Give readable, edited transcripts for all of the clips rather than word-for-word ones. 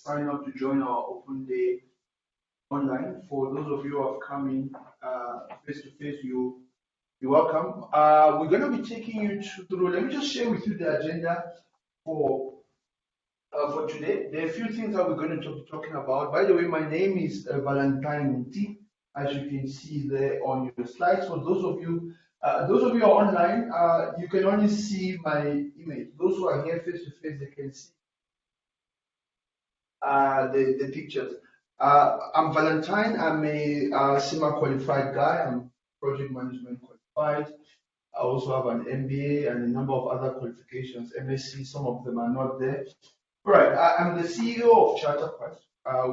sign up to join our open day online. For those of you who have come in face to face, you're welcome. We're going to be taking you through. Let me just share with you the agenda for today. There are a few things that we're going to be talking about. By the way, my name is Valentine Nti, as you can see there on your slides. For those of you who are online, you can only see my image. Those who are here face to face, they can see the pictures. I'm Valentine. I'm a CIMA qualified guy. I'm project management qualified. I also have an MBA and a number of other qualifications, MSc. Some of them are not there. All right. I'm the CEO of CharterQuest.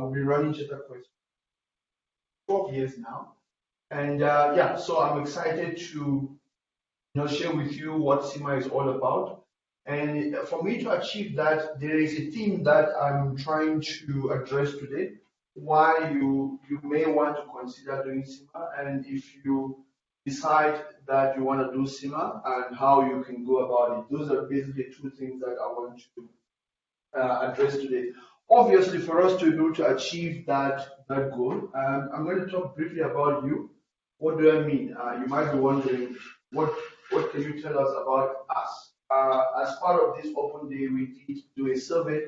We've been running CharterQuest for 12 years now, and yeah, so I'm excited to share with you what CIMA is all about. And for me to achieve that, there is a theme that I'm trying to address today. Why you may want to consider doing CIMA, and if you decide that you want to do CIMA, and how you can go about it. Those are basically two things that I want to address today. Obviously, for us to be able to achieve that goal, I'm going to talk briefly about you. What do I mean? You might be wondering, what can you tell us about us? As part of this open day, we did do a survey.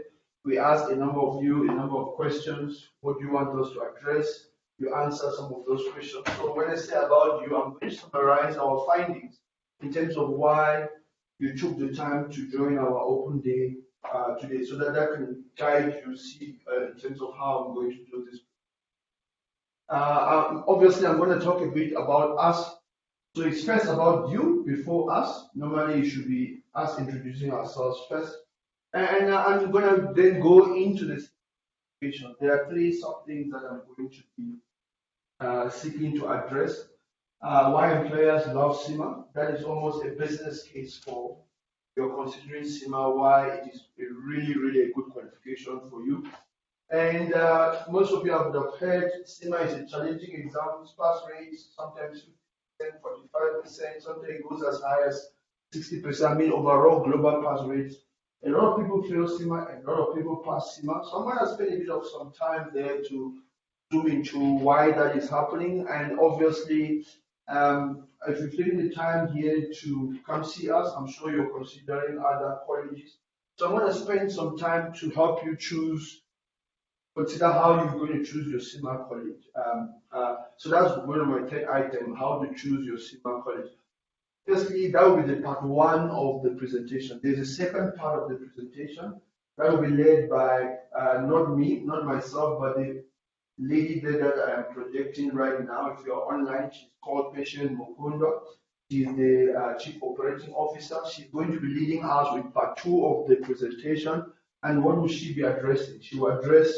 We asked a number of you a number of questions. What do you want us to address? You answer some of those questions. So when I say about you, I'm going to summarize our findings in terms of why you took the time to join our open day today, so that can guide you see in terms of how I'm going to do this. Obviously, I'm going to talk a bit about us. So it's first about you before us. Normally, it should be us introducing ourselves first. And I'm going to then go into the situation. There are three sub-things that I'm going to be seeking to address. Why employers love CIMA. That is almost a business case for you're considering CIMA, why it is a really a good qualification for you. And most of you have heard CIMA is a challenging exam, pass rates, sometimes 50%, 45%, sometimes it goes as high as 60%. I mean, overall global pass rates. A lot of people fail CIMA, and a lot of people pass CIMA. So I'm going to spend a bit of some time there to zoom into why that is happening. And obviously, if you've taken the time here to come see us, I'm sure you're considering other colleges. So I'm going to spend some time to help you consider how you're going to choose your CIMA college. So that's one of my third item, how to choose your CIMA college. Firstly, that will be the part one of the presentation. There's a second part of the presentation that will be led by not me, not myself, but the lady there that I am projecting right now. If you're online, she's called Patient Mukunda. She's the Chief Operating Officer. She's going to be leading us with part two of the presentation. And what will she be addressing? She will address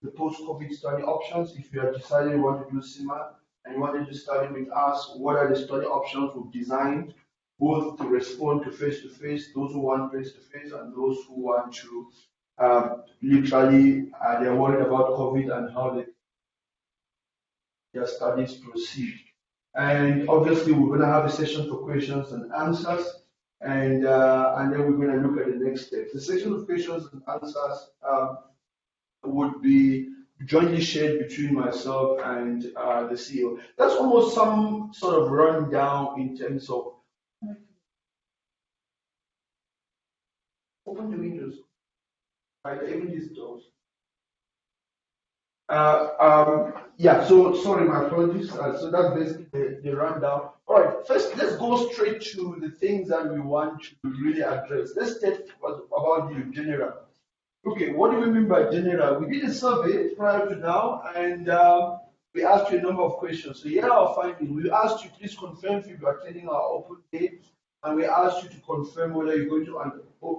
the post-COVID study options. If you are deciding you want to do CIMA and you wanted to study with us, what are the study options we've designed, both to respond to face-to-face, those who want face-to-face, and those who want to literally, they're worried about COVID and how their studies proceed. And obviously, we're going to have a session for questions and answers, and then we're going to look at the next step. The section of questions and answers would be jointly shared between myself and the CEO. That's almost some sort of rundown in terms of open the windows, right? Even these doors. Yeah, so sorry, my apologies. So that's basically the rundown. All right, first let's go straight to the things that we want to really address. Let's talk about you in general. Okay, what do we mean by general? We did a survey prior to now, and we asked you a number of questions. So here are our findings. We asked you please confirm if you're attending our open day, and we asked you to confirm whether you're going to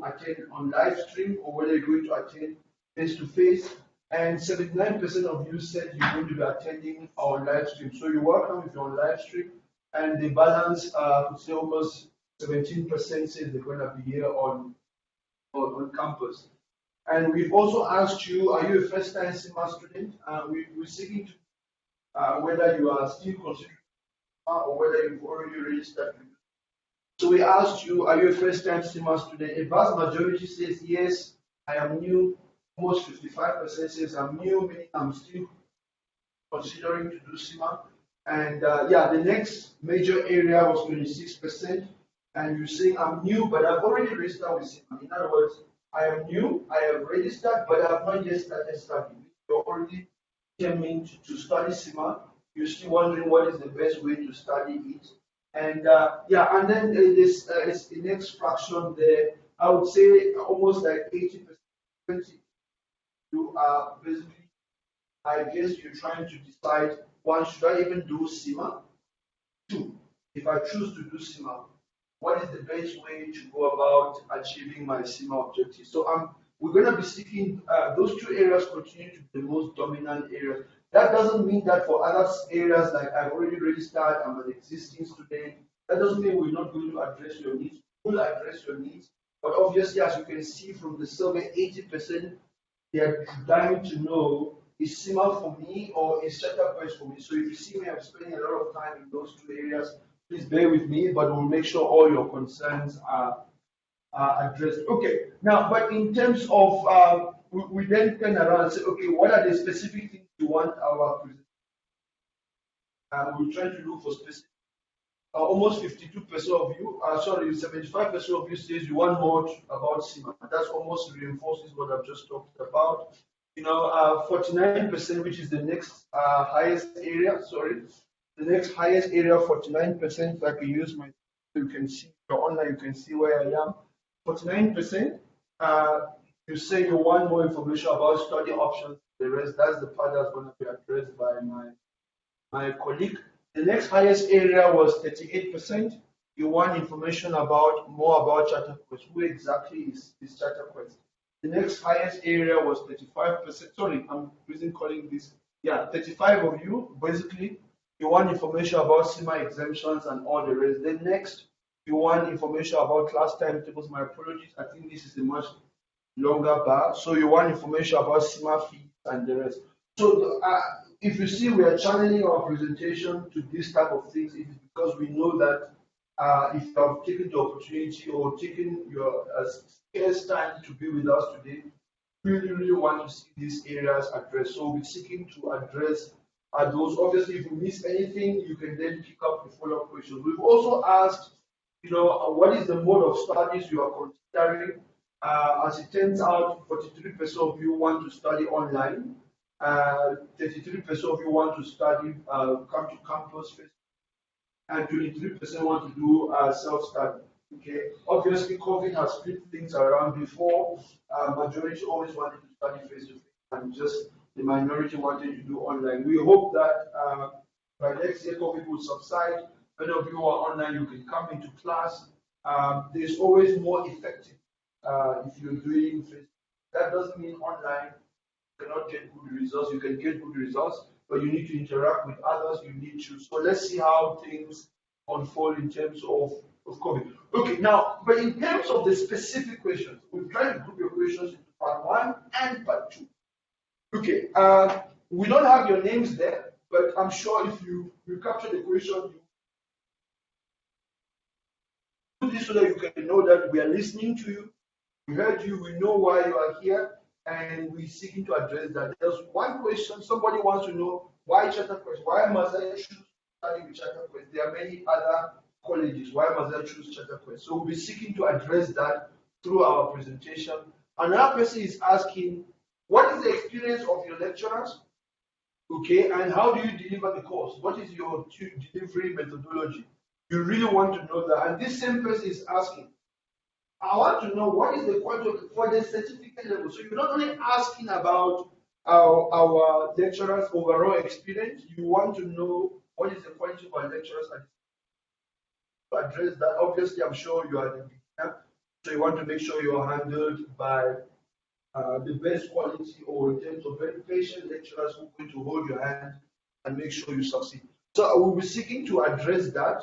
attend on live stream or whether you're going to attend face-to-face. And 79% of you said you're going to be attending our live stream. So you're welcome if you're on live stream. And the balance, could say almost 17% said they're going to be here on campus. And we've also asked you, are you a first-time CIMA student? We're seeking to whether you are still considering or whether you've already registered. So we asked you, are you a first-time CIMA student? A vast majority says yes, I am new. almost 55% says I'm new, meaning I'm still considering to do CIMA. And yeah, the next major area was 26%. And you're saying I'm new, but I've already registered with CIMA. In other words, I am new, I have registered, but I have not yet started studying. You're already determined to study CIMA. You're still wondering what is the best way to study it. And yeah, and then there's the next fraction there. I would say almost like 80%, you are basically, I guess you're trying to decide, one, should I even do CIMA? Two, if I choose to do CIMA, what is the best way to go about achieving my CIMA objective? So we're going to be seeking those two areas continue to be the most dominant areas. That doesn't mean that for other areas like I've already registered, I'm an existing student. That doesn't mean we're not going to address your needs. We'll address your needs. But obviously, as you can see from the survey, 80% they are dying to know, is CIMA for me or is Chatterquest for me? So if you see me, I'm spending a lot of time in those two areas. Please bear with me, but we'll make sure all your concerns are addressed. Okay, now, but in terms of, we then turn around and say, okay, what are the specific things you want our presentation? We're trying to look for specific. Almost 52% of you, sorry, 75% of you says you want more about CIMA. That's almost reinforces what I've just talked about. 49%, which is the next highest area, sorry, the next highest area, 49%. If I can use my, you can see, you're online, you can see where I am. 49%, you say you want more information about study options. The rest, that's the part that's going to be addressed by my colleague. The next highest area was 38%. You want information about more about Chatterquest. Who exactly is Chatterquest? The next highest area was 35%. Sorry, I'm using calling this. Yeah, 35 of you, basically, you want information about CIMA exemptions and all the rest. Then next, you want information about class timetables. My apologies, I think this is a much longer bar. So you want information about CIMA fees and the rest. So if you see we are channeling our presentation to this type of things, it is because we know that if you have taken the opportunity or taken your scarce time to be with us today, we really want to see these areas addressed. So we'll be seeking to address those. Obviously, if you miss anything, you can then pick up the follow-up questions. We've also asked, what is the mode of studies you are considering? As it turns out, 43% of you want to study online. 33% of you want to study, come to campus, and 23% want to do self-study. Okay. Obviously, COVID has split things around. Before, majority always wanted to study face-to-face, and just the minority wanted to do online. We hope that by next year, COVID will subside. Many of you are online, you can come into class. There's always more effective if you're doing face. That doesn't mean online cannot get good results. You can get good results, but you need to interact with others. You need to. So let's see how things unfold in terms of COVID. Okay, now, but in terms of the specific questions, we've tried to group your questions into part one and part two. Okay, we don't have your names there, but I'm sure if you capture the question, you do this so that you can know that we are listening to you. We heard you. We know why you are here. And we're seeking to address that. There's one question, somebody wants to know why Chatterquest? Why must I choose to study with Chatterquest? There are many other colleges. Why must I choose Chatterquest? So we'll be seeking to address that through our presentation. Another person is asking, what is the experience of your lecturers? Okay, and how do you deliver the course? What is your delivery methodology? You really want to know that. And this same person is asking, I want to know what is the quality for the certificate level. So you're not only asking about our lecturers' overall experience, you want to know what is the quality of our lecturers. And to address that, obviously, I'm sure you are the beginner, so you want to make sure you are handled by the best quality, or in terms of very patient lecturers who are going to hold your hand and make sure you succeed. So I will be seeking to address that.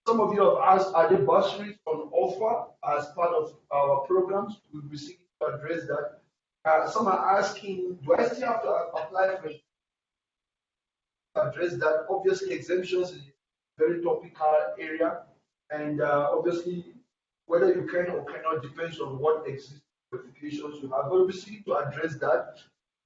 Some of you have asked, are there bursaries on offer as part of our programs? We'll be seeking to address that. Some are asking, do I still have to apply for address that? Obviously, exemptions is a very topical area, and obviously, whether you can or cannot depends on what exists qualifications you have. But we're seeking to address that.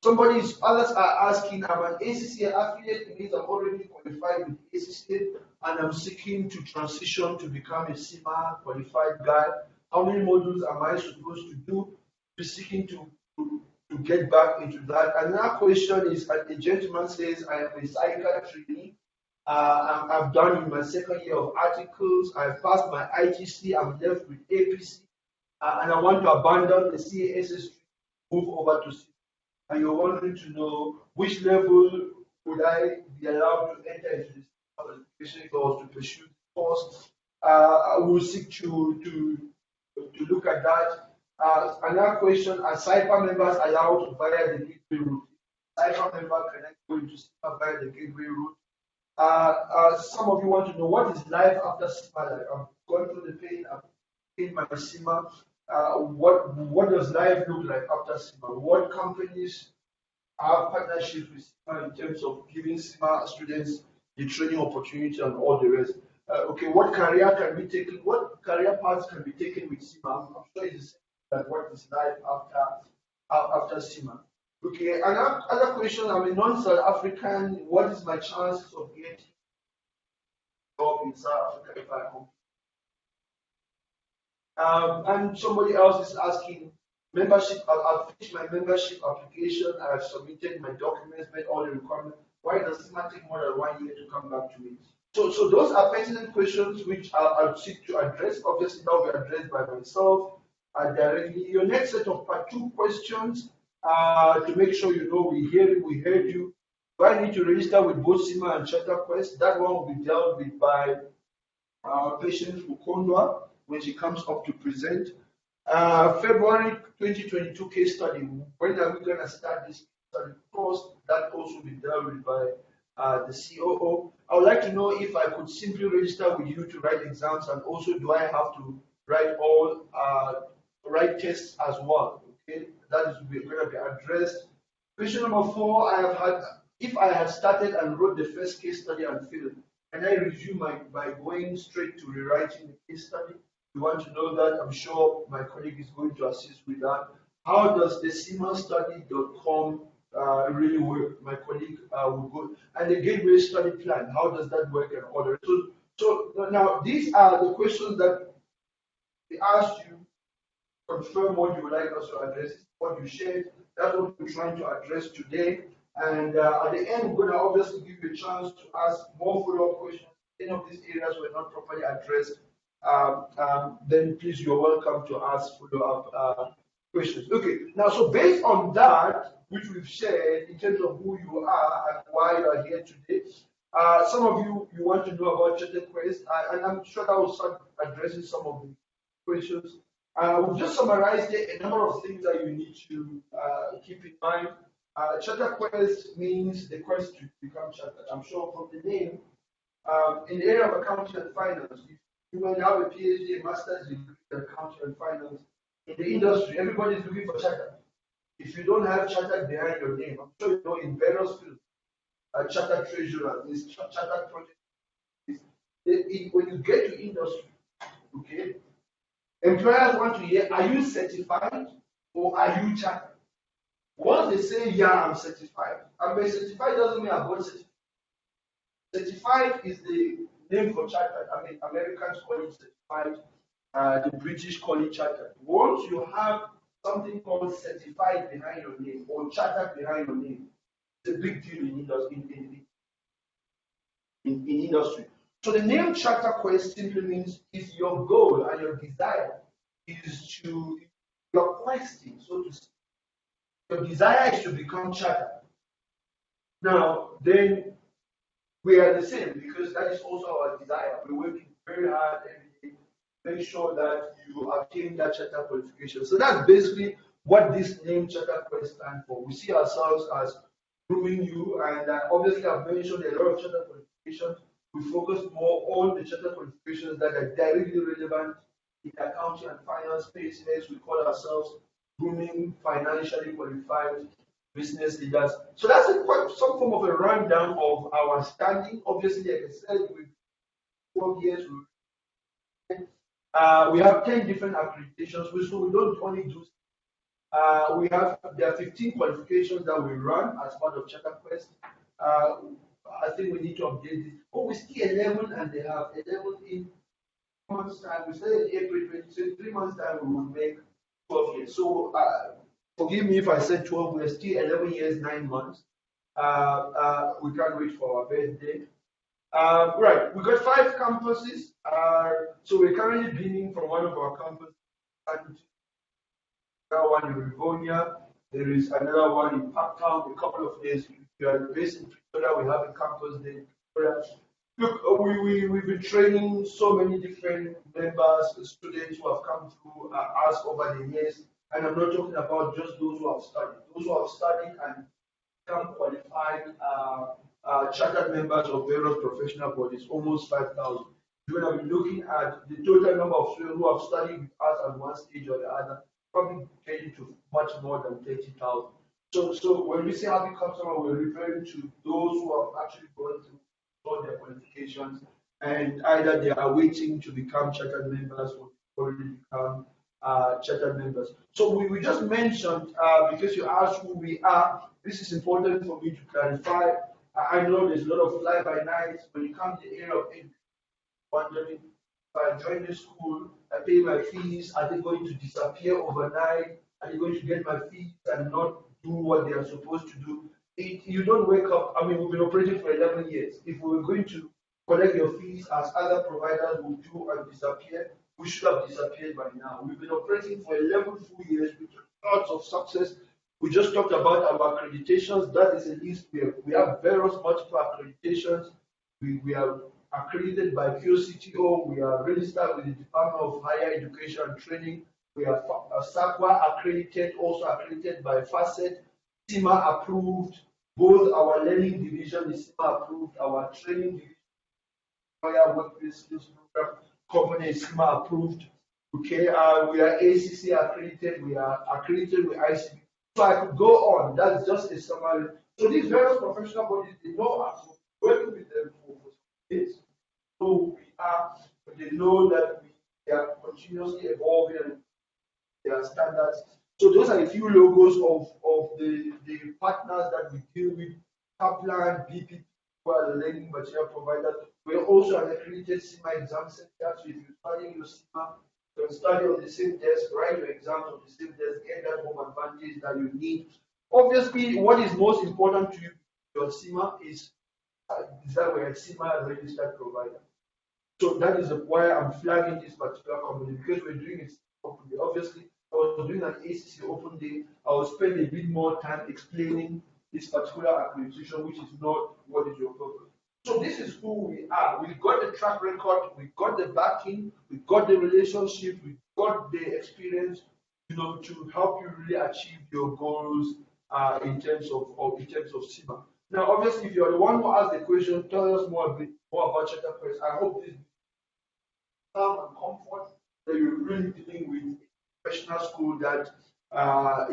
Others are asking, I'm an ACCA affiliate, it means I'm already qualified with ACCA, and I'm seeking to transition to become a CIMA qualified guy. How many modules am I supposed to do? We're seeking to get back into that. Another question is, a gentleman says, I am a psychiatrist trainee. I've done in my second year of articles. I've passed my ITC. I'm left with APC, and I want to abandon the CASS, move over to CIMA. And you're wanting to know which level would I be allowed to enter into this qualification course to pursue the course. I will seek to look at that. Another question: are CIPA members allowed via the gateway route? CIPA member can I go into CIPA via the gateway route? Some of you want to know what is life after CIMA like. I've gone through the pain. I've paid my CIMA. What does life look like after CIMA? What companies have partnerships with CIMA in terms of giving CIMA students the training opportunity and all the rest? Okay, what career can be taken? What career paths can be taken with CIMA? I'm sure it's the same as what is life after CIMA. Okay, another question. I'm a non-South African. What is my chances of getting a job in South Africa if I come? And somebody else is asking, membership, I've finished my membership application, I've submitted my documents, made all the requirements. Why does CIMA take more than 1 year to come back to me? So those are pertinent questions which I'll seek to address. Obviously, that will be addressed by myself directly. Your next set of part 2 questions, to make sure you know we heard you. Do I need to register with both CIMA and CharterQuest? That one will be dealt with by Patience Ukondwa when she comes up to present. February 2022 case study. When are we going to start this study course? That also will be dealt with by the COO. I would like to know if I could simply register with you to write exams, and also do I have to write tests as well? Okay, that is going to be addressed. Question number 4: if I have started and wrote the first case study and failed, can I resume by going straight to rewriting the case study? You want to know that? I'm sure my colleague is going to assist with that. How does the cimastudy.com really work? My colleague will go. And the gateway study plan, how does that work and order? So now these are the questions that they asked you. Confirm what you would like us to address, what you shared. That's what we're trying to address today. And at the end, we're going to obviously give you a chance to ask more follow-up questions. If any of these areas were not properly addressed, then please, you're welcome to ask follow-up questions. Okay, now, so based on that, which we've shared in terms of who you are and why you are here today, some of you want to know about CharterQuest, and I'm sure that will start addressing some of the questions. We've just summarized a number of things that you need to keep in mind. CharterQuest means the quest to become chartered. I'm sure from the name, in the area of accounting and finance, you might have a PhD, a master's degree in accounting and finance. In the industry, everybody is looking for chartered. If you don't have chartered behind your name, I'm sure you know in various fields, chartered treasurer, this chartered project. When you get to industry, okay, employers want to hear, are you certified or are you chartered? Once they say, yeah, I'm certified, I'm certified doesn't mean I've got certified. Certified is the name for chartered. I mean, Americans call it certified, the British call it chartered. Once you have something called certified behind your name or chartered behind your name, it's a big deal in industry. So the name CharterQuest simply means if your goal and your desire is to, your questing, so to speak, your desire is to become chartered. Now, then we are the same because that is also our desire. We're working very hard every day to make sure that you obtain that charter qualification. So that's basically what this name CharterQuest stands for. We see ourselves as grooming you, and obviously I've mentioned a lot of charter qualifications. We focus more on the charter qualifications that are directly relevant in the accounting and finance space. We call ourselves grooming financially qualified business leaders. So that's some form of a rundown of our standing. Obviously, like I said, with 12 years, we have 10 different accreditations. So we don't only do There are 15 qualifications that we run as part of Charter Quest. I think we need to update this. Oh, we still 11 and they have 11 in months time. We started in April 20, so in 3 months time we will make 12 years. So forgive me if I said 12, we're still 11 years, 9 months. We can't wait for our birthday. Right, we got 5 campuses. So we're currently beaming from one of our campuses. Another one in Rivonia. There is another one in Parktown. A couple of days. If you are based in Pretoria, we have a campus there in Pretoria. Look, we've been training so many different members, students who have come through us over the years. And I'm not talking about just those who have studied. Those who have studied and become qualified chartered members of various professional bodies, almost 5,000. You're going to be looking at the total number of students who have studied with us at one stage or the other, probably getting to much more than 30,000. So when we say happy customer, we're referring to those who have actually gone through all their qualifications and either they are waiting to become chartered members or already become chartered members. So we just mentioned, because you asked who we are, this is important for me to clarify. I know there's a lot of fly-by-nights when it comes to the area of education, wondering if I join the school, I pay my fees, are they going to disappear overnight? Are they going to get my fees and not do what they are supposed to do? You don't wake up. I mean, we've been operating for 11 years. If we were going to collect your fees as other providers will do and disappear, we should have disappeared by now. We've been operating for 11 full years with lots of success. We just talked about our accreditations. That is a list. We have various multiple accreditations. We are accredited by QCTO. We are registered with the Department of Higher Education and Training. We are SACWA accredited, also accredited by FACET, CIMA approved. Both our learning division is CIMA approved. Our training division, Higher Workplace Skills Program company is CIMA approved. Okay, we are ACC accredited. We are accredited with ICB. So I could go on. That's just a summary. So these various professional bodies, they know us. We're working with them for years. So they know that we are continuously evolving and their standards. So those are a few logos of the partners that we deal with. Kaplan, BPP, who are the learning material providers. We are also an accredited CIMA exam center. So if you're studying your CIMA, you can study on the same desk, write your exams on the same desk, get that home advantage that you need. Obviously, what is most important to you, your CIMA, is that we're a CIMA registered provider. So that is why I'm flagging this particular company, because we're doing it openly. Obviously, I was doing an ACC open day. I will spend a bit more time explaining this particular accreditation, which is not what is your purpose. So this is who we are. We've got the track record, we've got the backing, we've got the relationship, we've got the experience, to help you really achieve your goals in terms of CIMA. Now, obviously, if you're the one who asked the question, tell us a bit more about Charter Quest. I hope this calm and comfort that you're really dealing with a professional school that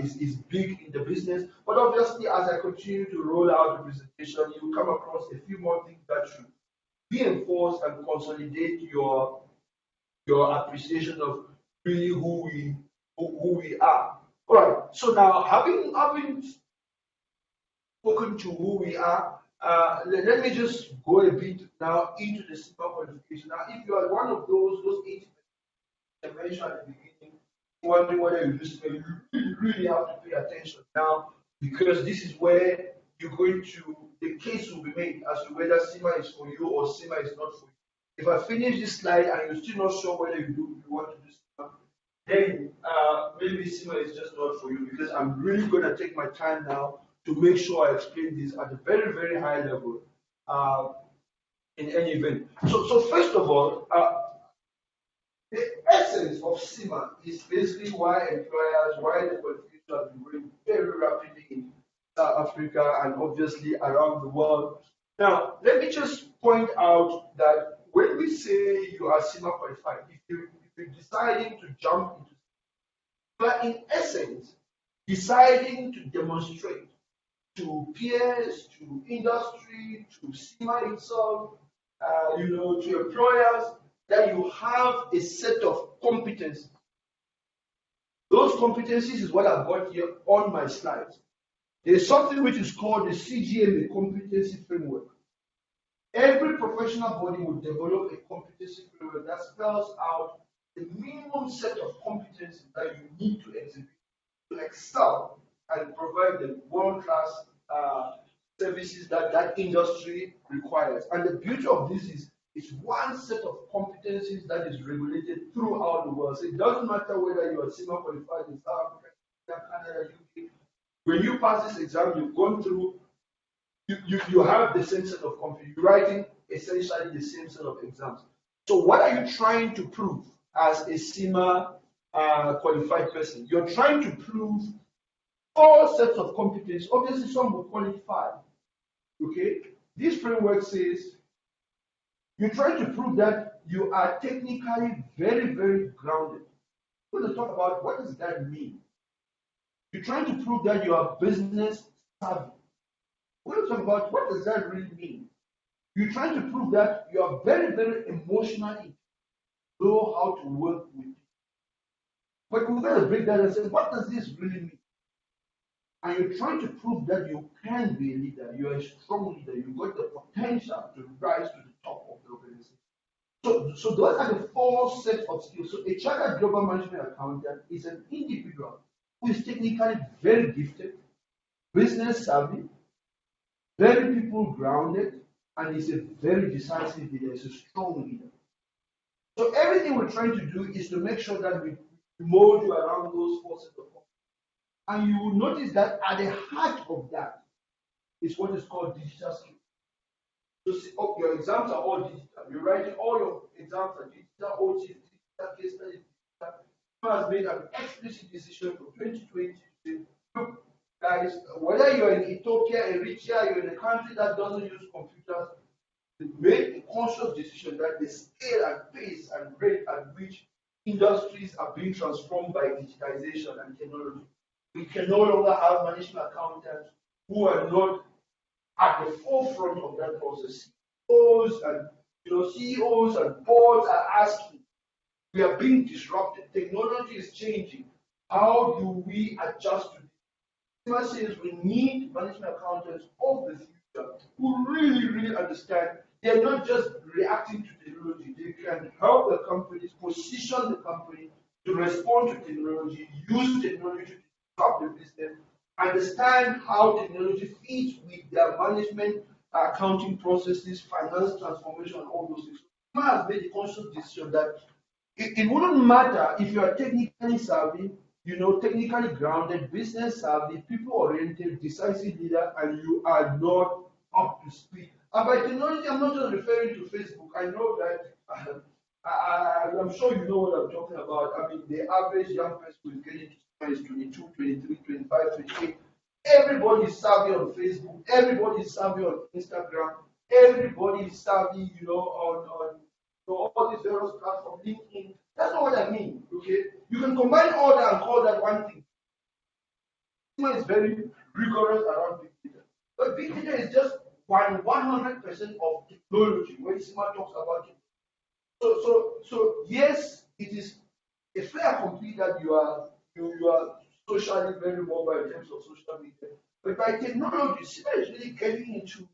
is big in the business. But obviously, as I continue to roll out the presentation, you will come across a few more things that should reinforce and consolidate your appreciation of really who we are. All right. So now, having spoken to who we are, let me just go a bit now into the CIMA qualification. Now, if you are one of those 80% I mentioned at the beginning, wondering whether you really have to pay attention now, because this is where the case will be made as to whether CIMA is for you or CIMA is not for you. If I finish this slide and you're still not sure whether you want to do CIMA, then maybe CIMA is just not for you, because I'm really going to take my time now to make sure I explain this at a very, very high level in any event. So first of all, the essence of CIMA is basically why the qualification has been growing very rapidly in South Africa and obviously around the world. Now, let me just point out that when we say you are CIMA qualified, if you're deciding to jump into CIMA, but in essence, deciding to demonstrate to peers, to industry, to CIMA itself, to employers, that you have a set of competencies Those competencies is what I've got here on my slides. There's something which is called the CGMA competency framework. Every professional body will develop a competency framework that spells out the minimum set of competencies that you need to exhibit to excel and provide the world-class services that that industry requires. And the beauty of this is it's one set of competencies that is regulated throughout the world. So it doesn't matter whether you are CIMA qualified in South Africa, Canada, UK. When you pass this exam, you've gone through, you have the same set of competencies. You're writing essentially the same set of exams. So what are you trying to prove as a CIMA qualified person? You're trying to prove all sets of competence. Obviously, some will qualify. Okay? This framework says you're trying to prove that you are technically very, very grounded. We're going to talk about what does that mean. You're trying to prove that you are business savvy. We're going to talk about what does that really mean. You're trying to prove that you are very, very emotionally know how to work with people. But we're going to break that and say, what does this really mean? And you're trying to prove that you can be a leader, you're a strong leader, you've got the potential to rise to the top of the organization. So those are the four sets of skills. So a chartered global management accountant is an individual who is technically very gifted, business savvy, very people grounded, and is a very decisive leader, is a strong leader. So everything we're trying to do is to make sure that we mold you around those four sets of skills. And you will notice that at the heart of that is what is called digital skills. So see, your exams are all digital. You're writing all your exams are digital, OT, digital, case study, digital. CIMA has made an explicit decision for 2020 to say, look, guys, whether you're in Ethiopia, Eritrea, you're in a country that doesn't use computers, make a conscious decision that the scale and pace and rate at which industries are being transformed by digitization and technology. We can no longer have management accountants who are not at the forefront of that process. CEOs and boards are asking. We are being disrupted. Technology is changing. How do we adjust to this? CIMA says we need management accountants of the future who really, really understand. They're not just reacting to technology. They can help the companies position the company to respond to technology, use technology to disrupt the business, understand how technology fits with their management, accounting processes, finance transformation, all those things. CIMA has made a conscious decision that it wouldn't matter if you are technically savvy, technically grounded, business savvy, people-oriented, decisive leader, and you are not up to speed. And by technology, I'm not just referring to Facebook. I know that, I'm sure you know what I'm talking about. I mean, the average young person who is getting to is 22, 23, 25, 28. Everybody is savvy on Facebook. Everybody is savvy on Instagram. Everybody is savvy, on all these various platforms, LinkedIn. That's not what I mean, okay? You can combine all that and call that one thing. CIMA is very rigorous around big data. But big data is just 100% of technology when CIMA talks about it. So yes, it is a fair complete that you are socially very mobile in terms of social media. But by technology, CIMA is really getting into.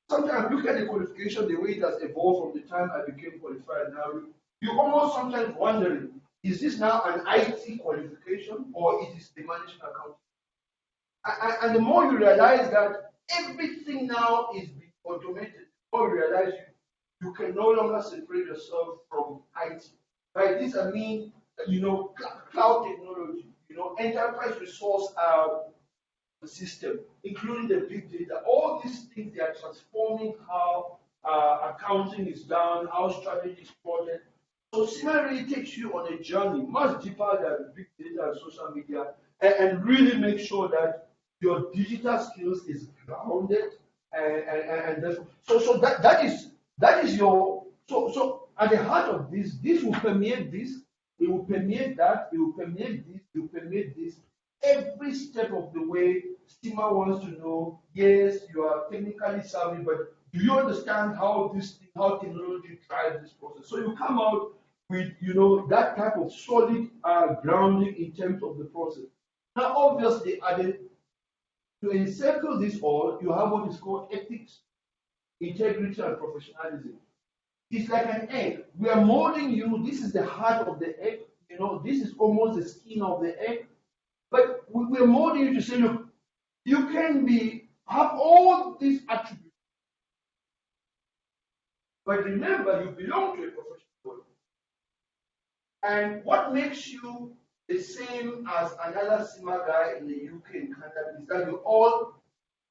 Sometimes look at the qualification, the way it has evolved from the time I became qualified. Now you almost sometimes wondering, is this now an IT qualification or it is the management accounting? And the more you realize that everything now is being automated, the more you realize you can no longer separate yourself from IT. By this I mean, cloud technology, enterprise resource system, including the big data. All these things, they are transforming how accounting is done, how strategy is plotted. So CIMA really takes you on a journey much deeper than big data and social media, and really make sure that your digital skills is grounded and so that is your so at the heart of this will permeate this, it will permeate that, it will permeate this, it will permeate this. Every step of the way, CIMA wants to know, yes, you are technically savvy, but do you understand how technology drives this process? So you come out with that type of solid grounding in terms of the process. Now, obviously, to encircle this all, you have what is called ethics, integrity, and professionalism. It's like an egg. We are molding you. This is the heart of the egg. This is almost the skin of the egg. But we're molding you to say, look, you can have all these attributes. But remember, you belong to a professional body. And what makes you the same as another CIMA guy in the UK and Canada is that you all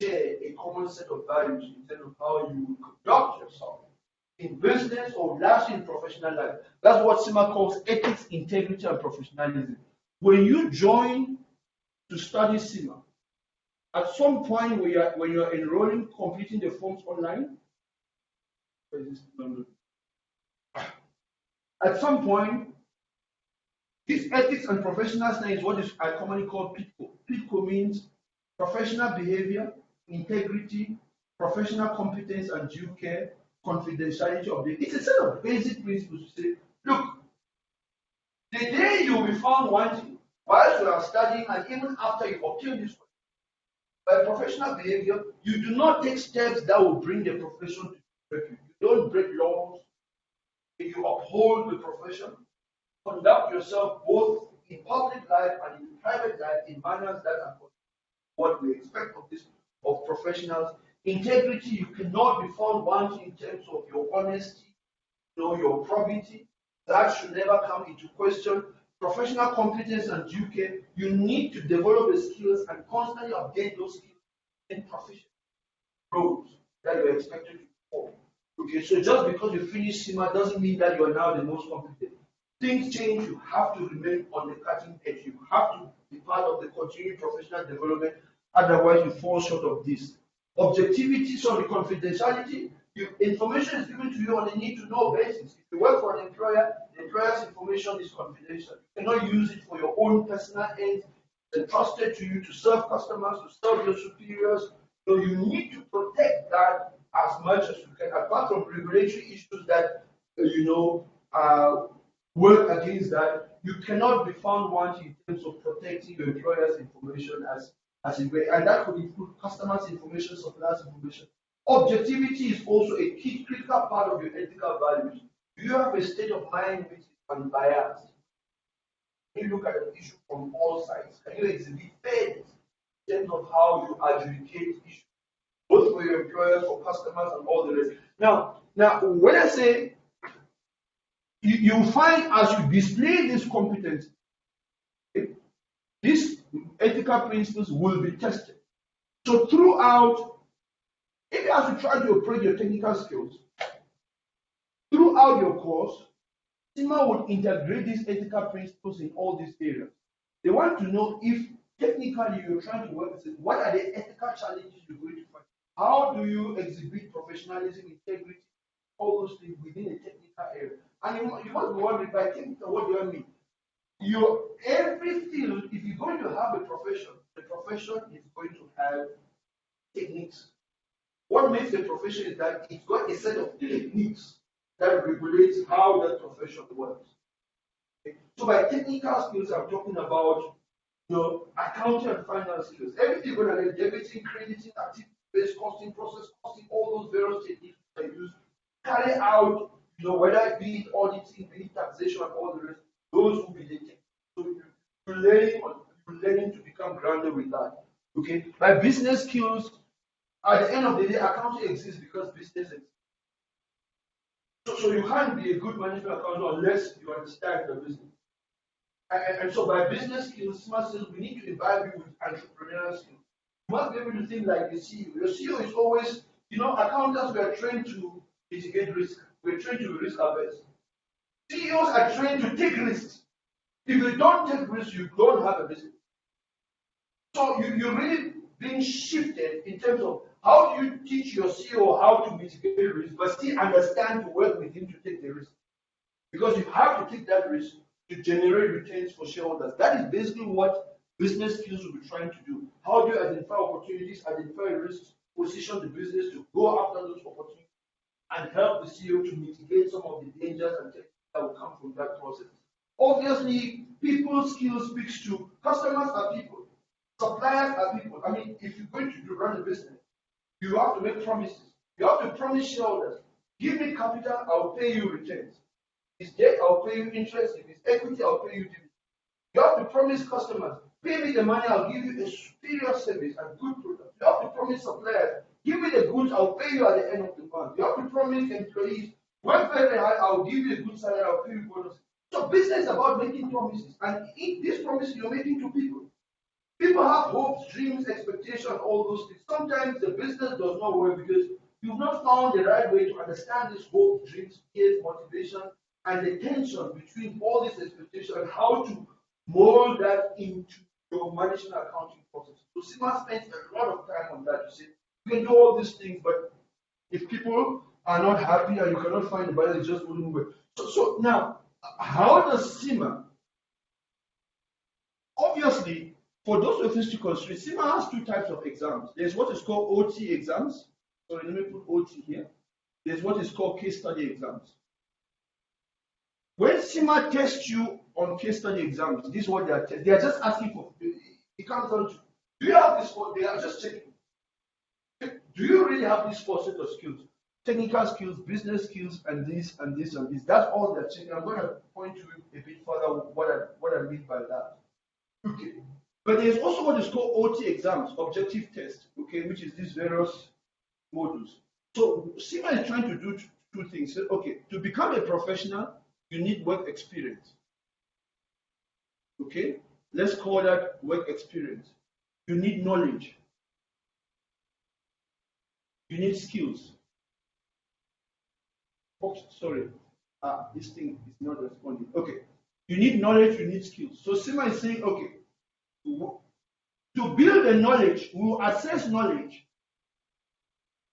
share a common set of values in terms of how you conduct yourself in business or largely in professional life. That's what CIMA calls ethics, integrity, and professionalism. When you join to study CIMA, at some point when you're enrolling, completing the forms online, at some point, this ethics and professional style is what is I commonly call PITCO. PITCO means professional behavior, integrity, professional competence and due care, confidentiality of the. It's a set of basic principles to say, look, the day you will be found wanting while you are studying and even after you obtain this by professional behavior, you do not take steps that will bring the profession to disrepute. You don't break laws, you uphold the profession, conduct yourself both in public life and in private life in manners that are what we expect of professionals. Integrity, you cannot be found wanting in terms of your honesty, your probity. That should never come into question. Professional competence and due care, you need to develop the skills and constantly update those skills in professional roles that you're expected to perform. Okay, so just because you finish CIMA doesn't mean that you are now the most competent. Things change, you have to remain on the cutting edge. You have to be part of the continued professional development, otherwise you fall short of this. Objectivity, sorry, confidentiality, information is given to you on a need-to-know basis. If you work for an employer, the employer's information is confidential. You cannot use it for your own personal ends. It's entrusted to you to serve customers, to serve your superiors. So you need to protect that as much as you can, apart from regulatory issues that work against that. You cannot be found wanting in terms of protecting your employer's information as a way, and that could include customers' information, suppliers' information. Objectivity is also a key critical part of your ethical values. Do you have a state of mind which is unbiased? Can you look at an issue from all sides? Can you exhibit fairness in terms of how you adjudicate issues, both for your employers, for customers, and all the rest? Now, when I say you find as you display this competence, these ethical principles will be tested. So throughout, if you have to try to operate your technical skills, throughout your course, CIMA would integrate these ethical principles in all these areas. They want to know if technically you're trying to work with it, what are the ethical challenges you're going to find? How do you exhibit professionalism, integrity, all those things within a technical area? And you must be wondering, by technical, what do I mean? Every field, if you're going to have a profession, the profession is going to have techniques. What makes the profession is that it's got a set of techniques that regulates how that profession works. Okay? So by technical skills, I'm talking about accounting and finance skills. Everything going to debiting, crediting, activity-based costing, process costing, all those various techniques that I use, carry out, whether it be auditing, be taxation, and all the rest. Those will be the techniques. So you're learning to become grounded with that. Okay. By business skills, at the end of the day, accounting exists because business exists. So you can't be a good management accountant unless you understand the business. And so by business skills, smart skills, we need to imbibe you with entrepreneurial skills. You must be able to think like the CEO. Your CEO is always, accountants were trained to mitigate risk. We're trained to be risk averse. CEOs are trained to take risks. If you don't take risks, you don't have a business. So you're really being shifted in terms of how do you teach your CEO how to mitigate risk, but still understand to work with him to take the risk. Because you have to take that risk to generate returns for shareholders. That is basically what business skills will be trying to do. How do you identify opportunities, identify risks, position the business to go after those opportunities, and help the CEO to mitigate some of the dangers and that will come from that process. Obviously, people skills speaks to customers are people, suppliers are people. I mean, if you're going to run a business, you have to make promises. You have to promise shareholders, give me capital, I'll pay you returns. If it's debt, I'll pay you interest. If it's equity, I'll pay you dividends. You have to promise customers, pay me the money, I'll give you a superior service and good product. You have to promise suppliers, give me the goods, I'll pay you at the end of the month. You have to promise employees, work very hard, I'll give you a good salary, I'll pay you bonus. So business is about making promises, and these promises you're making to people. People have hopes, dreams, expectations, all those things. Sometimes the business does not work because you've not found the right way to understand these hopes, dreams, fears, motivation, and the tension between all these expectations and how to mold that into your management accounting process. So CIMA spends a lot of time on that. You see, you can do all these things, but if people are not happy and you cannot find the balance, it just wouldn't work. So now, how does CIMA? Obviously, for those of us to consider, CIMA has two types of exams. There's what is called OT exams. So let me put OT here. There's what is called case study exams. When CIMA tests you on case study exams, this is what they are testing. They are just asking for. It comes down to, do you have this? They are just checking. Do you really have this four set of skills? Technical skills, business skills, and this and this and this. That's all they're checking. I'm going to point to you a bit further what I mean by that. Okay. But there's also what is called OT exams, objective test, okay, which is these various modules. So CIMA is trying to do two things. Okay, to become a professional, you need work experience. Okay, let's call that work experience. You need knowledge. You need skills. Oh, sorry, this thing is not responding. Okay, you need knowledge, you need skills. So CIMA is saying, okay, to build the knowledge, we will assess knowledge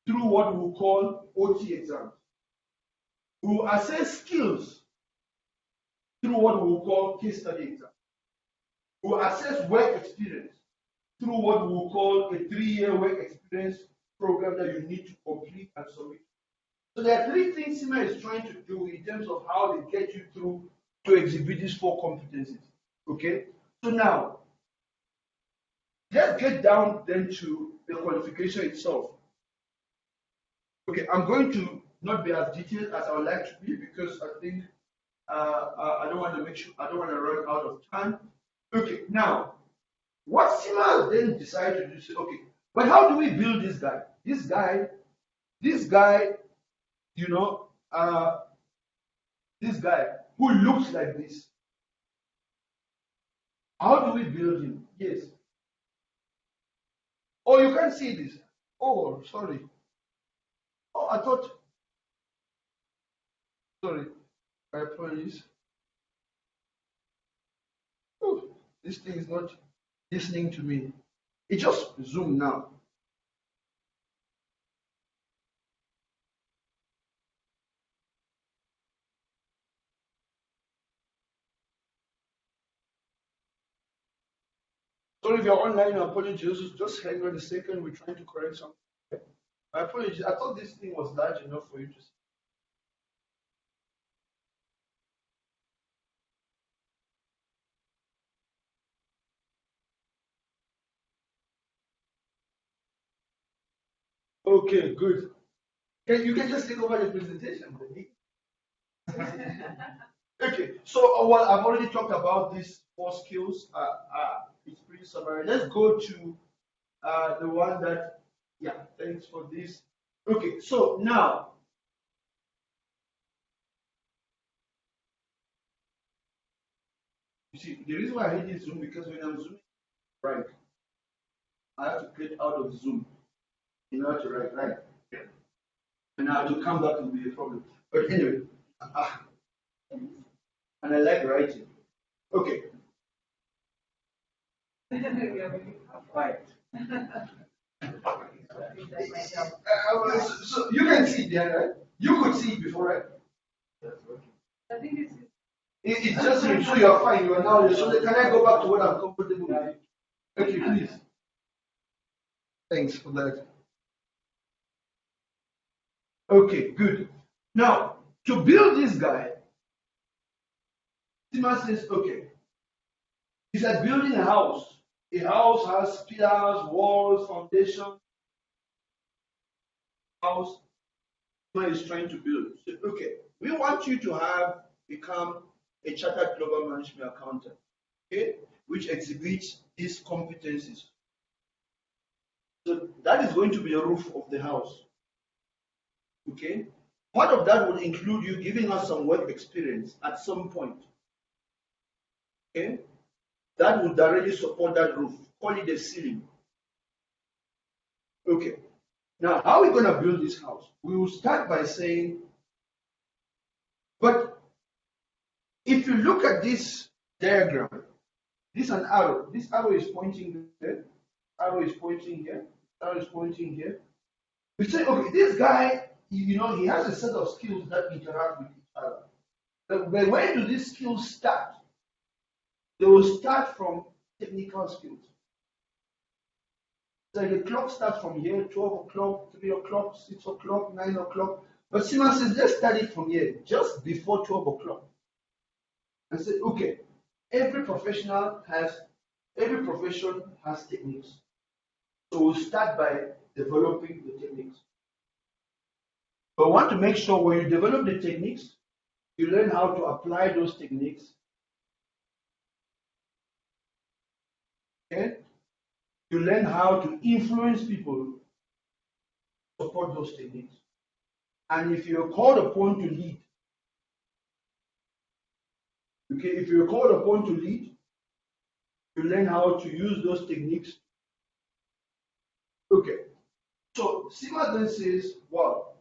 through what we will call OT exams. We will assess skills through what we will call case study exams. We will assess work experience through what we will call a 3-year work experience program that you need to complete and submit. So there are three things CIMA is trying to do in terms of how they get you through to exhibit these 4 competencies. Okay? So now, let's get down then to the qualification itself. Okay, I'm going to not be as detailed as I would like to be because I think I don't want to run out of time. Okay, now what CIMA then decided to do is, okay, but how do we build this guy? This guy, you know, this guy who looks like this. How do we build him? Yes. Oh, you can't see this. Oh, sorry. Oh, I thought. Sorry. My apologies. Oh, this thing is not listening to me. It just zoomed now. Sorry if you're online, I apologize. Just hang on a second. We're trying to correct something. My apologies. I thought this thing was large enough for you to see. Okay, good. You can just take over the presentation. Okay, so well, I've already talked about these 4 skills. It's pretty summary. Let's go to the one that, yeah, thanks for this. Okay, so now, you see, the reason why I hate this Zoom because when I'm zooming, right, I have to get out of Zoom in order to write, right? Yeah. And I have to come back will be a problem. But anyway, and I like writing. Okay. Right. So you can see it there, right? You could see it before, right? I think it's just so you're fine. You are now. So can I go back to what I'm comfortable with? Okay, please. Thanks for that. Okay, good. Now, to build this guy, CIMA says, okay, it's like building a house. A house has pillars, walls, foundation. House CIMA is trying to build. So, okay, we want you to become a chartered global management accountant, okay, which exhibits these competencies. So that is going to be the roof of the house. Okay. Part of that will include you giving us some work experience at some point. Okay. That will directly support that roof. Call it the ceiling. Okay. Now, how are we going to build this house? We will start by saying, but if you look at this diagram, this is an arrow. This arrow is pointing there. Arrow is pointing here. Arrow is pointing here. We say, okay, this guy, he has a set of skills that interact with each other. But where do these skills start? They will start from technical skills. So the clock starts from here, 12 o'clock, 3 o'clock, 6 o'clock, 9 o'clock. But CIMA says, let's start it from here, just before 12 o'clock. And say, okay, every profession has techniques. So we'll start by developing the techniques. But we want to make sure when you develop the techniques, you learn how to apply those techniques. Okay? You learn how to influence people, support those techniques. And if you're called upon to lead, okay, if you're called upon to lead, you learn how to use those techniques. Okay. So CIMA then says, well,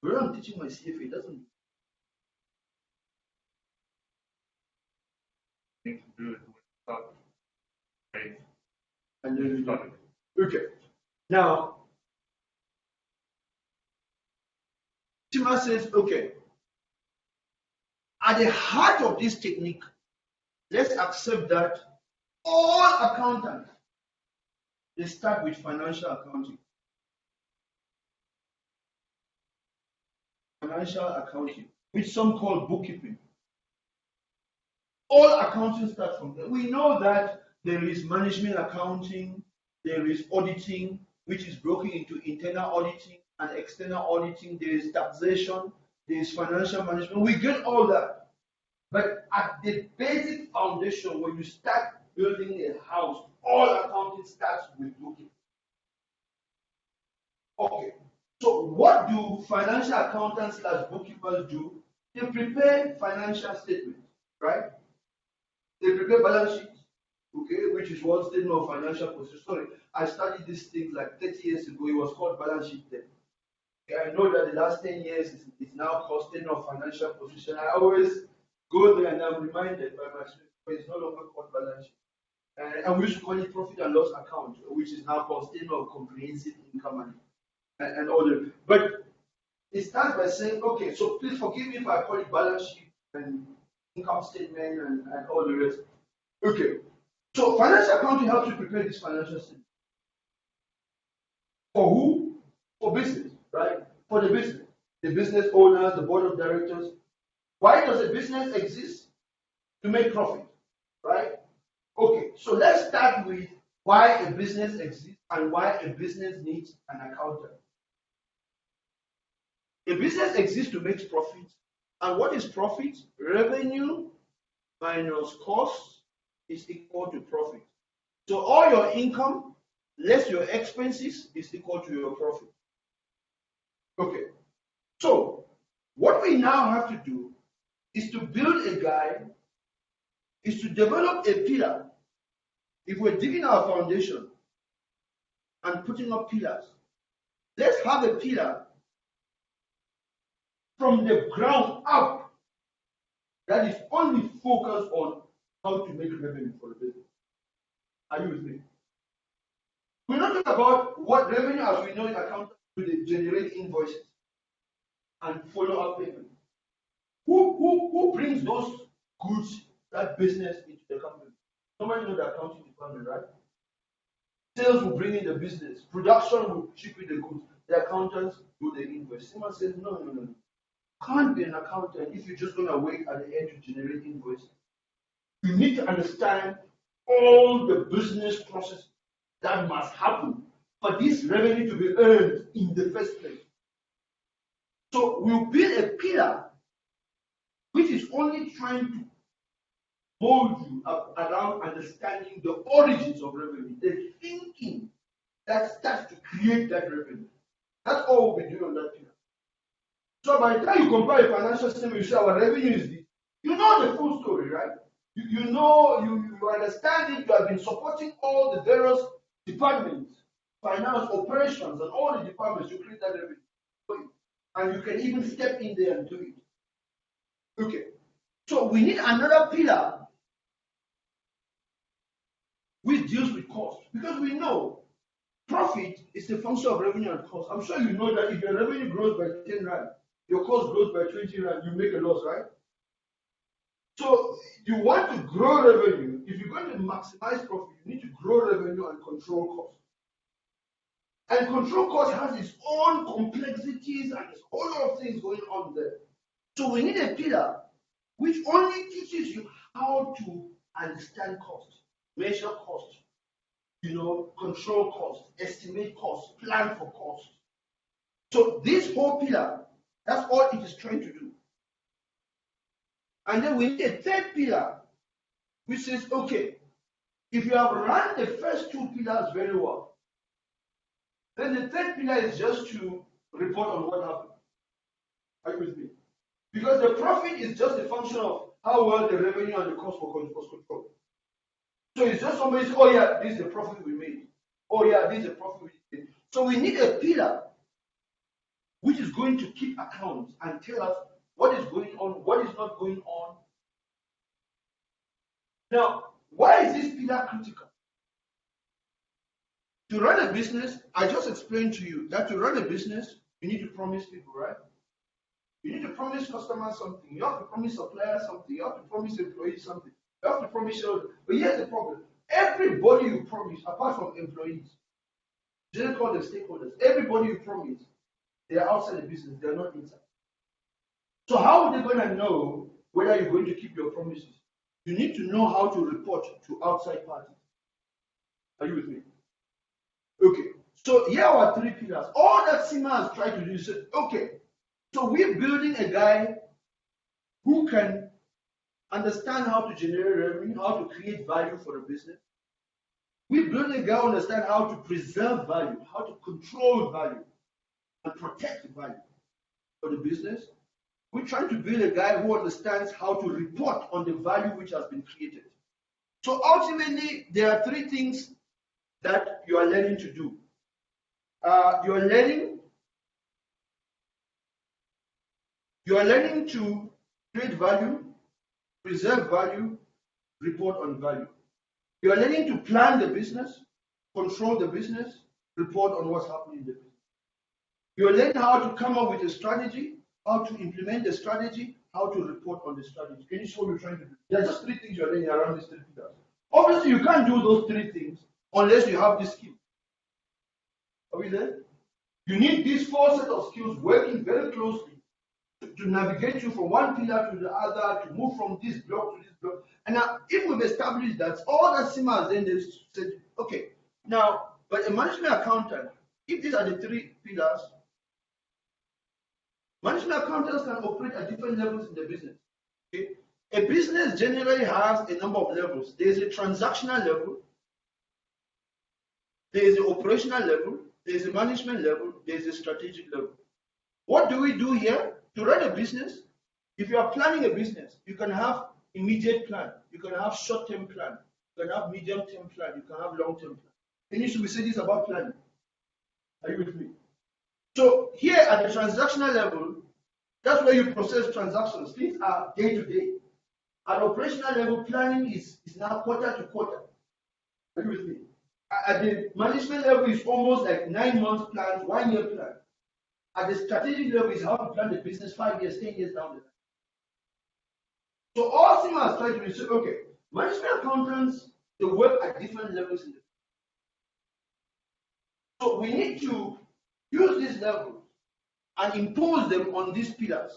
when I'm teaching my CFA, it doesn't need to do it with that. Right. and then okay. Now CIMA says, okay, at the heart of this technique, let's accept that all accountants, they start with financial accounting. Financial accounting, which some call bookkeeping. All accounting starts from there. We know that there is management accounting, there is auditing, which is broken into internal auditing and external auditing, there is taxation, there is financial management. We get all that. But at the basic foundation, when you start building a house, all accounting starts with bookkeeping. Okay. So what do financial accountants / bookkeepers do? They prepare financial statements, right? They prepare balance sheets, okay, which is one statement of financial position. Sorry, I studied these things like 30 years ago. It was called balance sheet then. Okay, I know that the last 10 years it's now called statement of financial position. I always go there and I'm reminded by my students, but it's no longer called balance sheet. And we used to call it profit and loss account, which is now called statement of comprehensive income and all that. But it starts by saying, okay, so please forgive me if I call it balance sheet and income statement and all the rest. Okay. So financial accounting helps you prepare this financial statement. For who? For business, right? For the business. The business owners, the board of directors. Why does a business exist? To make profit, right? Okay, so let's start with why a business exists and why a business needs an accountant. A business exists to make profit. And what is profit? Revenue minus cost is equal to profit. So all your income less your expenses is equal to your profit. Okay. So what we now have to do is to build a guide, is to develop a pillar. If we're digging our foundation and putting up pillars, let's have a pillar from the ground up that is only focused on how to make revenue for the business. Are you with me? We're not talking about what revenue, as we know in accounting, to generate invoices and follow up payment. Who brings those goods, that business into the company? Somebody know the accounting department, right? Sales will bring in the business. Production will ship in the goods. the accountants do the invoice. CIMA says, no. Can't be an accountant if you're just going to wait at the end to generate invoices. You need to understand all the business processes that must happen for this revenue to be earned in the first place. So we'll build a pillar which is only trying to mold you up around understanding the origins of revenue, the thinking that starts to create that revenue. That's all we'll be doing on that pillar. So by the time you compare a financial system, you say our revenue is this. You know the full story, right? You know, you understand it, you have been supporting all the various departments, finance, operations, and all the departments to create that revenue. And you can even step in there and do it. Okay. So we need another pillar which deals with cost. Because we know profit is the function of revenue and cost. I'm sure you know that if your revenue grows by 10 Rand, your cost grows by 20 Rand, you make a loss, right? So you want to grow revenue. If you're going to maximize profit, you need to grow revenue and control cost. And control cost has its own complexities and there's a whole lot of things going on there. So we need a pillar which only teaches you how to understand cost, measure cost, control cost, estimate cost, plan for cost. So this whole pillar, that's all it is trying to do. And then we need a third pillar, which says, okay, if you have run the first two pillars very well, then the third pillar is just to report on what happened. Are you with me? Because the profit is just a function of how well the revenue and the cost was controlled. So it's just somebody says, oh yeah, this is the profit we made. Oh yeah, this is the profit we made. So we need a pillar which is going to keep accounts and tell us what is going on, what is not going on. Now, why is this pillar critical? To run a business, I just explained to you that to run a business, you need to promise people, right? You need to promise customers something. You have to promise suppliers something. You have to promise employees something. You have to promise shareholders. But here's the problem. Everybody you promise, apart from employees, you don't call them stakeholders. Everybody you promise, they are outside the business. They are not inside. So how are they going to know whether you're going to keep your promises? You need to know how to report to outside parties. Are you with me? Okay. So here are our three pillars. All that CIMA has tried to do is say, okay, so we're building a guy who can understand how to generate revenue, how to create value for a business. We're building a guy who understands how to preserve value, how to control value, and protect value for the business. We're trying to build a guy who understands how to report on the value which has been created. So ultimately, there are three things that you are learning to do. You are learning to create value, preserve value, report on value. You are learning to plan the business, control the business, report on what's happening in the business. You are learning how to come up with a strategy, how to implement the strategy, how to report on the strategy. Can you see what we're trying to do? There are just three things you're learning around these three pillars. Obviously, you can't do those three things unless you have this skill. Are we there? You need these four sets of skills working very closely to navigate you from one pillar to the other, to move from this block to this block. And now, if we've established that, all that CIMA has then said, okay, now, but a management accountant, if these are the three pillars, management accountants can operate at different levels in the business. Okay? A business generally has a number of levels. There's a transactional level, there's an operational level, there's a management level, there's a strategic level. What do we do here? To run a business, if you are planning a business, you can have immediate plan, you can have short-term plan, you can have medium-term plan, you can have long-term plan. Initially, we say this about planning. Are you with me? So here at the transactional level, that's where you process transactions. Things are day to day. At operational level, planning is now quarter to quarter. Are you with me? At the management level, it's almost like 9 months plan, 1 year plan. At the strategic level, is how to plan the business 5 years, 10 years down the line. So all CIMA has tried to do is say, okay, management accountants, they work at different levels in the. So we need to use these levels and impose them on these pillars.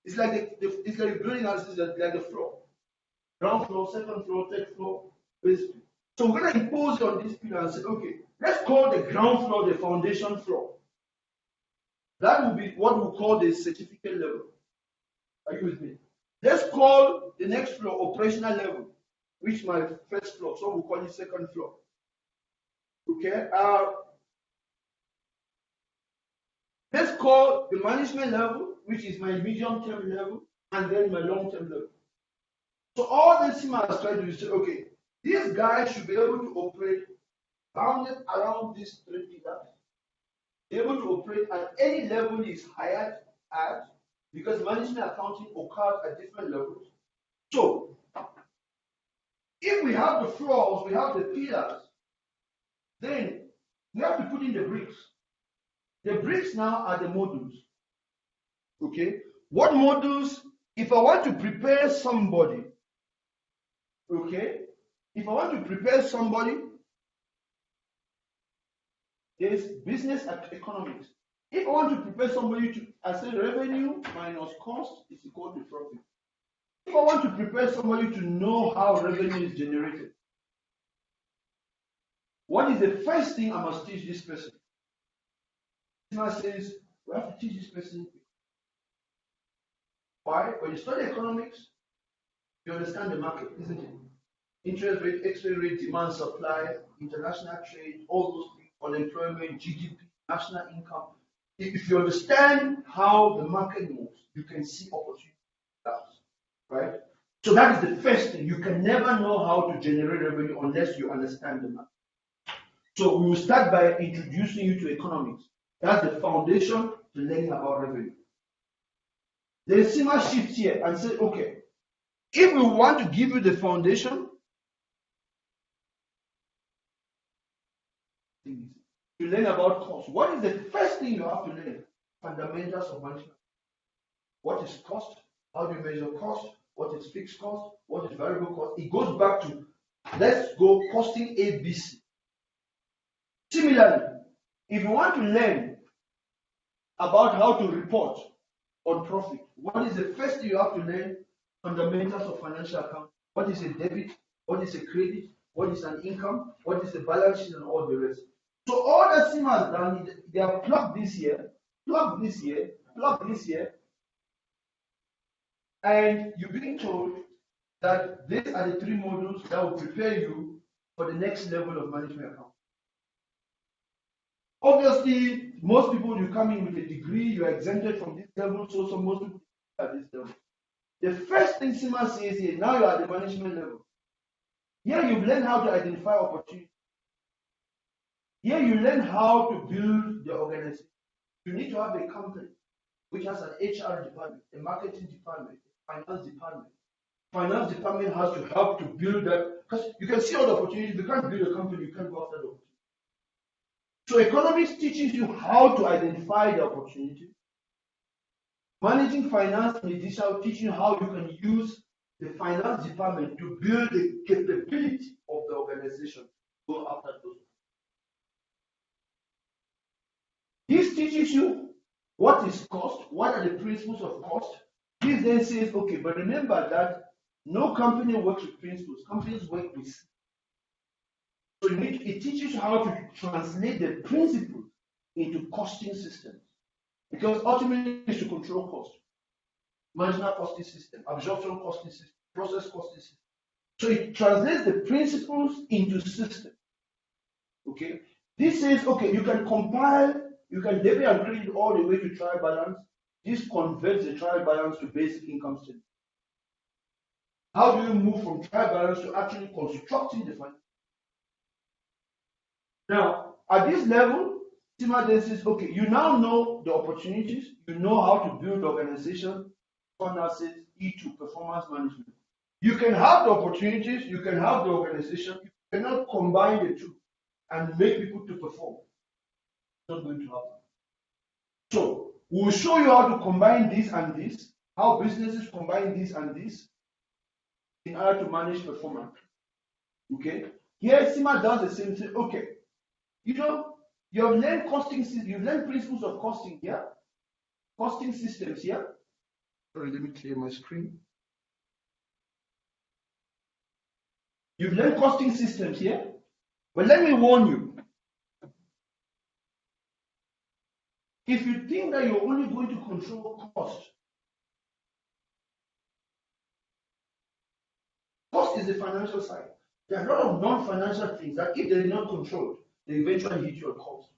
It's like it's like the building analysis, like the floor. Ground floor, second floor, third floor, basically. So we're going to impose it on these pillars and say, okay, let's call the ground floor the foundation floor. That will be what we call the certificate level. Are you with me? Let's call the next floor operational level, which is my first floor. So we'll call it second floor. Okay. Let's call the management level, which is my medium-term level, and then my long-term level. So all the CIMA is trying to do is say, okay, these guys should be able to operate bounded around these three pillars, able to operate at any level is hired at, because management accounting occurs at different levels. So if we have the floors, we have the pillars, then we have to put in the bricks. The bricks now are the modules. Okay? What modules? If I want to prepare somebody, okay? If I want to prepare somebody, there's business and economics. If I want to prepare somebody to, I say revenue minus cost is equal to profit. If I want to prepare somebody to know how revenue is generated, what is the first thing I must teach this person? CIMA says we have to teach this person. Why? When you study economics, you understand the market, isn't it? Interest rate, exchange rate, demand, supply, international trade, all those things, unemployment, GDP, national income. If you understand how the market moves, you can see opportunities, right? So that is the first thing. You can never know how to generate revenue unless you understand the market. So we will start by introducing you to economics. That's the foundation to learning about revenue. Then CIMA shifts here and say, okay, if we want to give you the foundation, to learn about cost. What is the first thing you have to learn? Fundamentals of management. What is cost? How do you measure cost? What is fixed cost? What is variable cost? It goes back to, let's go costing ABC. Similarly, if you want to learn about how to report on profit, what is the first thing you have to learn? Fundamentals of financial accounting. What is a debit? What is a credit? What is an income? What is the balance sheet and all the rest? So all that CIMA has done, they have plugged this year, plugged this year, plugged this year, and you're being told that these are the three modules that will prepare you for the next level of management account. Obviously, most people, you come in with a degree, you are exempted from this level, so most people at this level. The first thing CIMA says here, now you are at the management level. Here you've learned how to identify opportunities. Here you learn how to build the organization. You need to have a company which has an HR department, a marketing department, a finance department. Finance department has to help to build that, because you can see all the opportunities. If you can't build a company, you can't go after the opportunity. So economics teaches you how to identify the opportunity. Managing finance and digital teaches you how you can use the finance department to build the capability of the organization to go after those. This teaches you what is cost, what are the principles of cost. This then says, okay, but remember that no company works with principles, companies work with. So it teaches you how to translate the principles into costing systems. Because ultimately it's to control cost. Marginal costing system, absorption costing system, process costing system. So it translates the principles into systems. Okay? This says, okay, you can compile, you can debit and credit all the way to trial balance. This converts the trial balance to basic income statement. How do you move from trial balance to actually constructing the finance? Now, at this level, CIMA then says, okay, you now know the opportunities, you know how to build the organization. Now says E2, performance management. You can have the opportunities, you can have the organization, you cannot combine the two and make people to perform. It's not going to happen. So, we'll show you how to combine this and this, how businesses combine this and this in order to manage performance. Okay? Here, CIMA does the same thing. Okay, you know, You have learned costing, you've learned principles of costing here, costing systems here. Sorry, let me clear my screen. You've learned costing systems here, but let me warn you. If you think that you're only going to control cost, cost is the financial side. There are a lot of non-financial things that if they're not controlled, they eventually hit your cost.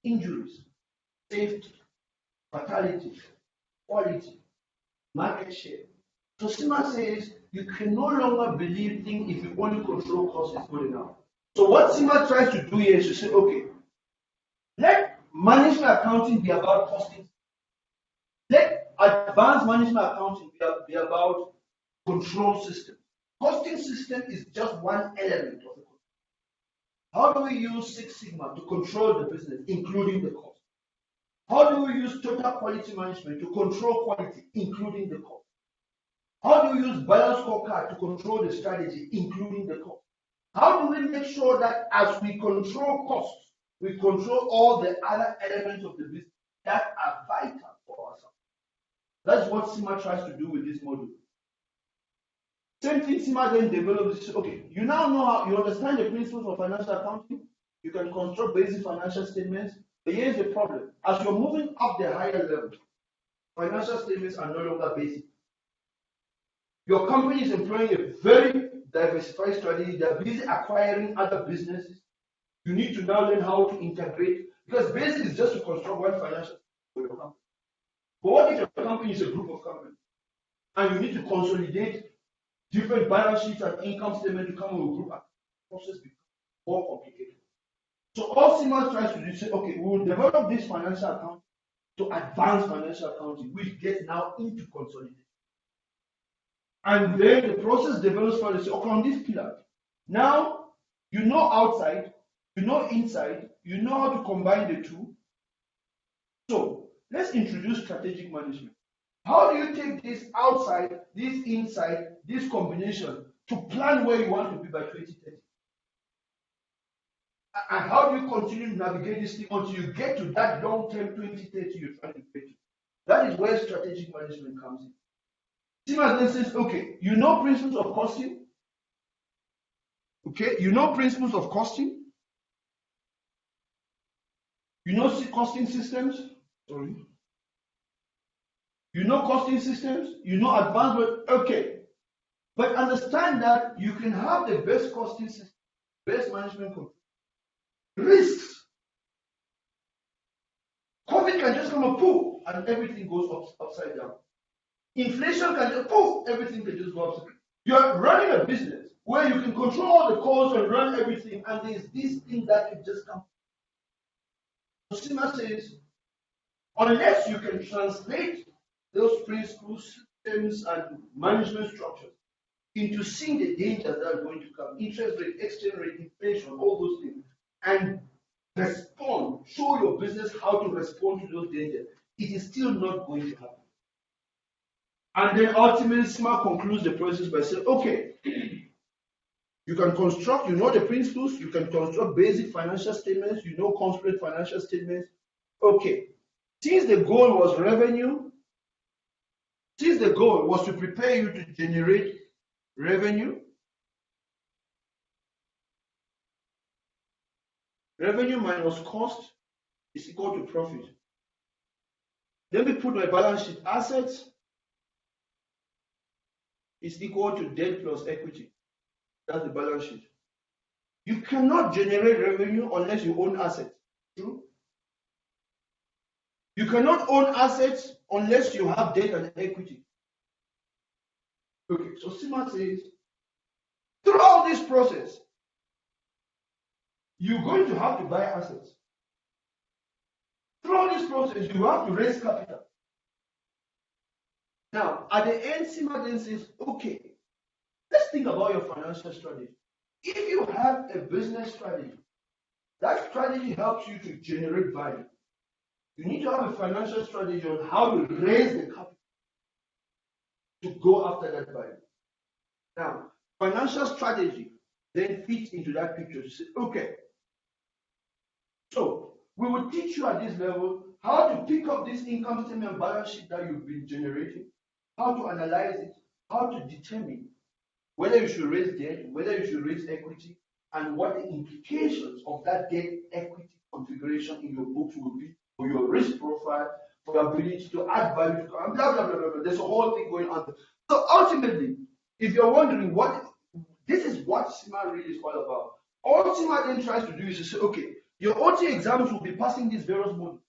Injuries, safety, fatality, quality, market share. So CIMA says you can no longer believe things if you only control cost is good enough. So what CIMA tries to do here is to say, okay, let management accounting be about costing. Let advanced management accounting be about control system. Costing system is just one element of it. How do we use Six Sigma to control the business, including the cost? How do we use total quality management to control quality, including the cost? How do we use balanced scorecard to control the strategy, including the cost? How do we make sure that as we control costs, we control all the other elements of the business that are vital for ourselves? That's what CIMA tries to do with this module. Same thing CIMA then develops. Okay, you now know how you understand the principles of financial accounting. You can construct basic financial statements. But here's the problem. As you're moving up the higher level, financial statements are no longer basic. Your company is employing a very diversified strategy. They're busy acquiring other businesses. You need to now learn how to integrate, because basic is just to construct one financial for your company. But what if your company is a group of companies and you need to consolidate different balance sheets and income statement to come with a group? The process becomes more complicated. So all CIMA tries to do is say, okay, we will develop this financial accounting to advanced financial accounting, which gets now into consolidation. And then the process develops further. So okay, on this pillar, now you know outside, you know inside, you know how to combine the two. So let's introduce strategic management. How do you take this outside, this inside, this combination to plan where you want to be by 2030? And how do you continue to navigate this thing until you get to that long-term 2030 you're trying to get to? That is where strategic management comes in. CIMA then says, okay, you know principles of costing. Okay, you know principles of costing. You know costing systems. Sorry. You know costing systems. You know advanced. Okay, but understand that you can have the best costing system, best management control. Risks. COVID can just come and poof, and everything goes upside down. Inflation can just poof, everything can just go upside down. You're running a business where you can control all the costs and run everything, and there's this thing that can just come. So CIMA says, unless you can translate those principles, systems, and management structures into seeing the dangers that are going to come, interest rate, exchange rate, inflation, all those things, and respond, show your business how to respond to those dangers, it is still not going to happen. And then ultimately, CIMA concludes the process by saying, okay, you can construct, you know the principles, you can construct basic financial statements, you know complete financial statements. Okay, since the goal was revenue, since the goal was to prepare you to generate revenue, revenue minus cost is equal to profit. Let me put my balance sheet. Assets is equal to debt plus equity. That's the balance sheet. You cannot generate revenue unless you own assets. True? You cannot own assets unless you have debt and equity. Okay, so CIMA says, throughout this process, you're going to have to buy assets. Throughout this process, you have to raise capital. Now, at the end, CIMA then says, okay, let's think about your financial strategy. If you have a business strategy, that strategy helps you to generate value. You need to have a financial strategy on how to raise the capital to go after that value. Now, financial strategy then fits into that picture to say, okay, So we will teach you at this level how to pick up this income statement and balance sheet that you've been generating, how to analyze it, how to determine whether you should raise debt, whether you should raise equity, and what the implications of that debt equity configuration in your books will be for your risk profile, for your ability to add value to blah blah blah blah blah. There's a whole thing going on there. So ultimately, if you're wondering what this is what CIMA really is all about. All CIMA then tries to do is to say, okay, your OT exams will be passing these various modules.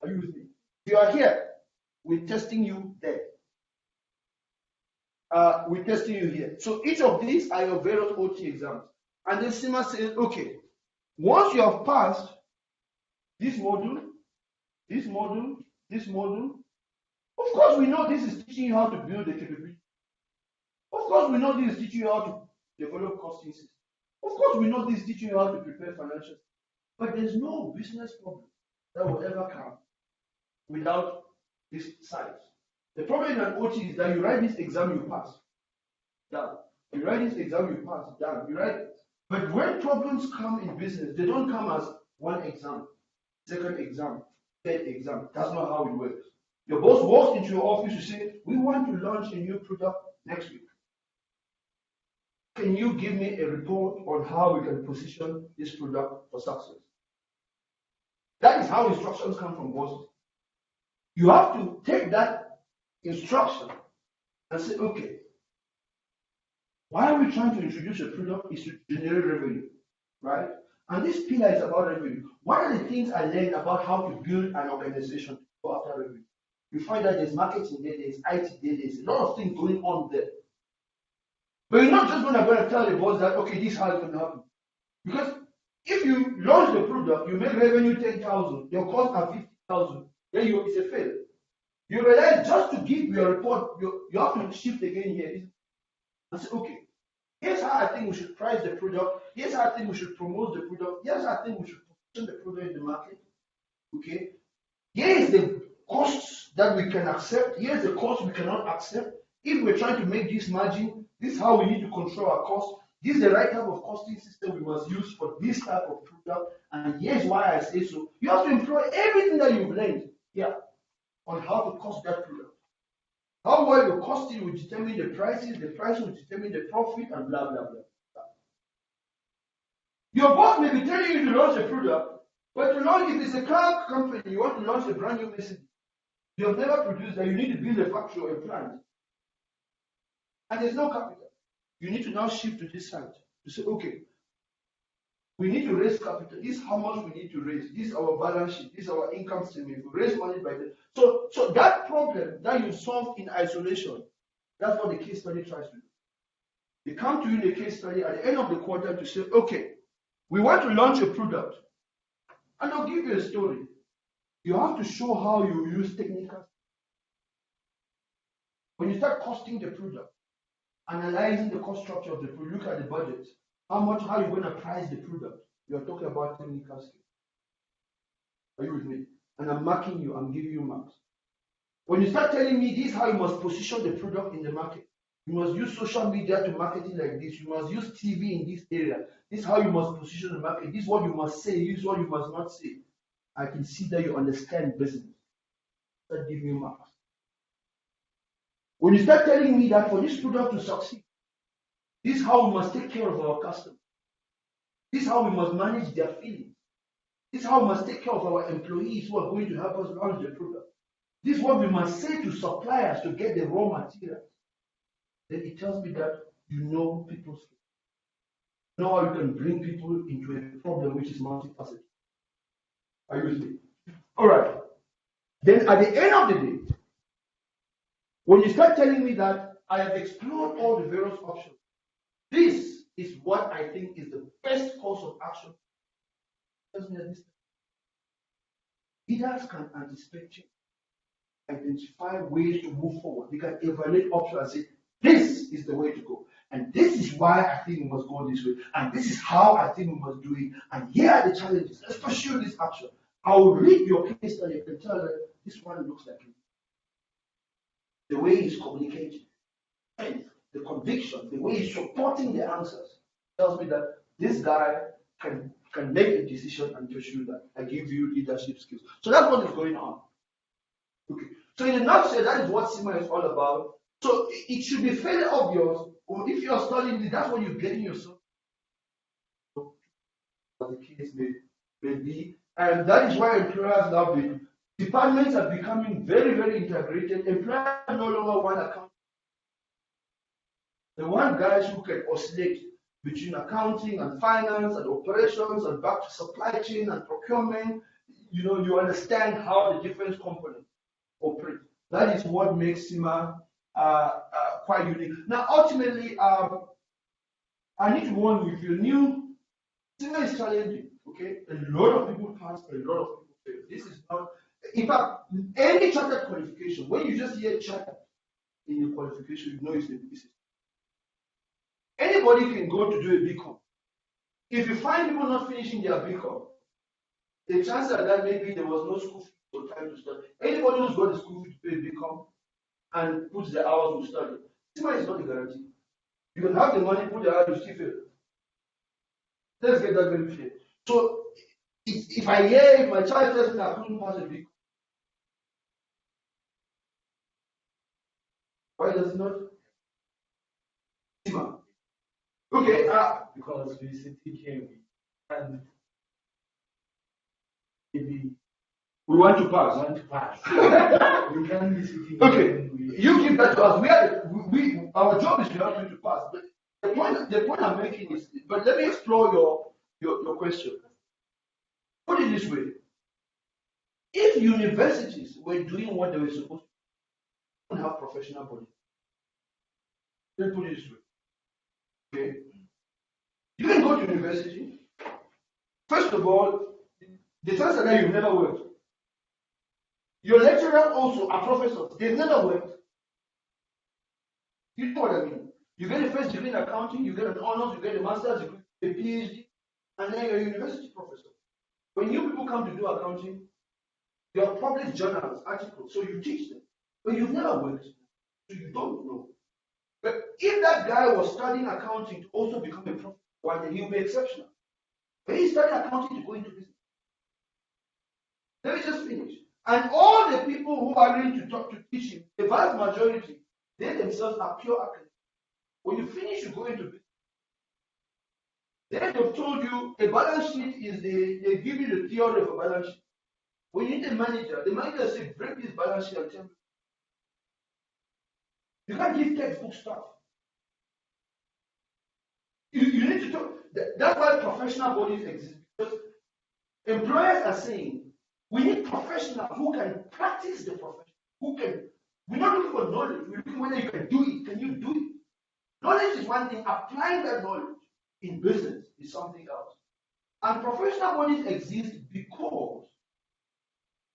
Are you with me? If you are here, we're testing you there. We're testing you here. So each of these are your various OT exams. And then CIMA says, okay, once you have passed this module, this module, this module, of course we know this is teaching you how to build the capability. Of course we know this is teaching you how to develop costing systems. Of course we know this is teaching you how to prepare financial. But there's no business problem that will ever come without this side. The problem in an OT is that you write this exam, you pass. Done. You write this exam, you pass. Done. You write. But when problems come in business, they don't come as one exam, second exam, third exam. That's not how it works. Your boss walks into your office to say, we want to launch a new product next week. Can you give me a report on how we can position this product for success? That is how instructions come from bosses. You have to take that instruction and say, okay, why are we trying to introduce a product is to generate revenue, right? And this pillar is about revenue. One of the things I learned about how to build an organization to go after revenue, you find that there's marketing there, there's IT there, there's a lot of things going on there. But you're not just going to tell the boss that, okay, this is how it's going to happen. Because if you launch the product, you make revenue 10,000, your costs are 50,000, then it's a fail. You realize just to give your report, you have to shift again here and say, okay, here's how I think we should price the product, here's how I think we should promote the product, here's how I think we should position the product in the market. Okay? Here's the costs that we can accept, here's the costs we cannot accept. If we're trying to make this margin, this is how we need to control our costs. This is the right type of costing system we must use for this type of product. And here's why I say so. You have to employ everything that you've learned here on how to cost that product. How well you cost it will determine the prices will determine the profit, and blah, blah, blah. Your boss may be telling you to launch a product, but to launch, if it's a car company, you want to launch a brand new Mercedes, you have never produced that, you need to build a factory or a plant. And there's no capital. You need to now shift to this side to say, okay, we need to raise capital. This is how much we need to raise. This is our balance sheet. This is our income statement. If we raise money by this. So that problem that you solve in isolation, that's what the case study tries to do. They come to you in the case study at the end of the quarter to say, okay, we want to launch a product. And I'll give you a story. You have to show how you use technical. When you start costing the product, analyzing the cost structure of the product, look at the budget, how you're going to price the product. You're talking about technical skills. Are you with me? And I'm marking you, I'm giving you marks. When you start telling me this is how you must position the product in the market, you must use social media to market it like this, you must use TV in this area, this is how you must position the market, this is what you must say, this is what you must not say. I can see that you understand business. Start giving you marks. When you start telling me that for this product to succeed, this is how we must take care of our customers. This is how we must manage their feelings. This is how we must take care of our employees who are going to help us launch the product. This is what we must say to suppliers to get the raw materials. Then it tells me that you know people's skills. You know how you can bring people into a problem which is multifaceted. Are you with me? All right. Then at the end of the day, when you start telling me that I have explored all the various options, this is what I think is the best course of action. Leaders can anticipate change, identify ways to move forward. They can evaluate options and say, this is the way to go. And this is why I think we must go this way. And this is how I think we must do it. And here are the challenges. Let's pursue this action. I will read your case study and tell them this one looks like it. The way he's communicating, and the conviction, the way he's supporting the answers tells me that this guy can can make a decision and pursue that. I give you leadership skills. So that's what is going on. Okay. So in a nutshell, that is what CIMA is all about. So it should be fairly obvious, or if you're studying it, that's what you're getting yourself, as the case may be. And that is why employers now be. Departments are becoming very, very integrated. Employers no longer want account. They want guys who can oscillate between accounting and finance and operations and back to supply chain and procurement. You understand how the different components operate. That is what makes CIMA quite unique. Now, ultimately, I need to warn you, if you're new, CIMA is challenging. Okay, a lot of people pass, a lot of people fail. This is not, in fact, any chartered qualification. When you just hear chartered in the qualification, you know it's a business. Anybody can go to do a BCom. If you find people not finishing their BCom, the chances are that maybe there was no school fee or time to study. Anybody who's got the school fee to pay BCom and puts the hours to study, CIMA is not a guarantee. You can have the money, put the hours, you still fail. Let's get that very clear. So if my child tells me I couldn't pass a BCom, why does it not? CIMA. Okay. Because we sit here and maybe we want to pass. We can't be sitting. Okay, you give that to us. Our job is to help you to pass. But the point I'm making is, but let me explore your question. Put it this way: if universities were doing what they were supposed to, they don't have professional bodies. Let me put it this way. Okay, you can go to university. First of all, the chances that you've never worked. Your lecturer also are professors. They've never worked. You know what I mean? You get a first degree in accounting, you get an honors, you get a master's degree, a PhD, and then you're a university professor. When new people come to do accounting, they are published journals, articles, so you teach them. But you've never worked, so you don't know. But if that guy was studying accounting to also become a professor, one day he'll be exceptional. But he studied accounting to go into business. Let me just finish. And all the people who are willing to teach him, the vast majority, they themselves are pure academics. When you finish, you go into business. Then they've told you a balance sheet is they give you the theory of a balance sheet. When you need a manager, the manager says, break this balance sheet and tell me. You can't give textbook stuff. You need to talk. That's why professional bodies exist. Because employers are saying, we need professionals who can practice the profession. We're not looking for knowledge. We're looking whether you can do it. Can you do it? Knowledge is one thing. Applying that knowledge in business is something else. And professional bodies exist because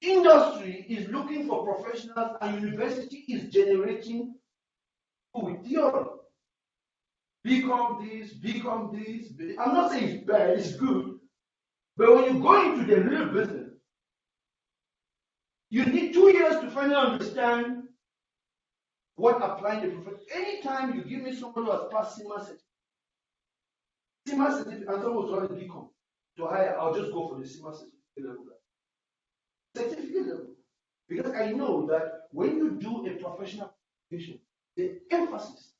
industry is looking for professionals and university is generating with theory. Become this. I'm not saying it's bad, it's good. But when you go into the real business, you need 2 years to finally understand what applying the profession. Anytime you give me someone who has passed CIMA certificate, and someone who's already become to hire, I'll just go for the CIMA certificate level. Certificate level. Because I know that when you do a professional qualification, the emphasis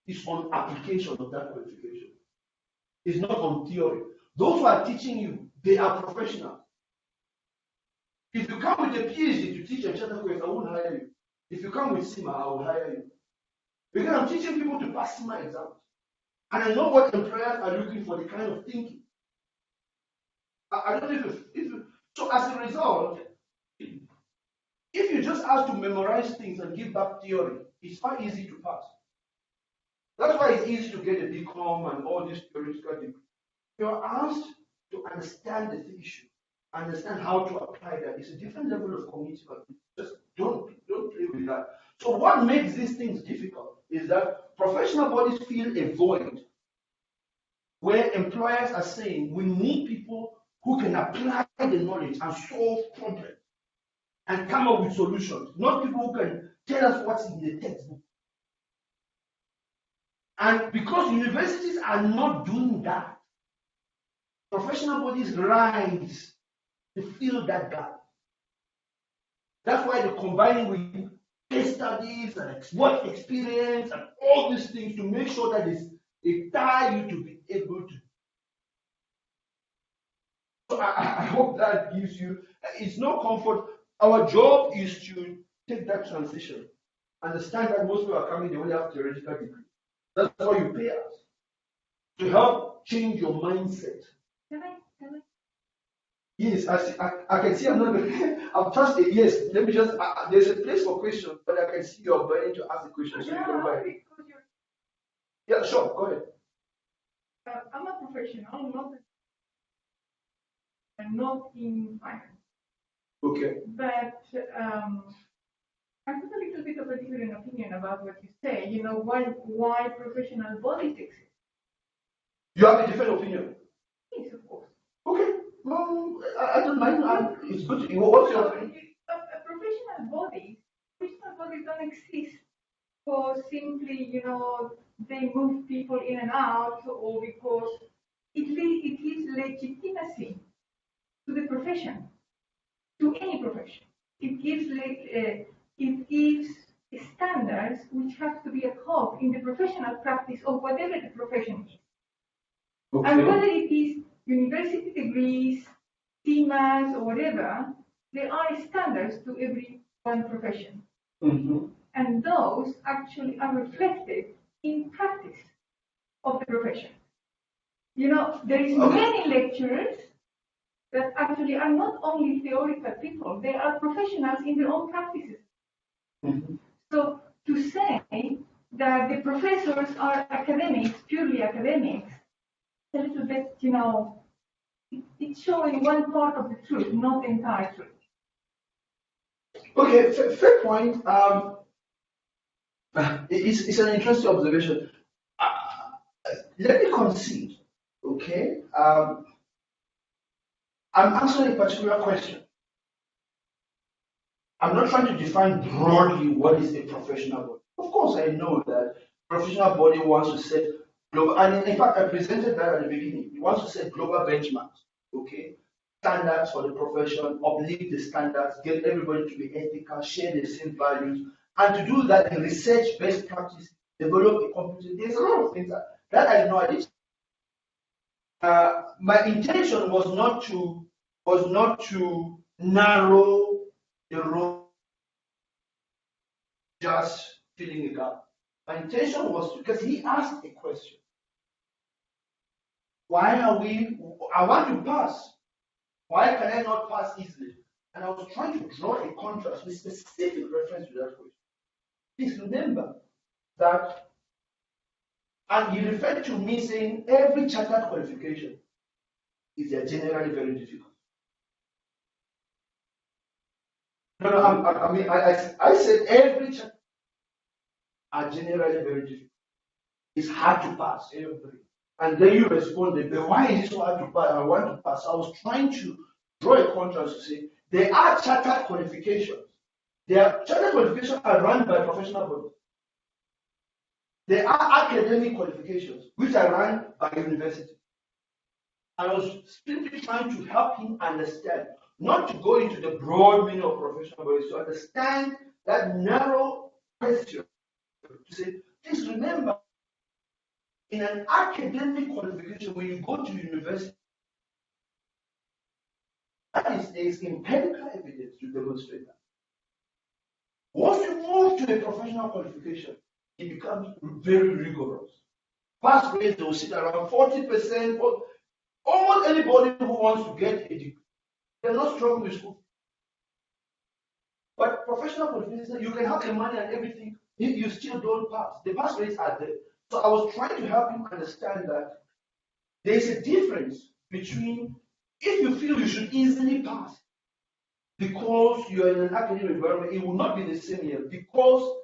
is on application of that qualification. It's not on theory. Those who are teaching you, they are professionals. If you come with a PhD to teach a chartered course, I won't hire you. If you come with CIMA, I will hire you. Because I'm teaching people to pass CIMA exams. And I know what employers are looking for, the kind of thinking. I don't know if so as a result, if you just ask to memorize things and give back theory, it's quite easy to pass. That's why it's easy to get a BCom and all these theoretical degrees. You're asked to understand the issue, understand how to apply that. It's a different level of cognitive ability. Just don't play with that. So what makes these things difficult is that professional bodies feel a void where employers are saying we need people who can apply the knowledge and solve problems and come up with solutions, not people who can tell us what's in the textbook. And because universities are not doing that, professional bodies rise to fill that gap. That's why they're combining with case studies and work experience and all these things to make sure that they tie you to be able to. So I hope that gives you, it's no comfort. Our job is to take that transition. Understand that most people are coming, they only have theoretical degree. That's why you pay us. To help change your mindset. Can I? Yes, I can see I'm not I'm just a yes. Let me just, there's a place for questions, but I can see you're burning to ask the question. So you can go ahead. Because you're, Yeah, sure, go ahead. I'm a professional, not in finance. Okay. But I have a little bit of a different opinion about what you say. You know, why professional bodies exist? You have a different opinion? Yes, of course. Okay. Well, I don't mind. It's good. What's your opinion? Professional bodies don't exist for simply, you know, they move people in and out, or because it gives legitimacy to the profession, to any profession. It gives standards which have to be upheld in the professional practice of whatever the profession is. Okay. And whether it is university degrees, CIMAs, or whatever, there are standards to every one profession. Mm-hmm. And those actually are reflected in practice of the profession. You know, there is many lecturers that actually are not only theoretical people, they are professionals in their own practices. Mm-hmm. So to say that the professors are academics, purely academics, a little bit, you know, it's showing one part of the truth, not the entire truth. Okay, fair point. It's an interesting observation. Let me concede. Okay. I'm answering a particular question. I'm not trying to define broadly what is a professional body. Of course, I know that professional body wants to set global, and in fact, I presented that at the beginning. It wants to set global benchmarks, okay? Standards for the profession, uplift the standards, get everybody to be ethical, share the same values, and to do that, in research best practices, develop a competency. There's a lot of things that I know. I did. My intention was not to narrow the road, just filling a gap. My intention was to, because he asked a question. Why are we, I want to pass. Why can I not pass easily? And I was trying to draw a contrast with specific reference to that question. Please remember that, and he referred to me saying every chartered qualification is generally very difficult. No, I said every chartered are generally very difficult. It's hard to pass. And then you responded, but why is it so hard to pass? I want to pass. I was trying to draw a contrast to say there are chartered qualifications. Chartered qualifications are run by professional bodies. There are academic qualifications which are run by universities. I was simply trying to help him understand, not to go into the broad meaning of professional bodies, to understand that narrow question. To say, please remember, in an academic qualification, when you go to university, there is empirical evidence to demonstrate that. Once you move to a professional qualification, it becomes very rigorous. Pass rates will sit around 40%. Almost anybody who wants to get a degree, they're not struggling with school. But professional qualification, you can have the money and everything, if you still don't pass. The pass rates are there. So I was trying to help him understand that there is a difference between if you feel you should easily pass because you're in an academic environment, it will not be the same here because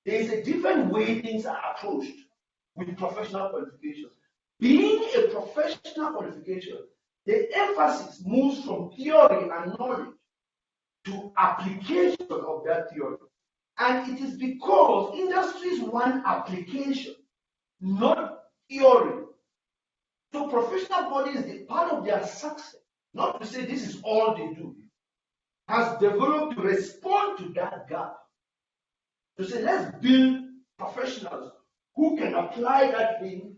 there is a different way things are approached with professional qualifications. Being a professional qualification, the emphasis moves from theory and knowledge to application of that theory. And it is because industries want application, not theory. So professional bodies, part of their success, not to say this is all they do, has developed to respond to that gap. To say, let's build professionals who can apply that thing.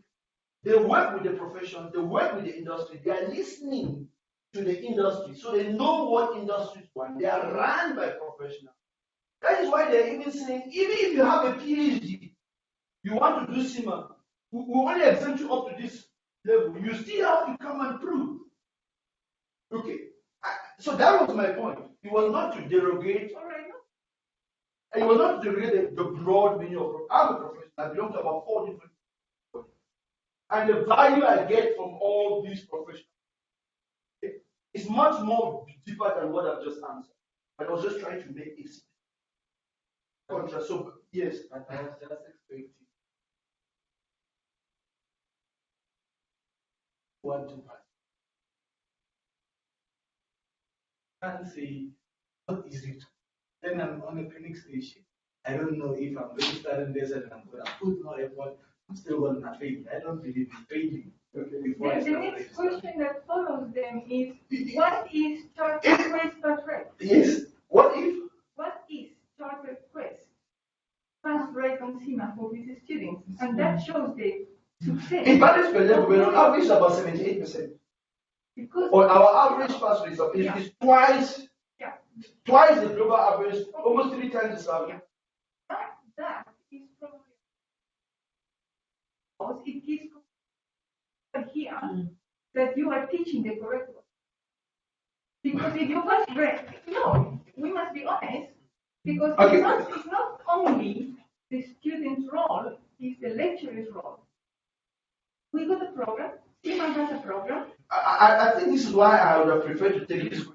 They work with the profession, they work with the industry, they are listening to the industry, so they know what industries want. They are run by professionals. That is why they're even saying, even if you have a PhD, you want to do CIMA, we only exempt you up to this level. You still have to come and prove. Okay. So that was my point. It was not to derogate. All right. And it was not to derogate the broad meaning of. I'm a professional. I belong to about 4 different. And the value I get from all these professionals is much more deeper than what I've just answered. But I was just trying to make it contrast. So yes, I was just expecting one to pass. Can't say not easy to. Then I'm on a clinic station. I don't know if I'm registering this and I'm going to put no effort. I'm still going to fail. I don't believe in failing. Okay, before The next question that follows them is, what is chartered quest pass rate? yes. What if? What is chartered quest pass rate on CIMA for these students? And that shows the success. In Paris per level, we're on average about 78%. Because Or our average pass rate is twice the global average, almost 3 times the salary. that is probably because it is here that you are teaching the correct one. Because if you pass rate, no, we must be honest, because it's not only the student's role, it's the lecturer's role. We got a program, CIMA has a program. I think this is why I would have preferred to take this.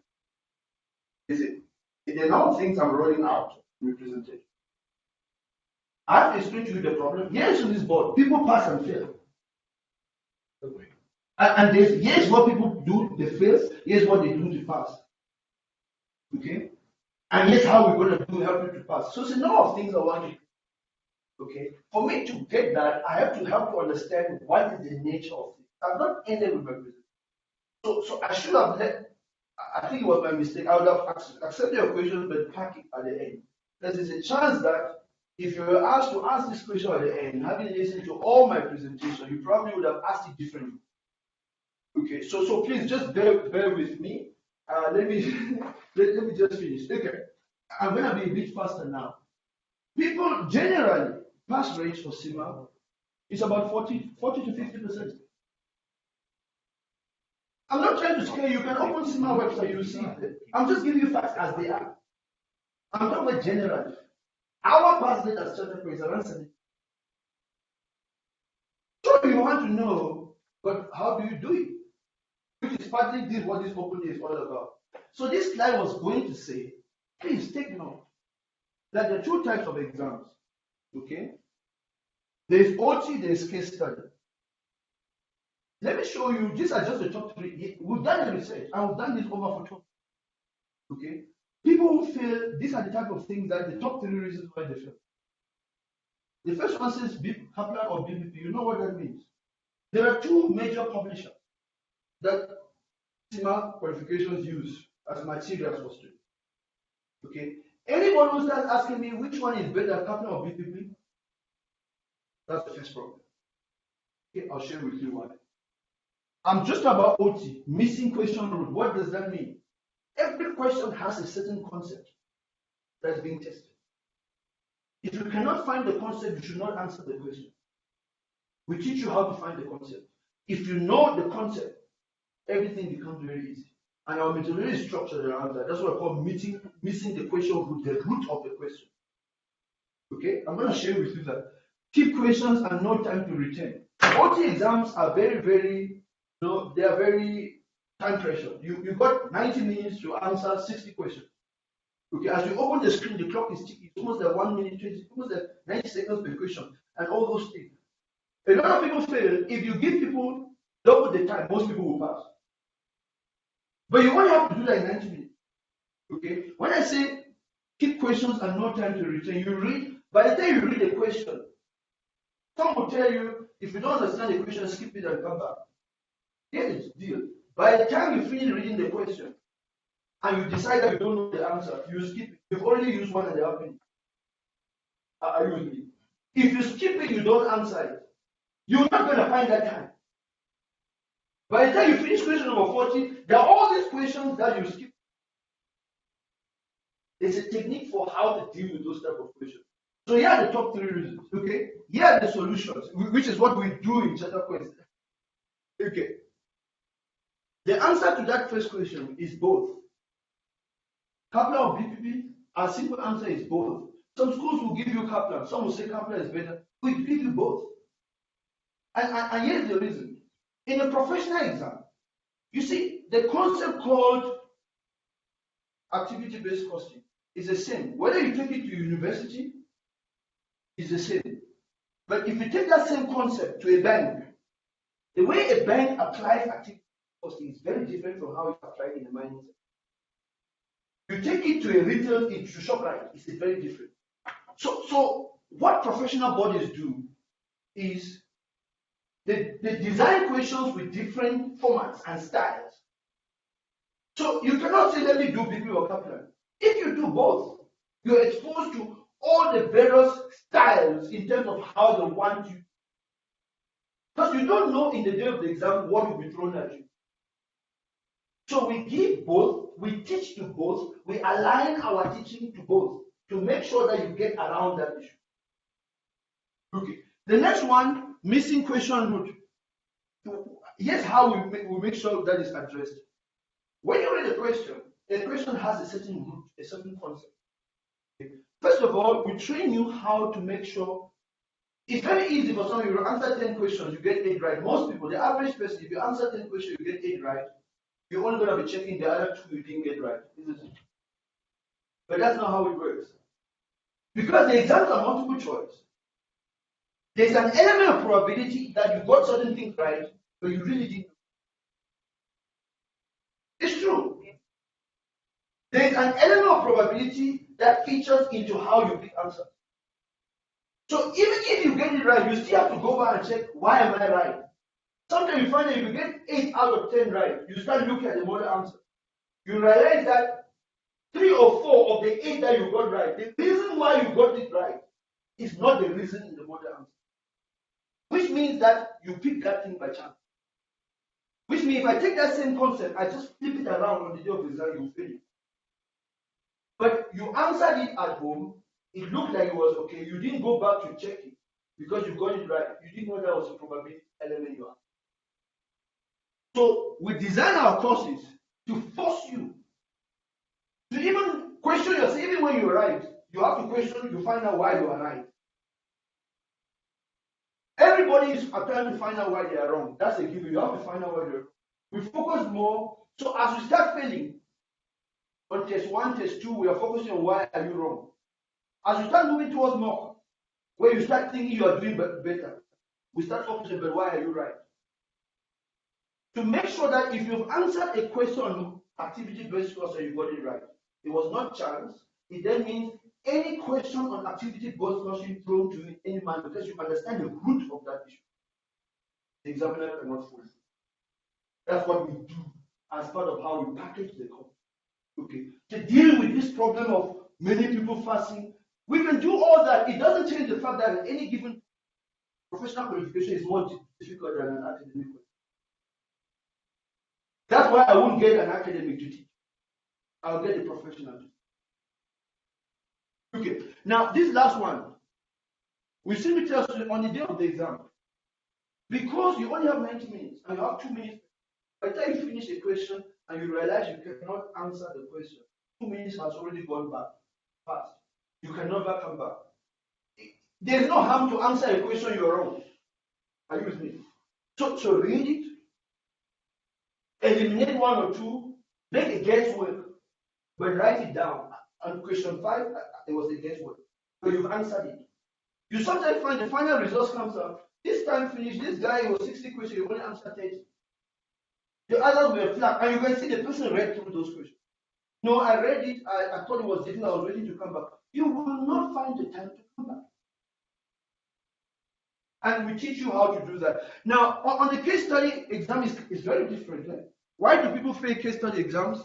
Is it? There are now things I'm rolling out in the presentation. I have to explain to you the problem. Here's on this board, people pass and fail. And here's what people do, they fail. Here's what they do to pass. Okay? And here's how we're going to help you to pass. So it's a number of things I want you. Okay? For me to get that, I have to help you understand what is the nature of it. I've not ended with my presentation. So I should have I think it was my mistake. I would have accepted your question, but pack it at the end. There's a chance that if you were asked to ask this question at the end, having listened to all my presentation, you probably would have asked it differently. Okay, so please just bear with me. Let me just finish. Okay, I'm gonna be a bit faster now. People generally pass rates for CIMA is about 40 to 50%. I'm not trying to scare you. You can open CIMA website, you will see it. I'm just giving you facts as they are. I'm talking about generally. Our pass rate as chartered is around 70. So you want to know, but how do you do it? Which is partly what this open day is all about. So this slide was going to say, please take note that there are 2 types of exams. Okay? There's OT, there's case study. Let me show you, these are just the top 3. We've done the research, and we've done this over for 12. Okay? People who fail, these are the type of things that the top 3 reasons why they fail. The first one says Kaplan or BBP. You know what that means? There are 2 major publishers that CIMA qualifications use as materials for students. Okay? Anyone who starts asking me which one is better, Kaplan or BBP, that's the first problem. Okay, I'll share with you why. I'm just about OT, missing question rule. What does that mean? Every question has a certain concept that's being tested. If you cannot find the concept, you should not answer the question. We teach you how to find the concept. If you know the concept, everything becomes very easy. And our methodology is structured around that. That's what I call missing the question root, the root of the question. Okay, I'm going to share with you that. Keep questions and no time to return. OT exams are very, they are very time pressure. You got 90 minutes to answer 60 questions. Okay, as you open the screen, the clock is ticking. It's almost like 1 minute, 20, almost like 90 seconds per question, and all those things. A lot of people fail. If you give people double the time, most people will pass. But you only have to do that in 90 minutes. Okay, when I say keep questions and no time to return, you read. By the time you read the question, some will tell you if you don't understand the question, skip it and come back. Here's the deal. By the time you finish reading the question and you decide that you don't know the answer, you skip it. You've already used 1.5 minutes. Are you with me? If you skip it, you don't answer it. You're not going to find that time. By the time you finish question number 40, there are all these questions that you skip. There's a technique for how to deal with those type of questions. So here are the top 3 reasons. Okay, here are the solutions, which is what we do in chapter questions. Okay, the answer to that first question is both. Kaplan or BPP? Our simple answer is both. Some schools will give you Kaplan, some will say Kaplan is better. We give you both. And here's the reason. In a professional exam, you see, the concept called activity-based costing is the same. Whether you take it to university, it's the same. But if you take that same concept to a bank, the way a bank applies activity costing is very different from how it's applied in the mining sector. You take it to a retail, to ShopRite, it's very different. So what professional bodies do is they design questions with different formats and styles. So you cannot say, let me do BP or Kaplan. If you do both, you're exposed to all the various styles in terms of how they want you. Because you don't know in the day of the exam what will be thrown at you. So we give both, we teach to both, we align our teaching to both to make sure that you get around that issue. Okay. The next one, missing question root. Here's how we make sure that is addressed. When you read a question has a certain root, a certain concept. Okay. First of all, we train you how to make sure. It's very easy for some of you to answer 10 questions, you get 8 right. Most people, the average person, if you answer 10 questions, you get 8 right. You're only going to be checking the other 2 you didn't get right, isn't it? But that's not how it works. Because the exams are multiple choice. There's an element of probability that you got certain things right, but you really didn't. It's true. There's an element of probability that features into how you pick answers. So even if you get it right, you still have to go back and check, why am I right? Sometimes you find that if you get 8 out of 10 right, you start looking at the model answer. You realize that 3 or 4 of the 8 that you got right, the reason why you got it right is not the reason in the model answer. Which means that you pick that thing by chance. Which means if I take that same concept, I just flip it around on the day of the exam, you fail it. But you answered it at home, it looked like it was okay, you didn't go back to check it because you got it right. You didn't know that was a probability element you had. So we design our courses to force you to even question yourself. Even when you're right, you have to question, you find out why you are right. Everybody is trying to find out why they are wrong. That's a given. You have to find out why they're wrong. We focus more. So as we start failing on test 1, test 2, we are focusing on why are you wrong. As you start moving towards more, where you start thinking you are doing better, we start focusing on why are you right. To make sure that if you've answered a question on activity-based course and you got it right, it was not chance. It then means any question on activity-based course thrown to you in any manner because you understand the root of that issue. The examiner cannot fool you. That's what we do as part of how we package the course. Okay. To deal with this problem of many people fasting, we can do all that. It doesn't change the fact that any given professional qualification is more difficult than an academic one. That's why I won't get an academic to teach. I'll get a professional to teach. Okay, now this last one. We simply tell students on the day of the exam, because you only have 90 minutes and you have 2 minutes, by the time you finish a question and you realize you cannot answer the question, 2 minutes has already gone back fast. You can never come back. There's no harm to answer a question you're wrong. Are you with me? So read it, eliminate 1 or 2, make a guesswork, but write it down. On question 5, it was a guesswork, but you've answered it. You sometimes find the final results comes out. This time finished, this guy was 60 questions, he only answered 30. The others were flat, and you can see the person read through those questions. No, I read it, I thought it was difficult, I was ready to come back. You will not find the time to come back. And we teach you how to do that. Now, on the case study exam is very different. Eh? Why do people fail case study exams?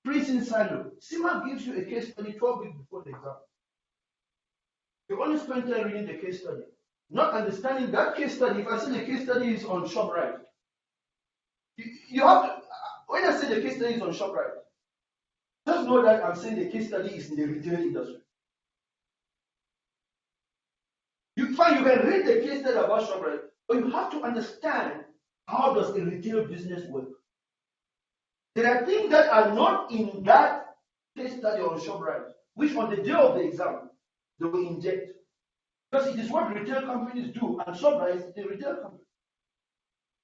Pre-sin silo. CIMA gives you a case study 12 weeks before the exam. You only spend time reading the case study, not understanding that case study. If I say the case study is on ShopRite, you have to, when I say the case study is on ShopRite, just know that I'm saying the case study is in the retail industry. You can read the case study about ShopRite, but you have to understand how does a retail business work. There are things that are not in that case study on ShopRite, which on the day of the exam, they will inject. Because it is what retail companies do, and ShopRite is the retail company.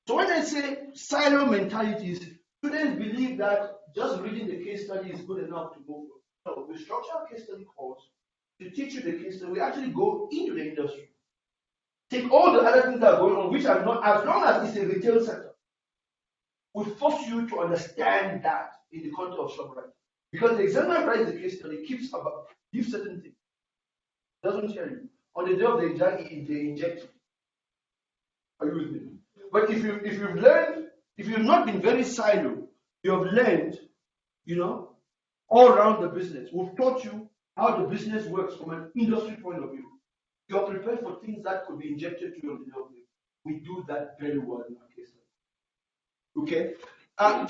So when I say silo mentalities, students believe that just reading the case study is good enough to move forward. No, we structure a case study course to teach you the case study. We actually go into the industry. Take all the other things that are going on, which are not, as long as it's a retail sector, we force you to understand that in the context of ShopRite. Because the examiner writes the case study, gives certain things, doesn't tell you. On the day of the exam, they inject it. Are you with me? But if you've learned, if you've not been very silo, you have learned, all around the business. We've taught you how the business works from an industry point of view. You're prepared for things that could be injected to you on the day of the exam. We do that very well in our case study. Okay?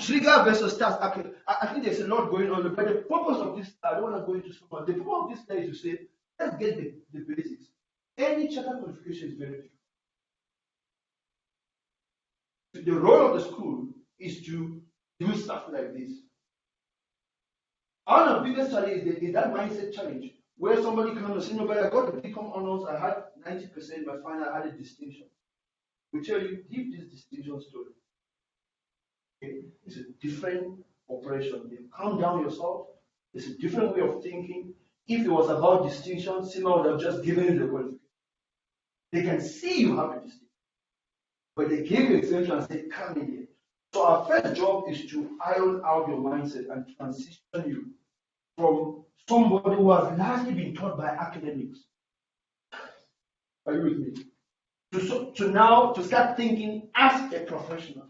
Trigger versus task. Okay. I think there's a lot going on, but the purpose of this, I don't want to go into so much. The purpose of this slide is to say, let's get the basics. Any charter qualification is very different. The role of the school is to do stuff like this. One of the biggest challenges is that mindset challenge, where somebody comes and says, no, but I got the BCom honors, I had 90%, my final, I had a distinction. We tell you, leave this distinction story. Okay? It's a different operation. You calm down yourself. It's a different way of thinking. If it was about distinction, CIMA would have just given you the qualification. They can see you have a distinction. But they gave you exemption and say, come in here. So our first job is to iron out your mindset and transition you from somebody who has largely been taught by academics. Are you with me? To start thinking as a professional.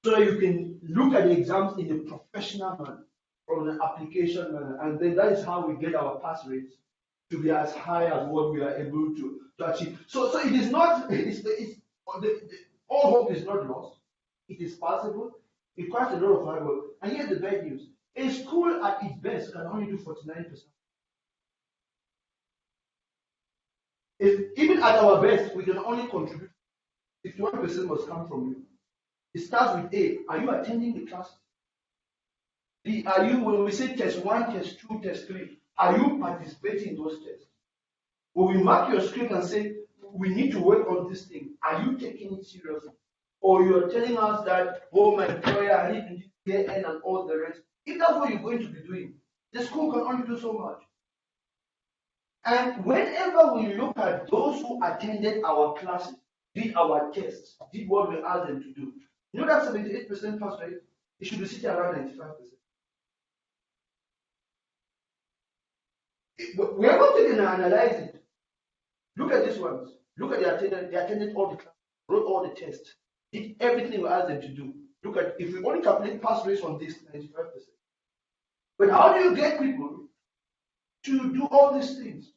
So you can look at the exams in a professional manner, from an application manner, and then that is how we get our pass rates to be as high as what we are able to achieve. So it is not, all hope is not lost. It is possible. It requires a lot of hard work. And here's the bad news. A school at its best can only do 49%. Even at our best, we can only contribute. 51% must come from you. It starts with A. Are you attending the class? B. Are you, when we say test 1, test 2, test 3, are you participating in those tests? When we mark your script and say, we need to work on this thing, are you taking it seriously? Or you're telling us that, oh, my employer, I need to do KN and all the rest. If that's what you're going to be doing, the school can only do so much. And whenever we look at those who attended our classes, did our tests, did what we asked them to do, you know that 78% pass rate? It should be sitting around 95%. We are not taking and analyze it. Look at these ones. Look at the attendance. They attended all the classes, wrote all the tests, did everything we asked them to do. Look at, if we only calculate pass rates on this, 95%. But how do you get people to do all these things?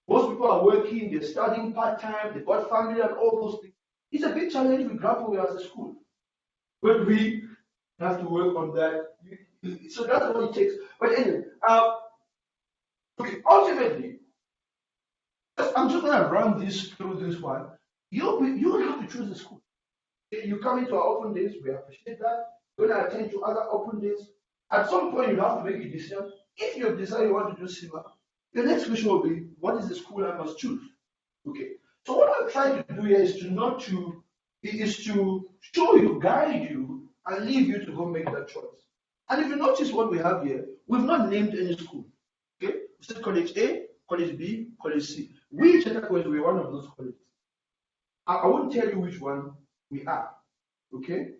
Most people are working, they're studying part-time, they've got family and all those things. It's a big challenge we grapple with as a school. But we have to work on that. So that's what it takes. But anyway, okay, ultimately, I'm just going to run this through this one. You have to choose the school. You come into our open days, we appreciate that. You're going to attend to other open days. At some point, you have to make a decision. If you decide you want to do CIMA, the next question will be, what is the school I must choose? Okay. So what I'm trying to do here is to show you, guide you, and leave you to go make that choice. And if you notice what we have here, we've not named any school. Okay? We said college A, college B, college C. We Charter College, we're one of those colleges. I won't tell you which one we are. Okay?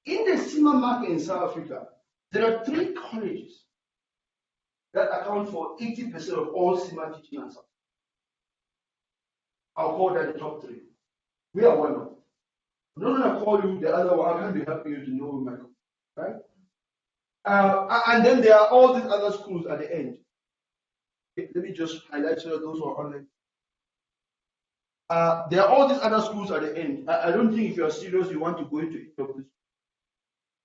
In the CIMA market in South Africa, there are 3 colleges that account for 80% of all CIMA teaching and support. I'll call that the top 3. We are one of them. I'm not going to call you the other one. I can't be helping you to know my company, right? And then there are all these other schools at the end. Okay, let me just highlight so those who are online. There are all these other schools at the end. I don't think if you're serious, you want to go into each of these.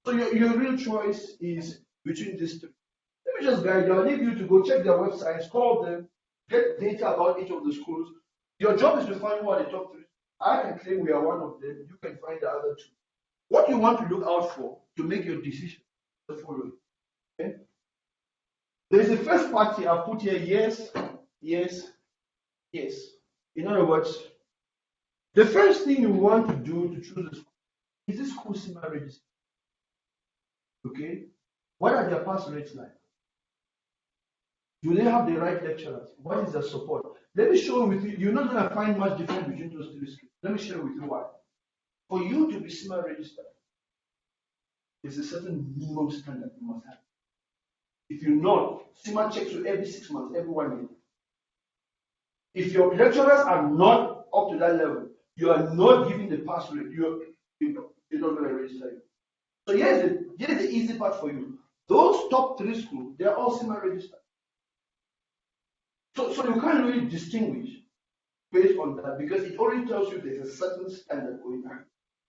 So your real choice is between these 3. Let me just guide you. I'll leave you to go check their websites, call them, get data about each of the schools. Your job is to find who are the top 3. I can claim we are one of them. You can find the other 2. What you want to look out for to make your decision is the following. Okay? There is a first part here. I've put here yes, yes, yes. In other words, the first thing you want to do to choose a school is this school CIMA registered. Okay? What are their pass rates like? Do they have the right lecturers? What is their support? Let me show you with you. You're not going to find much difference between those 3 schools. Let me share with you why. For you to be CIMA registered, there's a certain minimum standard you must have. If you're not, CIMA checks you every 6 months, every 1 year. If your lecturers are not up to that level, you are not giving the pass rate, you're not going to register you. So here's the easy part for you. Those top 3 schools, they're all CIMA registered. So you can't really distinguish based on that because it already tells you there's a certain standard going on.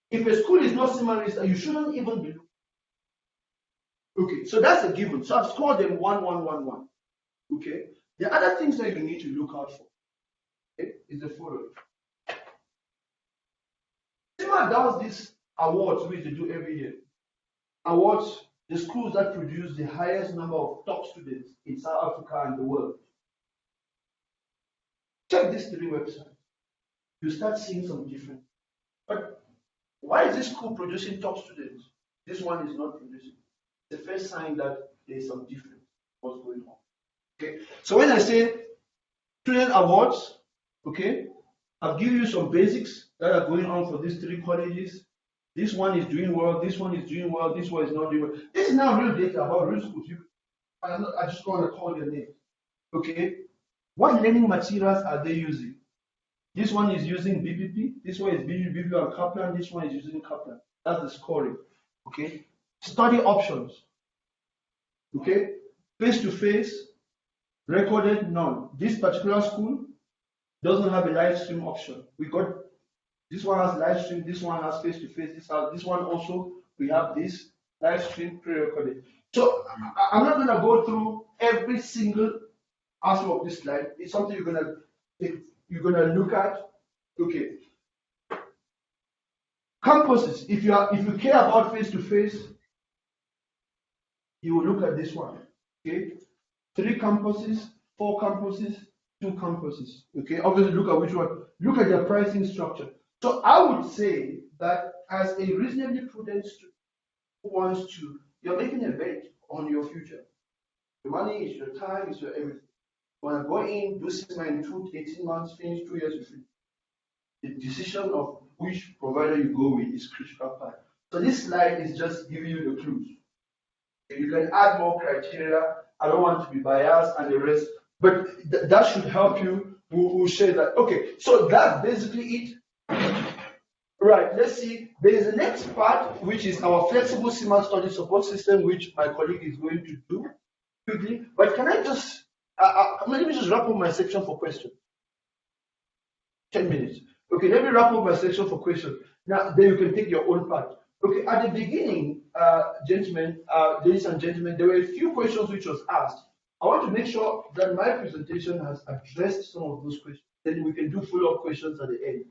If a school is not CIMA registered, you shouldn't even be looking. Okay, so that's a given. So I've scored them 1, 1, 1, 1. Okay. The other things that you need to look out for, okay, is the following. CIMA does these awards which they do every year. Awards the schools that produce the highest number of top students in South Africa and the world. Check these 3 websites. You start seeing some difference. But why is this school producing top students? This one is not producing. The first sign that there's some difference. What's going on? Okay. So when I say student awards, okay, I've given you some basics that are going on for these 3 colleges. This one is doing well. This one is doing well. This one is not doing well. This is now real data about real schools. I just want to call your name. Okay. What learning materials are they using? This one is using BPP. This one is BPP and Kaplan. This one is using Kaplan. That's the scoring. Okay. Study options. Okay. Face-to-face, recorded, none. This particular school doesn't have a live stream option. We got this one has live stream. This one has face-to-face. This one also we have this live stream pre-recorded. So I'm not going to go through every single aspect of this slide. It's something you're gonna look at. Okay. Campuses. If you care about face-to-face, you will look at this one. Okay. 3 campuses, 4 campuses, 2 campuses. Okay. Obviously, look at which one. Look at their pricing structure. So I would say that as a reasonably prudent student who wants to, you're making a bet on your future. Your money is your time, is your everything. When I go in, do CIMA in 18 months, finish 2 years, you finish. The decision of which provider you go with is critical part. So this slide is just giving you the clues. You can add more criteria. I don't want to be biased and the rest, but that should help you. We'll share that. Okay, so that's basically it. Right, let's see. There is the next part, which is our flexible CIMA study support system, which my colleague is going to do quickly. But can I just, let me just wrap up my section for questions. 10 minutes. Okay, let me wrap up my section for questions. Now, then you can take your own part. Okay, at the beginning, gentlemen, ladies and gentlemen, there were a few questions which was asked. I want to make sure that my presentation has addressed some of those questions. Then we can do follow-up questions at the end.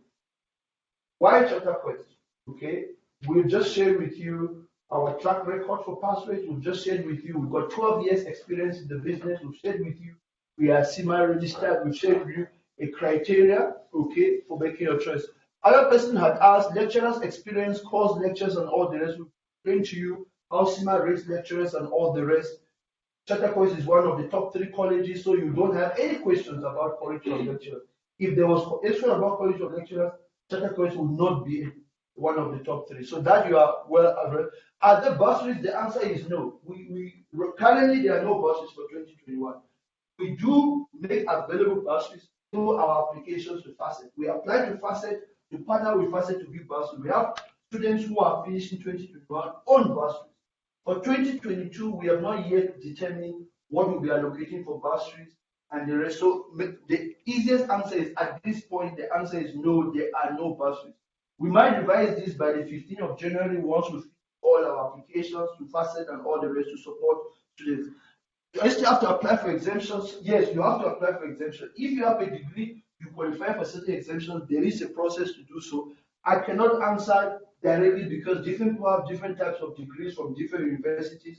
Why Charter Quest? Okay, we've just shared with you our track record for pass rates. We've just shared with you, we've got 12 years experience in the business. We've shared with you, we are CIMA registered. We've shared with you a criteria, okay, for making your choice. Other person had asked lecturers' experience, course lectures, and all the rest. We've explained to you how CIMA rates lecturers and all the rest. Charter Quest is one of the top 3 colleges, so you don't have any questions about quality of lecturers. If there was questions about quality of lecturers, Charter Quest would not be one of the top 3. So that you are well aware. Are there bursaries? The answer is no. Currently there are no bursaries for 2021. We do make available bursaries through our applications to Facet. We apply to Facet, to partner with Facet to give bursary. We have students who are finishing 2021 on bursaries. For 2022, we have not yet determined what we'll be allocating for bursaries and the rest. So the easiest answer is, at this point, the answer is no, there are no bursaries. We might revise this by the 15th of January once we finish all our applications to Facet and all the rest to support students. You still have to apply for exemptions. Yes, you have to apply for exemption. If you have a degree, you qualify for certain exemptions, there is a process to do so. I cannot answer directly because different people have different types of degrees from different universities.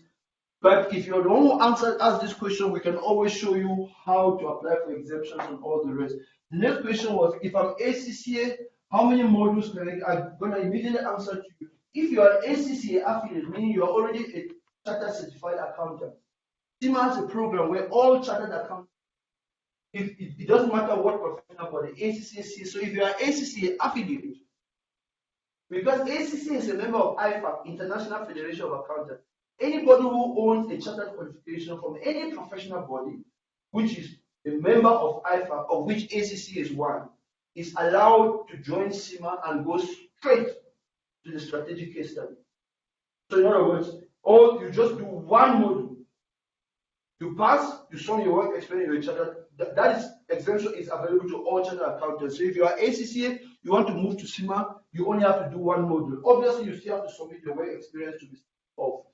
But if you're the one who ask this question, we can always show you how to apply for exemptions and all the rest. The next question was, if I'm ACCA, how many modules can I'm going to immediately answer to you. If you are ACCA affiliate, meaning you are already a chartered certified accountant, CIMA has a program where all chartered accountants, it doesn't matter what professional body, ACCA, so if you are ACCA affiliate, because ACCA is a member of IFAC, International Federation of Accountants, anybody who owns a chartered qualification from any professional body, which is a member of IFAC, of which ACCA is one, is allowed to join CIMA and go straight to the strategic case study. So in other words, you just do one module. You pass, you show your work experience, your chartered. That is exemption is available to all chartered accountants. So if you are ACCA, you want to move to CIMA, you only have to do one module. Obviously, you still have to submit your work experience to be off.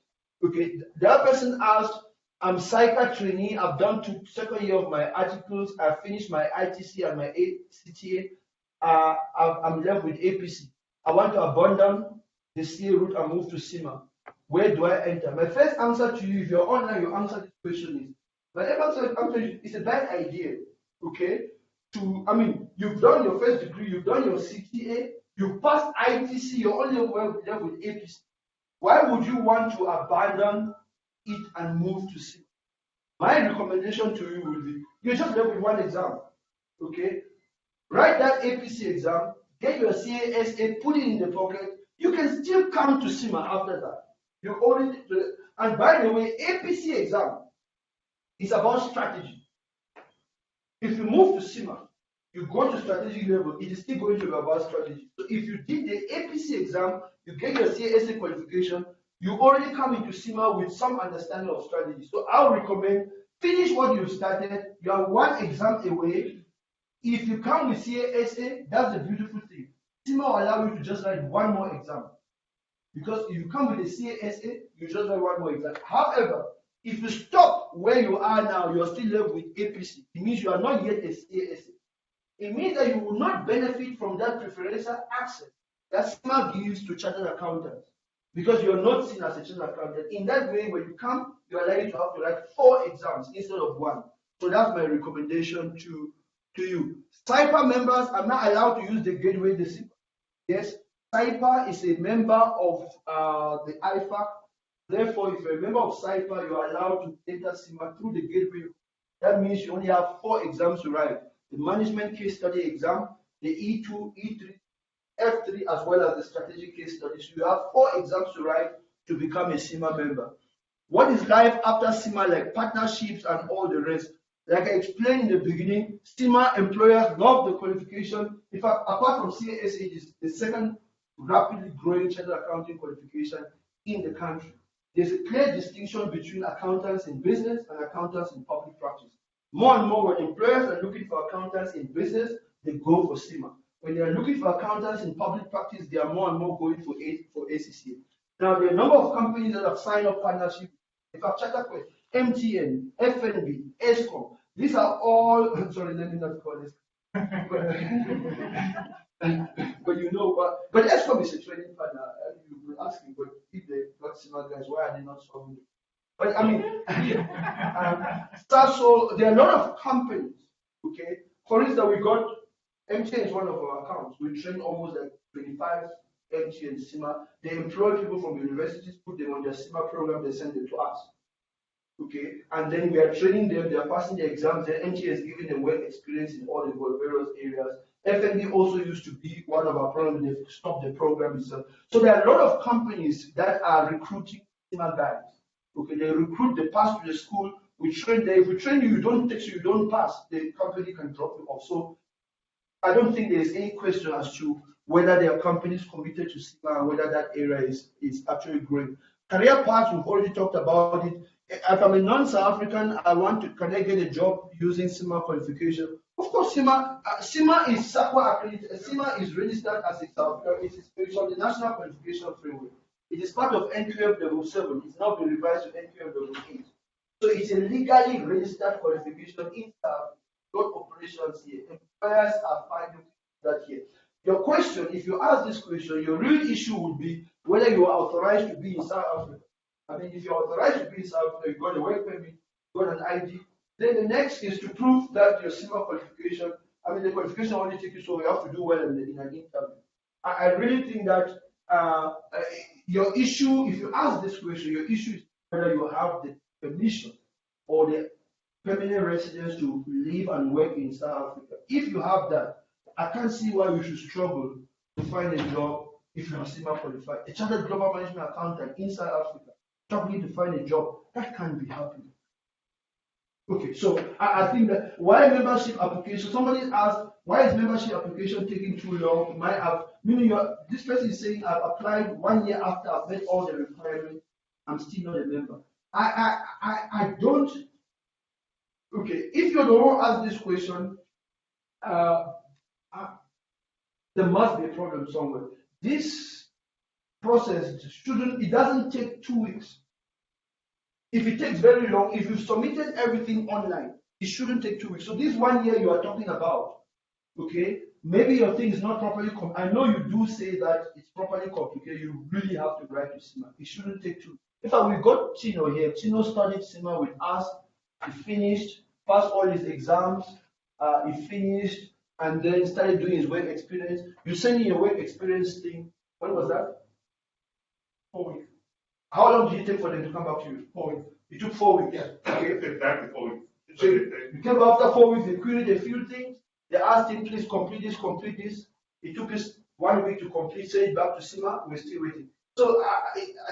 Okay, the other person asked, I'm CICA trainee, I've done second year of my articles, I've finished my ITC and my ACTA, I'm left with APC. I want to abandon the CA route and move to CIMA. Where do I enter? My first answer to you, if you're online, your answer to this question is, my answer is a bad idea, okay? You've done your first degree, you've done your CTA, you've passed ITC, you're only left with APC. Why would you want to abandon it and move to CIMA? My recommendation to you would be, you're just left with one exam, okay? Write that APC exam, get your CASA, put it in the pocket. You can still come to CIMA after that. You already, and by the way, APC exam is about strategy. If you move to CIMA, you go to strategic level, it is still going to be about strategy. So if you did the APC exam, you get your CASA qualification, you already come into CIMA with some understanding of strategy. So I would recommend finish what you've started. You are one exam away. If you come with CASA, that's the beautiful thing. CIMA will allow you to just write one more exam. Because if you come with a CASA, you just write one more exam. However, if you stop where you are now, you're still left with APC. It means you are not yet a CASA. It means that you will not benefit from that preferential access that CIMA gives to chartered accountants because you're not seen as a chartered accountant. In that way, when you come, you're likely to have to write 4 exams instead of 1. So that's my recommendation to you. CIPA members are not allowed to use the gateway. Yes, CIPA is a member of the IFAC. Therefore, if you're a member of CIPA, you are allowed to enter CIMA through the gateway. That means you only have 4 exams to write. The management case study exam, the E2, E3, F3, as well as the strategic case study. So you have 4 exams to write to become a CIMA member. What is life after CIMA, like partnerships and all the rest? Like I explained in the beginning, CIMA employers love the qualification. In fact, apart from CASA, it is the second rapidly growing chartered accounting qualification in the country. There's a clear distinction between accountants in business and accountants in public practice. More and more, when employers are looking for accountants in business, they go for CIMA. When they are looking for accountants in public practice, they are more and more going for ACCA. Now, there are a number of companies that have signed up partnership. In fact, chartered MTN, FNB, ESCOM. These are all, sorry, let me not call this. But you know what? But ESCOM is a training partner. You will ask me, but if they got CIMA guys, why are they not solving it? But I mean, so there are a lot of companies, okay? For instance, we got, MTN is one of our accounts. We train almost like 25 MTN CIMA. They employ people from universities, put them on their CIMA program, they send them to us. Okay, and then we are training them, they are passing the exams, then MTN is giving them work experience in all the various areas. FNB also used to be one of our programs, they've stopped the program itself. So there are a lot of companies that are recruiting CIMA guys. Okay, they recruit, they pass to the school, we train there. If we train you, you don't take, so you don't pass, the company can drop you off. So I don't think there's any question as to whether there are companies committed to CIMA and whether that area is actually growing. Career paths, we've already talked about it. If I'm a non-South African, I want to, can I get a job using CIMA qualification? Of course, CIMA is SAQA accredited. CIMA is registered as a South African. It is on the National Qualification Framework. It is part of NQF Level 7. It's now been revised to NQF Level 8. So it's a legally registered qualification in South Africa, operations here. Employers are finding that here. Your question, if you ask this question, your real issue would be whether you are authorized to be in South Africa. I mean, if you're authorized to be in South Africa, you've got a work permit, you've got an ID. Then the next is to prove that your CIMA qualification, I mean, the qualification only takes you so you have to do well in an interview. I really think that your issue, if you ask this question, your issue is whether you have the permission or the permanent residence to live and work in South Africa. If you have that, I can't see why you should struggle to find a job if you are CIMA qualified. A chartered global management accountant in South Africa struggling to find a job, that can't be happening. Okay, so I think that why membership application, somebody asked, why is membership application taking too long? Might have, meaning this person is saying I've applied 1 year after I've met all the requirements, I'm still not a member. I don't, okay, if you're the one who asked this question, there must be a problem somewhere. This process shouldn't, it doesn't take 2 weeks. If it takes very long, if you've submitted everything online, it shouldn't take 2 weeks. So this 1 year you are talking about, okay, maybe your thing is not properly, I know you do say that it's properly complicated, you really have to write to CIMA. It shouldn't take 2 weeks. In fact, we got Tino here. Tino studied CIMA with us, he finished, passed all his exams, he finished, and then started doing his work experience. You sent me your work experience thing. When was that? 4 weeks. How long did it take for them to come back to you? 4 weeks. It took 4 weeks. Yeah. Okay. Exactly 4 weeks. So you came back after 4 weeks, they queried a few things. They asked him, please complete this, complete this. It took us 1 week to complete, send it back to CIMA, we're still waiting. So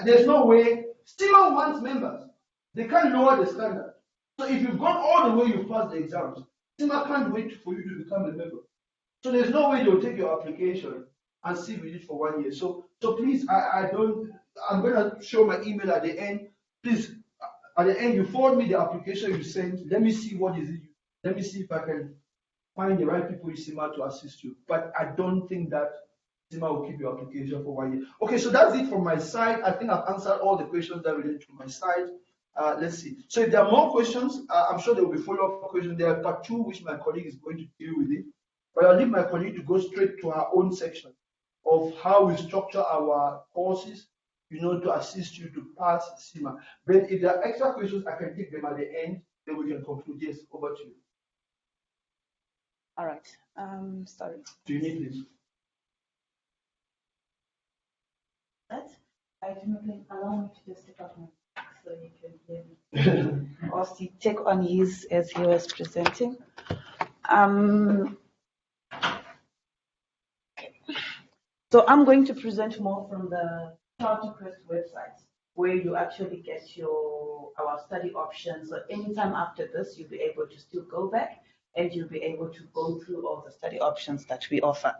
there's no way, CIMA wants members. They can't lower the standard. So if you've gone all the way, you've passed the exams, CIMA can't wait for you to become a member. So there's no way they'll take your application and see with it for 1 year. So please, I'm gonna show my email at the end. Please, at the end, you forward me the application you sent. Let me see what is it. Let me see if I can find the right people in CIMA to assist you. But I don't think that CIMA will keep your application for 1 year. Okay, so that's it from my side. I think I've answered all the questions that relate to my side. Let's see. So if there are more questions, I'm sure there will be follow-up questions. There are part 2, which my colleague is going to deal with it. But I'll leave my colleague to go straight to her own section of how we structure our courses, to assist you to pass CIMA. But if there are extra questions, I can take them at the end, then we can conclude. Yes, over to you. All right. Sorry. Do you need this? That I do not think allow me to just take off my mic so you can hear me. Or see, take on his as he was presenting. So I'm going to present more from the CharterQuest website, where you actually get our study options. So anytime after this, you'll be able to still go back and you'll be able to go through all the study options that we offer.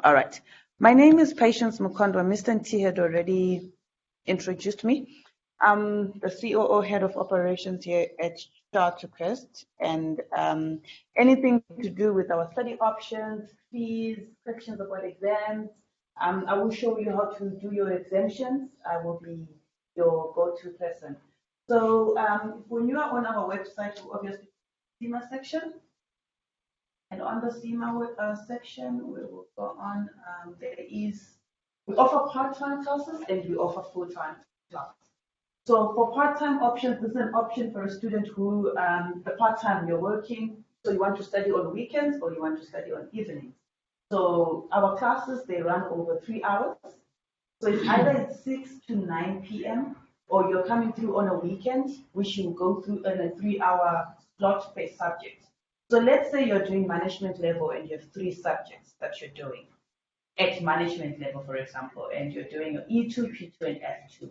All right. My name is Patience Mukondwa. Mr. Nti had already introduced me. I'm the COO Head of Operations here at CharterQuest, and anything to do with our study options, fees, questions about exams, I will show you how to do your exemptions. I will be your go-to person. So when you are on our website, you obviously CIMA section. And on the CIMA section, we will go on. We offer part-time classes and we offer full-time classes. So for part-time options, this is an option for a student who, the part-time you're working, so you want to study on weekends or you want to study on evenings. So our classes, they run over 3 hours. So it's either at 6 to 9 p.m. or you're coming through on a weekend, which you go through in a 3-hour slot-based subject. So let's say you're doing management level and you have 3 subjects that you're doing. at management level, for example, and you're doing your E2, P2, and F2,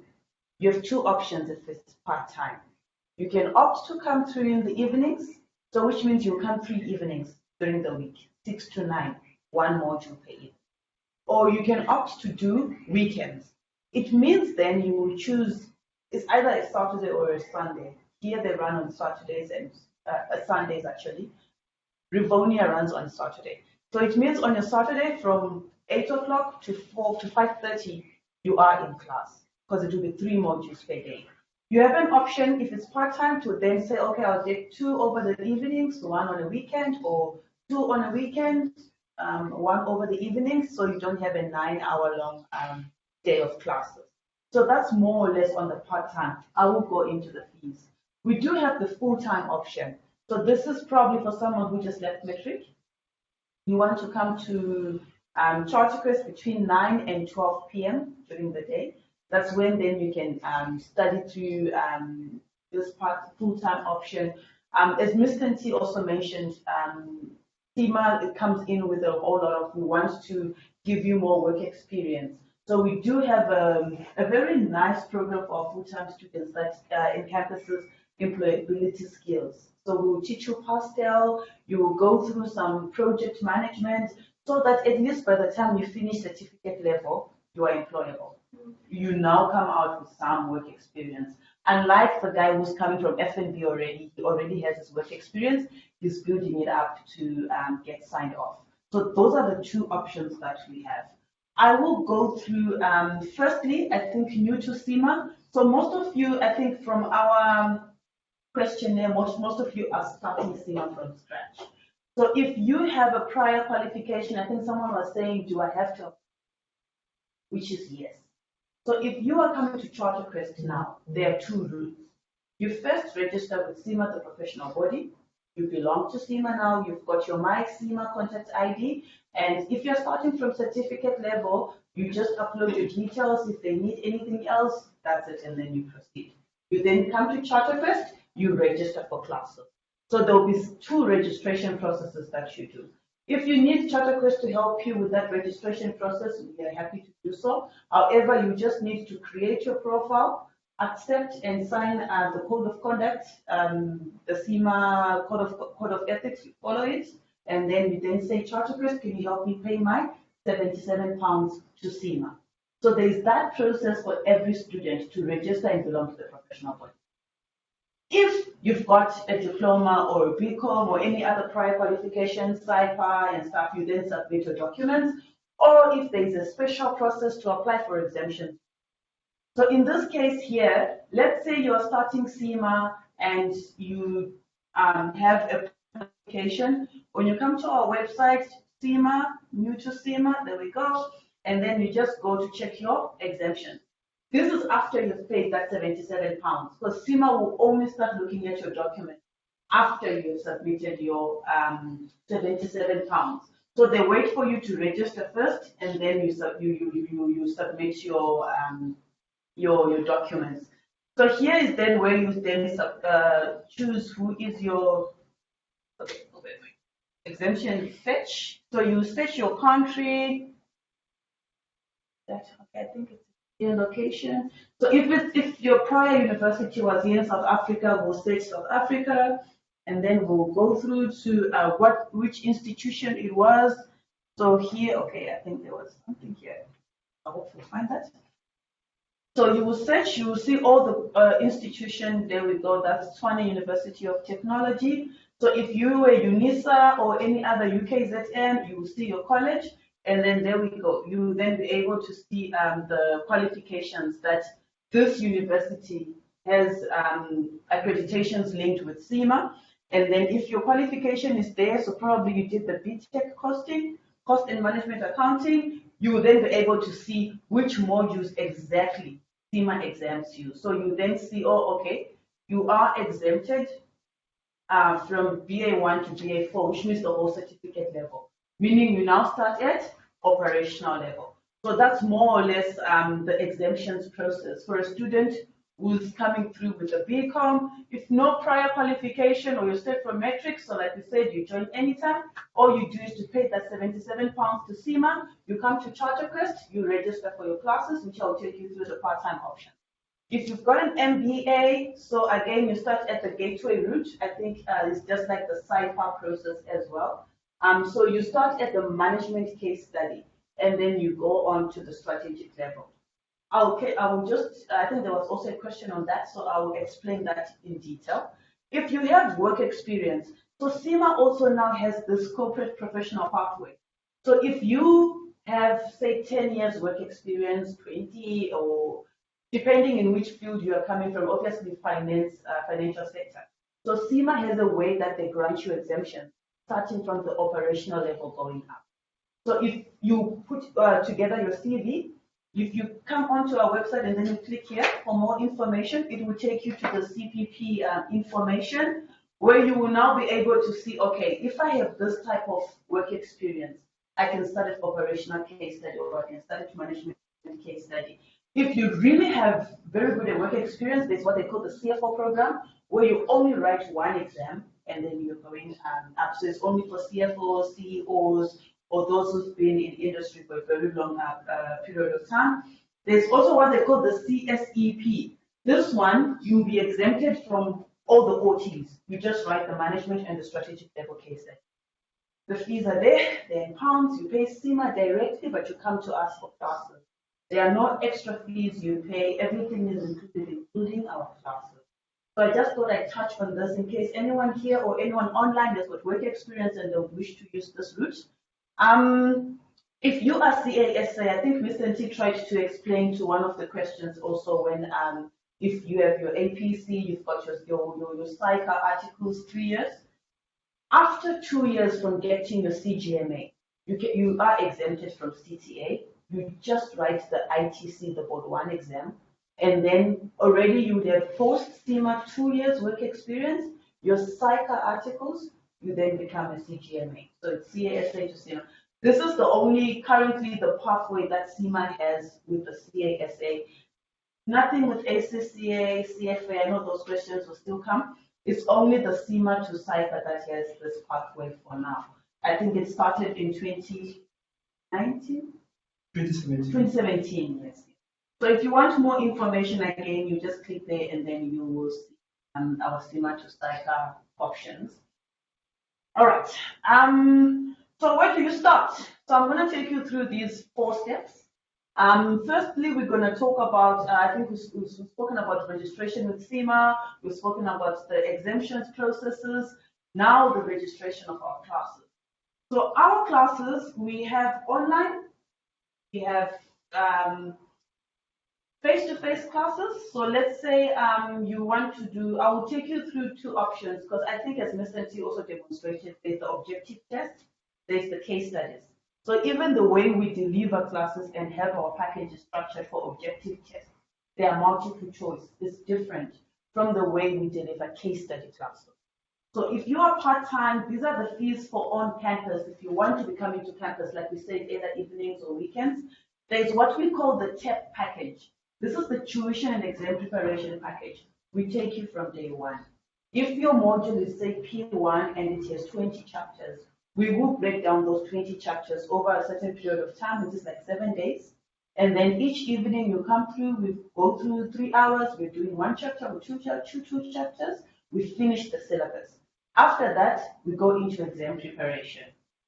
you have two options if it's part-time. You can opt to come through in the evenings, so which means you'll come 3 evenings during the week, 6 to 9, one module per evening. Or you can opt to do weekends. It means then you will choose, it's either a Saturday or a Sunday. Here they run on Saturdays and Sundays actually. Rivonia runs on Saturday. So it means on your Saturday from 8 o'clock to 4 to 5:30, you are in class because it will be 3 modules per day. You have an option if it's part-time to then say, okay, I'll take 2 over the evenings, 1 on a weekend, or 2 on a weekend, 1 over the evenings, so you don't have a 9-hour long day of classes. So that's more or less on the part-time. I will go into the fees. We do have the full-time option. So this is probably for someone who just left metric. You want to come to Charterquest between 9 and 12 p.m. during the day. That's when then you can study through this part, full-time option. As Mr. T also mentioned, CIMA, it comes in with a whole lot of, we want to give you more work experience. So we do have a very nice program for full-time students that encompasses employability skills. So we will teach you Pastel, you will go through some project management, so that at least by the time you finish certificate level, you are employable. You now come out with some work experience. Unlike the guy who's coming from F&B already, he already has his work experience, he's building it up to get signed off. So those are the 2 options that we have. I will go through, firstly, I think new to CIMA. So most of you, I think from our questionnaire, most of you are starting CIMA from scratch. So if you have a prior qualification, I think someone was saying, do I have to? Which is yes. So if you are coming to Charterquest now, there are 2 routes. You first register with CIMA, the professional body. You belong to CIMA now, you've got your My CIMA contact ID, and if you're starting from certificate level, you just upload your details. If they need anything else, that's it, and then you proceed. You then come to Charterquest, you register for classes. So there will be 2 registration processes that you do. If you need Charterquest to help you with that registration process, we are happy to do so. However, you just need to create your profile, accept and sign the code of conduct, the CIMA code of ethics, you follow it, and then you then say, Charterquest, can you help me pay my £77 to CIMA? So there is that process for every student to register and belong to the professional body. If you've got a diploma or a BCom or any other prior qualifications, CIPA and stuff, you then submit your documents, or if there is a special process to apply for exemptions. So in this case here, let's say you're starting CIMA and you have a application. When you come to our website, CIMA, new to CIMA, there we go, and then you just go to check your exemption. This is after you've paid that £77, because CIMA will only start looking at your document after you've submitted your £77. So they wait for you to register first, and then you submit your documents. So here is then where you then choose who is your exemption fetch. So you fetch your country. I think it's your location. So if your prior university was here in South Africa, we'll say South Africa, and then we'll go through to which institution it was. So here, okay, I think there was something here. I hope you'll find that. So you will search, you will see all the institution. There we go. That's Tshwane University of Technology. So if you were UNISA or any other UKZN, you will see your college. And then there we go. You will then be able to see the qualifications that this university has accreditations linked with CIMA. And then if your qualification is there, so probably you did the BTech costing, cost and management accounting, you will then be able to see which modules exactly CIMA exempts you. So you then see, oh, okay, you are exempted from BA1 to BA4, which means the whole certificate level, meaning you now start at operational level. So that's more or less the exemptions process. For a student who's coming through with a BCom. If no prior qualification or you're straight from metrics, so like we said, you join anytime. All you do is to pay that £77 to CIMA. You come to CharterQuest, you register for your classes, which I'll take you through the part-time option. If you've got an MBA, so again, you start at the gateway route. I think it's just like the CIPA process as well. So you start at the management case study, and then you go on to the strategic level. Okay, I will just, I think there was also a question on that, so I will explain that in detail. If you have work experience, so CIMA also now has this corporate professional pathway. So if you have, say, 10 years work experience, 20, or depending in which field you are coming from, obviously finance, financial sector. So CIMA has a way that they grant you exemptions, starting from the operational level going up. So if you put together your CV, if you come onto our website and then you click here for more information, it will take you to the CPP information, where you will now be able to see, okay, if I have this type of work experience, I can start at operational case study, or I can start at management case study. If you really have very good work experience, there's what they call the CFO program, where you only write one exam and then you're going up. So it's only for CFOs, CEOs, or those who've been in industry for a very long period of time. There's also what they call the CSEP. This one, you'll be exempted from all the OTs. You just write the management and the strategic level case study. The fees are there, they're in pounds. You pay CIMA directly, but you come to us for classes. There are no extra fees you pay. Everything is included, including our classes. So I just thought I'd touch on this in case anyone here or anyone online has got work experience and they wish to use this route. If you are CASA, I think Mr. T tried to explain to one of the questions also when if you have your APC, you've got your CICA articles 3 years. After 2 years from getting your CGMA, you are exempted from CTA. You just write the ITC, the Board 1 exam, and then already you have post-CIMA 2 years work experience, your CICA articles, you then become a CGMA. So it's CASA to CIMA. This is the only, currently, the pathway that CIMA has with the CASA. Nothing with ACCA, CFA, I know those questions will still come. It's only the CIMA to CICA that has this pathway for now. I think it started in 2019? 2017, yes. So if you want more information, again, you just click there and then you will see our CIMA to CICA options. All right. So where do you start? So I'm going to take you through these 4 steps. Firstly, we're going to talk about, I think we've spoken about registration with CIMA, we've spoken about the exemptions processes, now the registration of our classes. So our classes, we have online, we have face-to-face classes. So let's say you want to do, I will take you through 2 options, because I think as Mr. T also demonstrated, there's the objective test, there's the case studies. So even the way we deliver classes and have our packages structured for objective tests, they are multiple choice. It's different from the way we deliver case study classes. So if you are part-time, these are the fees for on-campus. If you want to be coming to campus, like we said, either evenings or weekends, there's what we call the TEP package. This is the tuition and exam preparation package. We take you from day 1. If your module is, say, P1 and it has 20 chapters, we will break down those 20 chapters over a certain period of time, which is like 7 days. And then each evening you come through, we go through 3 hours, we're doing 1 chapter or two chapters, we finish the syllabus. After that, we go into exam preparation.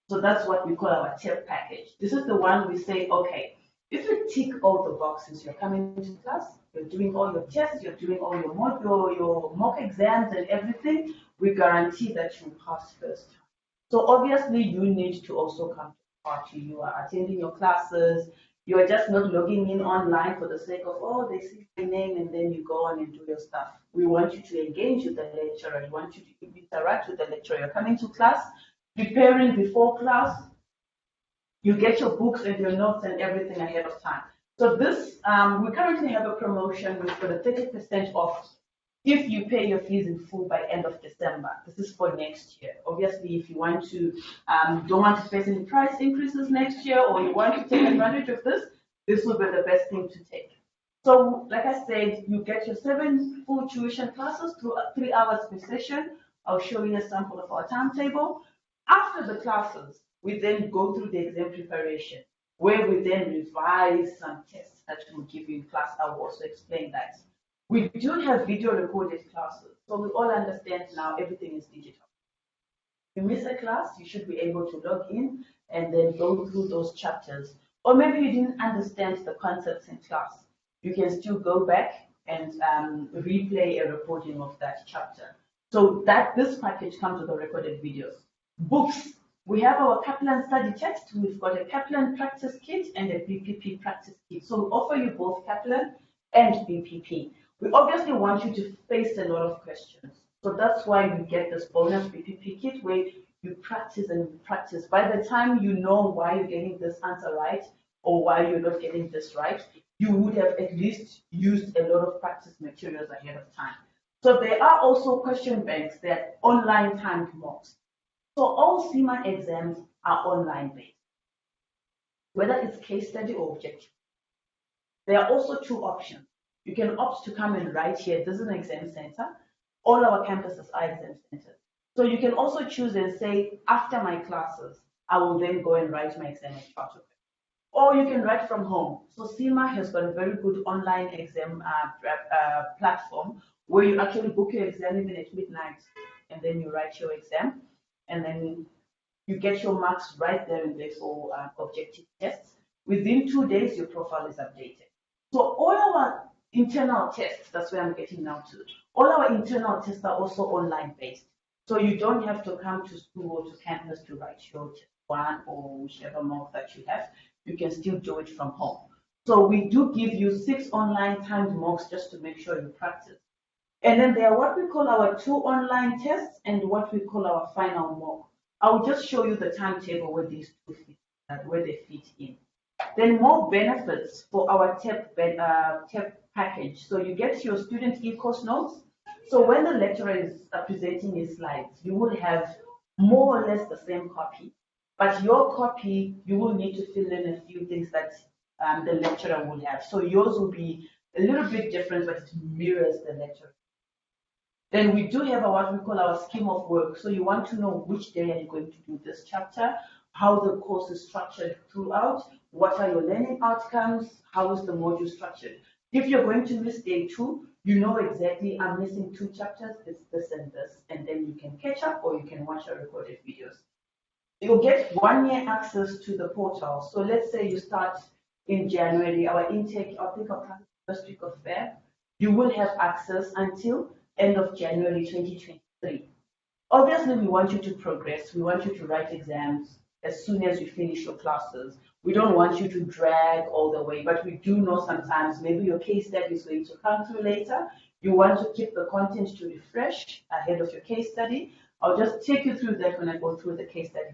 So that's what we call our TEP package. This is the one we say, okay, if you tick all the boxes, you're coming to class, you're doing all your tests, you're doing all your mock exams and everything, we guarantee that you pass first time. So obviously you need to also come to the party. You are attending your classes. You are just not logging in online for the sake of, oh, they see my name and then you go on and do your stuff. We want you to engage with the lecturer. We want you to interact with the lecturer. You're coming to class, preparing before class. You get your books and your notes and everything ahead of time. So this, we currently have a promotion with for the 30% off if you pay your fees in full by end of December. This is for next year. Obviously, if you want to, don't want to face any price increases next year, or you want to take advantage of this, this will be the best thing to take. So like I said, you get your 7 full tuition classes through 3 hours per session. I'll show you a sample of our timetable. After the classes, we then go through the exam preparation, where we then revise some tests that we'll give you in class. I will also explain that. We do have video recorded classes, so we all understand now everything is digital. If you miss a class, you should be able to log in and then go through those chapters. Or maybe you didn't understand the concepts in class. You can still go back and replay a recording of that chapter. So this package comes with the recorded videos. Books. We have our Kaplan study text. We've got a Kaplan practice kit and a BPP practice kit. So we offer you both Kaplan and BPP. We obviously want you to face a lot of questions. So that's why you get this bonus BPP kit where you practice and practice. By the time you know why you're getting this answer right or why you're not getting this right, you would have at least used a lot of practice materials ahead of time. So there are also question banks, they're online timed mocks. So all CIMA exams are online based, whether it's case study or objective. There are also 2 options. You can opt to come and write here. This is an exam center. All our campuses are exam centers. So you can also choose and say, after my classes, I will then go and write my exam at Charter. Or you can write from home. So CIMA has got a very good online exam platform where you actually book your exam even at midnight and then you write your exam and then you get your marks right there and there for objective tests. Within 2 days, your profile is updated. So all our internal tests, that's where I'm getting now to, all our internal tests are also online based. So you don't have to come to school or to campus to write your test 1 or whichever mock that you have. You can still do it from home. So we do give you 6 online timed mocks just to make sure you practice. And then there are what we call our 2 online tests and what we call our final mock. I'll just show you the timetable where these 2 fit, where they fit in. Then more benefits for our TEP package. So you get your student e-course notes. So when the lecturer is presenting his slides, you will have more or less the same copy. But your copy, you will need to fill in a few things that the lecturer will have. So yours will be a little bit different, but it mirrors the lecturer. Then we do have what we call our scheme of work. So you want to know which day are you going to do this chapter, how the course is structured throughout, what are your learning outcomes, how is the module structured. If you're going to miss day 2, you know exactly I'm missing 2 chapters, it's this and this, and then you can catch up or you can watch our recorded videos. You'll get 1 year access to the portal. So let's say you start in January, our intake, I think our first week of Feb, you will have access until end of January 2023. Obviously, we want you to progress. We want you to write exams as soon as you finish your classes. We don't want you to drag all the way, but we do know sometimes maybe your case study is going to come through later. You want to keep the content to refresh ahead of your case study. I'll just take you through that when I go through the case study.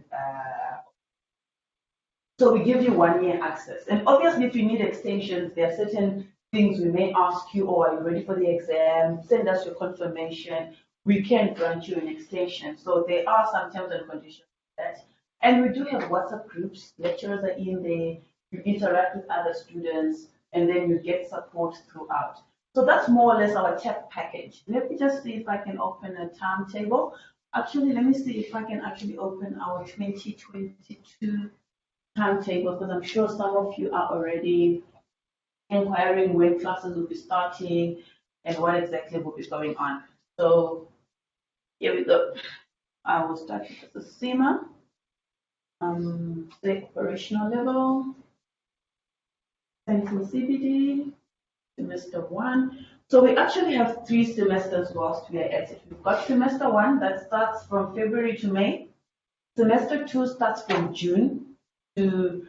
So we give you 1 year access. And obviously, if you need extensions, there are certain things we may ask you, or are you ready for the exam? Send us your confirmation. We can grant you an extension. So there are some terms and conditions for that. And we do have WhatsApp groups. Lecturers are in there. You interact with other students, and then you get support throughout. So that's more or less our TEP package. Let me just see if I can open a timetable. Actually, let me see if I can actually open our 2022 timetable, because I'm sure some of you are already inquiring when classes will be starting and what exactly will be going on. So here we go. I will start with the CIMA, the operational level, Central CBD, semester 1. So we actually have 3 semesters whilst we are at it. We've got semester 1 that starts from February to May. Semester 2 starts from June to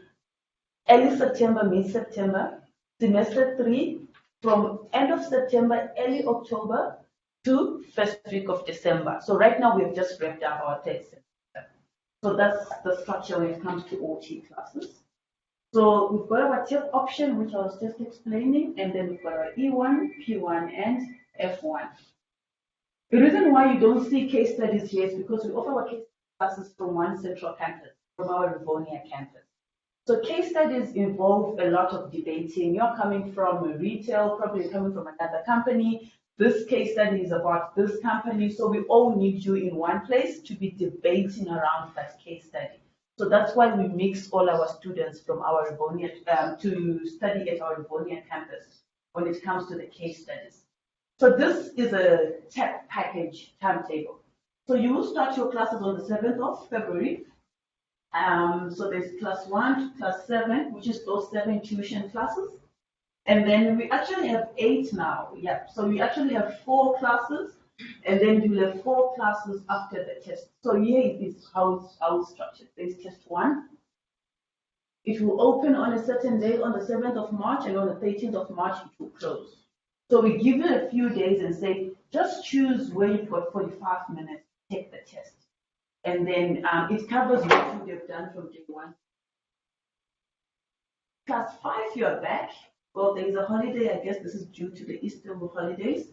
early September, mid-September. Semester 3 from end of September, early October to first week of December. So right now we've just wrapped up our 3rd semester. So that's the structure when it comes to OT classes. So we've got our TEP option, which I was just explaining, and then we've got our E1, P1, and F1. The reason why you don't see case studies here is because we offer our case classes from one central campus, from our Rivonia campus. So case studies involve a lot of debating. You're coming from a retail, probably coming from another company. This case study is about this company. So we all need you in one place to be debating around that case study. So that's why we mix all our students from our Rivonia to study at our Rivonia campus when it comes to the case studies. So this is a TEP package timetable. So you will start your classes on the 7th of February. So there's class 1 to class 7, which is those 7 tuition classes. And then we actually have 8 now. Yeah. So we actually have 4 classes, and then we will have 4 classes after the test. So here is how it's structured. There's test 1. It will open on a certain day on the 7th of March, and on the 13th of March it will close. So we give you a few days and say, just choose where you've got 45 minutes to take the test. And then it covers what you have done from day 1. Class 5, you're back. Well, there is a holiday, I guess this is due to the Easter holidays.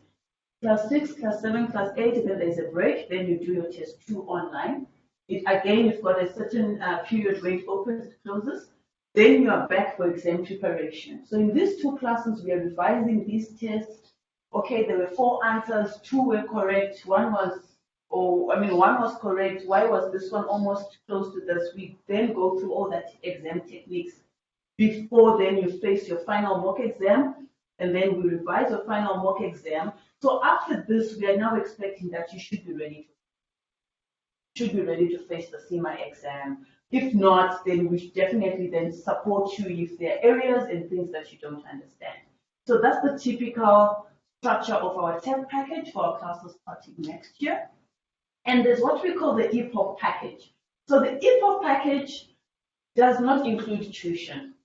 Class 6, class 7, class 8, then there's a break. Then you do your test 2 online. Again, you've got a certain period where it opens, it closes. Then you are back for exam preparation. So in these 2 classes, we are revising these tests. Okay, there were 4 answers, 2 were correct, one was correct. Why was this one almost close to this? We then go through all that exam techniques before then you face your final mock exam, and then we revise your final mock exam. So after this, we are now expecting that you should be ready to face the CIMA exam. If not, then we should definitely then support you if there are areas and things that you don't understand. So that's the typical structure of our TEP package for our classes starting next year. And there's what we call the EPOC package. So the EPOC package does not include tuition.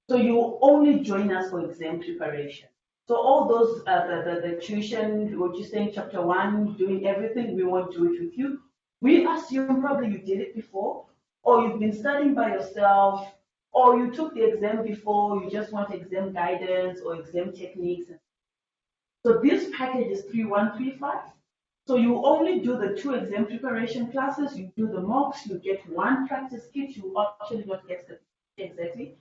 So you only join us for exam preparation. So all those, the tuition, what you're saying, chapter 1, doing everything, we won't do it with you. We assume probably you did it before, or you've been studying by yourself, or you took the exam before, you just want exam guidance or exam techniques. So this package is 3135. So you only do the 2 exam preparation classes, you do the mocks, you get 1 practice kit, you actually don't get the exactly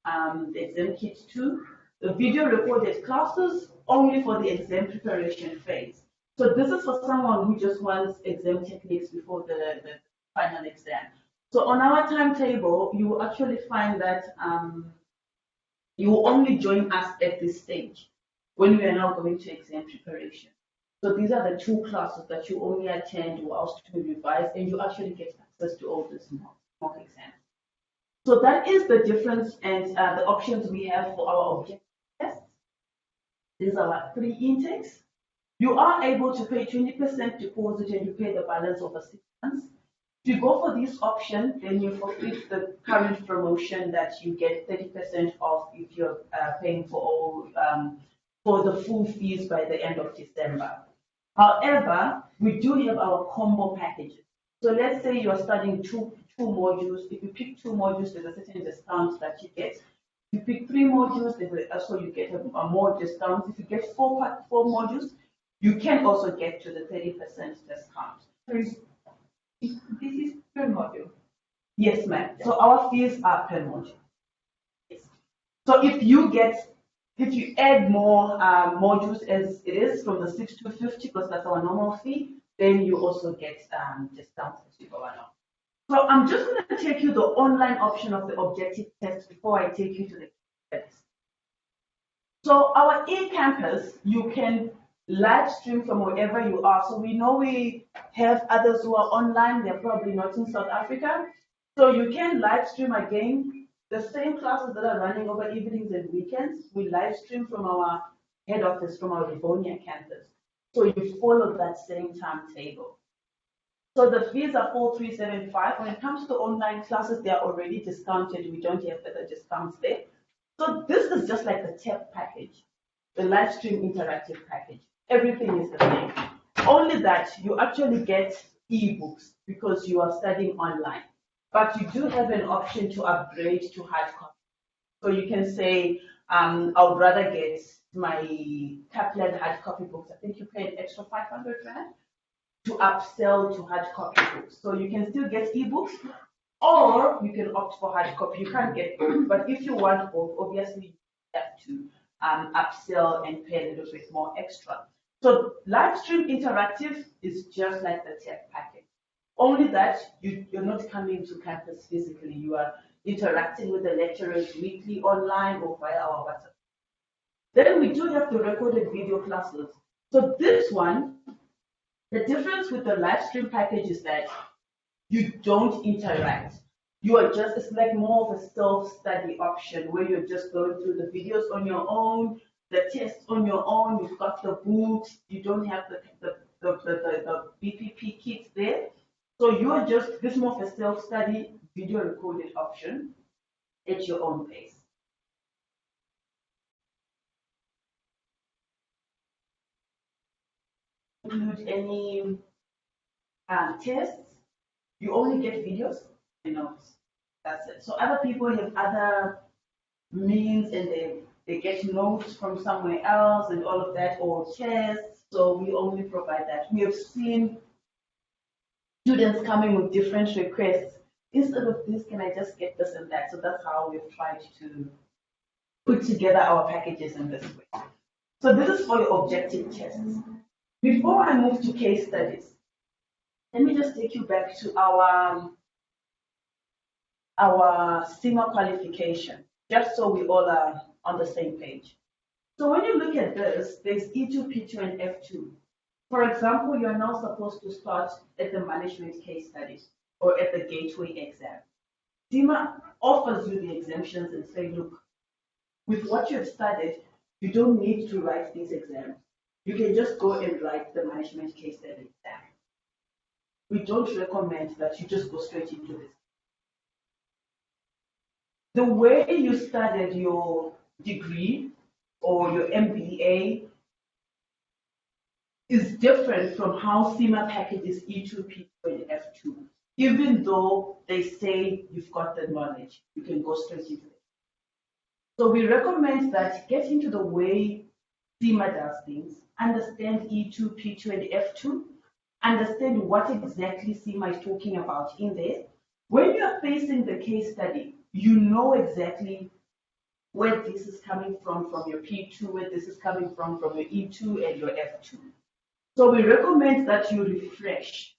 the exam kit 2. The video recorded classes only for the exam preparation phase. So this is for someone who just wants exam techniques before the final exam. So on our timetable, you will actually find that you will only join us at this stage when we are now going to exam preparation. So these are the 2 classes that you only attend whilst we revise, and you actually get access to all these mock exams. So that is the difference and the options we have for our objective tests. These are our 3 intakes. You are able to pay 20% deposit and you pay the balance over 6 months. If you go for this option, then you forfeit the current promotion that you get 30% off if you're paying for all for the full fees by the end of December. However, we do have our combo packages. So let's say you're studying two modules. If you pick 2 modules, there's a certain discount that you get. If you pick 3 modules, also you get a more discount. If you get 4 modules, you can also get to the 30% discount. So this is per module. Yes, ma'am. So our fees are per module. Yes. So if you add more modules as it is from the 6 to 50, because that's our normal fee, then you also get discounts as you go along. So I'm just going to take you the online option of the objective test before I take you to the test. So our e-campus, you can live stream from wherever you are. So we know we have others who are online, they're probably not in South Africa. So you can live stream again. The same classes that are running over evenings and weekends, we live stream from our head office, from our Rivonia campus. So you follow that same timetable. So the fees are 4,375. When it comes to online classes, they are already discounted. We don't have further discounts there. So this is just like the TEP package, the live stream interactive package. Everything is the same. Only that you actually get ebooks because you are studying online. But you do have an option to upgrade to hard copy. So you can say, I would rather get my Kaplan hard copy books. I think you pay an extra 500 Rand to upsell to hard copy books. So you can still get ebooks, Or you can opt for hard copy. You can't get both, but if you want both, obviously you have to upsell and pay a little bit more extra. So live stream interactive is just like the tech package. Only that you're not coming to campus physically. You are interacting with the lecturers weekly online or via our WhatsApp. Then we do have the recorded video classes. So this one, the difference with the live stream package is that you don't interact. You are just, it's like more of a self-study option where you're just going through the videos on your own, the tests on your own, you've got the books, you don't have the BPP kits there. So you're just, this more of a self-study video recorded option at your own pace. Include any tests, you only get videos and notes. That's it. So other people have other means and they get notes from somewhere else and all of that, or tests. So we only provide that. We have seen students coming with different requests. Instead of this, can I just get this and that? So that's how we've tried to put together our packages in this way. So this is for your objective tests. Before I move to case studies, let me just take you back to our CIMA qualification, just so we all are on the same page. So when you look at this, there's E2, P2, and F2. For example, you're now supposed to start at the management case studies or at the gateway exam. CIMA offers you the exemptions and say, look, with what you've studied, you don't need to write these exams. You can just go and write the management case study exam. We don't recommend that you just go straight into this. The way you studied your degree or your MBA is different from how CIMA packages E2, P2, and F2. Even though they say you've got the knowledge, you can go straight into it. So we recommend that get into the way CIMA does things, understand E2, P2, and F2, understand what exactly CIMA is talking about in there. When you're facing the case study, you know exactly where this is coming from your P2, where this is coming from your E2 and your F2. So we recommend that you refresh.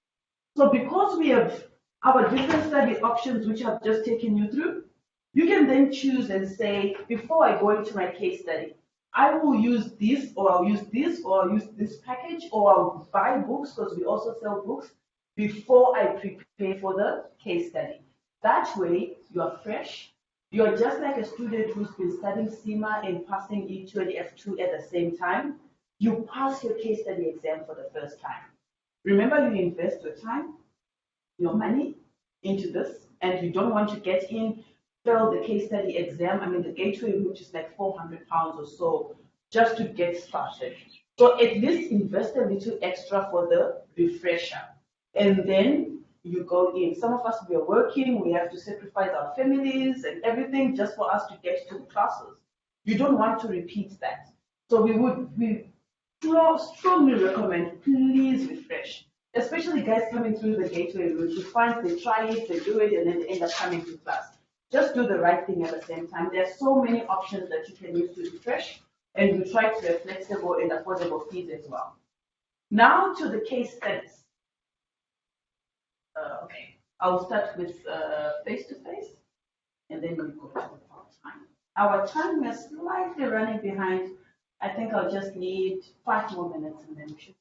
So because we have our different study options, which I've just taken you through, you can then choose and say, before I go into my case study, I will use this, or I'll use this, or I'll use this package, or I'll buy books, because we also sell books, before I prepare for the case study. That way, you are fresh. You're just like a student who's been studying CIMA and passing E2 and F2 at the same time. You pass your case study exam for the first time. Remember, you invest your time, your money into this, and you don't want to get in, fail the case study exam. I mean, the gateway route is like £400 or so just to get started. So at least invest a little extra for the refresher. And then you go in. Some of us, we are working, we have to sacrifice our families and everything just for us to get to the classes. You don't want to repeat that. So we strongly recommend, please refresh. Especially guys coming through the gateway route, you find they try it, they do it, and then they end up coming to class. Just do the right thing at the same time. There are so many options that you can use to refresh, and we try to have flexible and affordable fees as well. Now to the case studies. Okay, I'll start with face-to-face, and then we'll go to part-time. Our time, we're slightly running behind. I think I'll just need 5 more minutes, and then we should.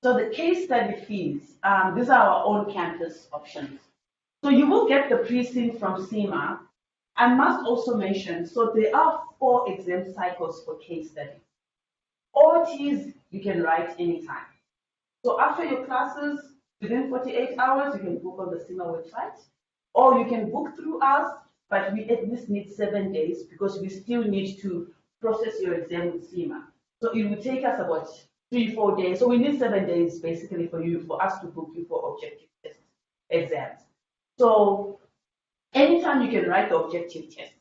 So the case study fees, these are our own campus options. So you will get the pre-sync from CIMA. I must also mention, so there are 4 exam cycles for case study. OTs, you can write anytime. So after your classes, within 48 hours, you can book on the CIMA website, or you can book through us, but we at least need 7 days because we still need to process your exam with CIMA. So it will take us about 3-4 days. So we need 7 days basically for us to book you for objective test exams. So anytime you can write the objective test.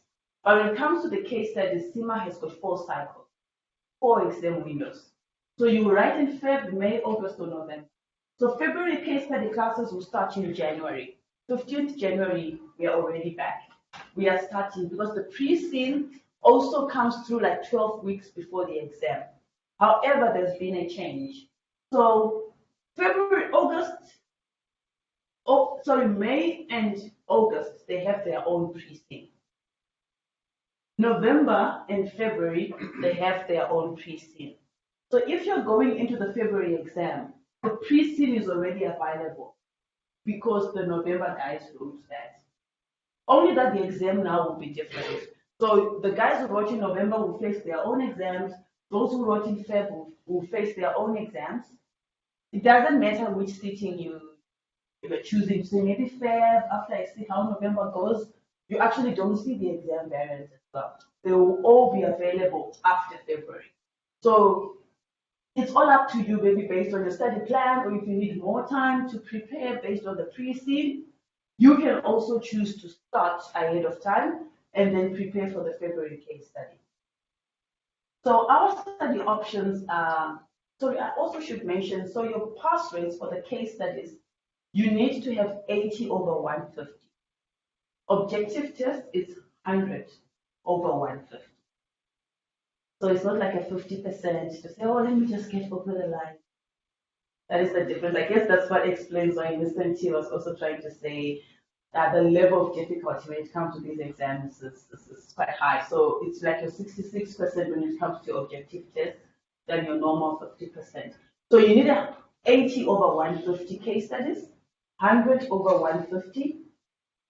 But when it comes to the case study, CIMA has got 4 cycles, 4 exam windows. So you write in Feb, May, August, or November. So February case study classes will start in January. 15th January, we are already back. We are starting because the pre-scene also comes through like 12 weeks before the exam. However, there's been a change. So February, May and August, they have their own pre-scene. November and February, they have their own pre-scene. So if you're going into the February exam, the pre-scene is already available because the November guys wrote that. Only that the exam now will be different. So the guys who wrote in November will face their own exams. Those who wrote in Feb will face their own exams. It doesn't matter which sitting you're choosing. So maybe Feb, after I see how November goes, you actually don't see the exam variants as well. They will all be available after February. So it's all up to you, maybe based on your study plan, or if you need more time to prepare based on the pre-scene, you can also choose to start ahead of time and then prepare for the February case study. So our study options are, I also should mention, so your pass rates for the case studies, you need to have 80 over 150. Objective test is 100 over 150. So it's not like a 50% to say, oh, let me just get over the line. That is the difference. I guess that's what explains why Mr. T was also trying to say that the level of difficulty when it comes to these exams is quite high. So it's like your 66% when it comes to objective tests than your normal 50%. So you need a 80 over 150 case studies, 100 over 150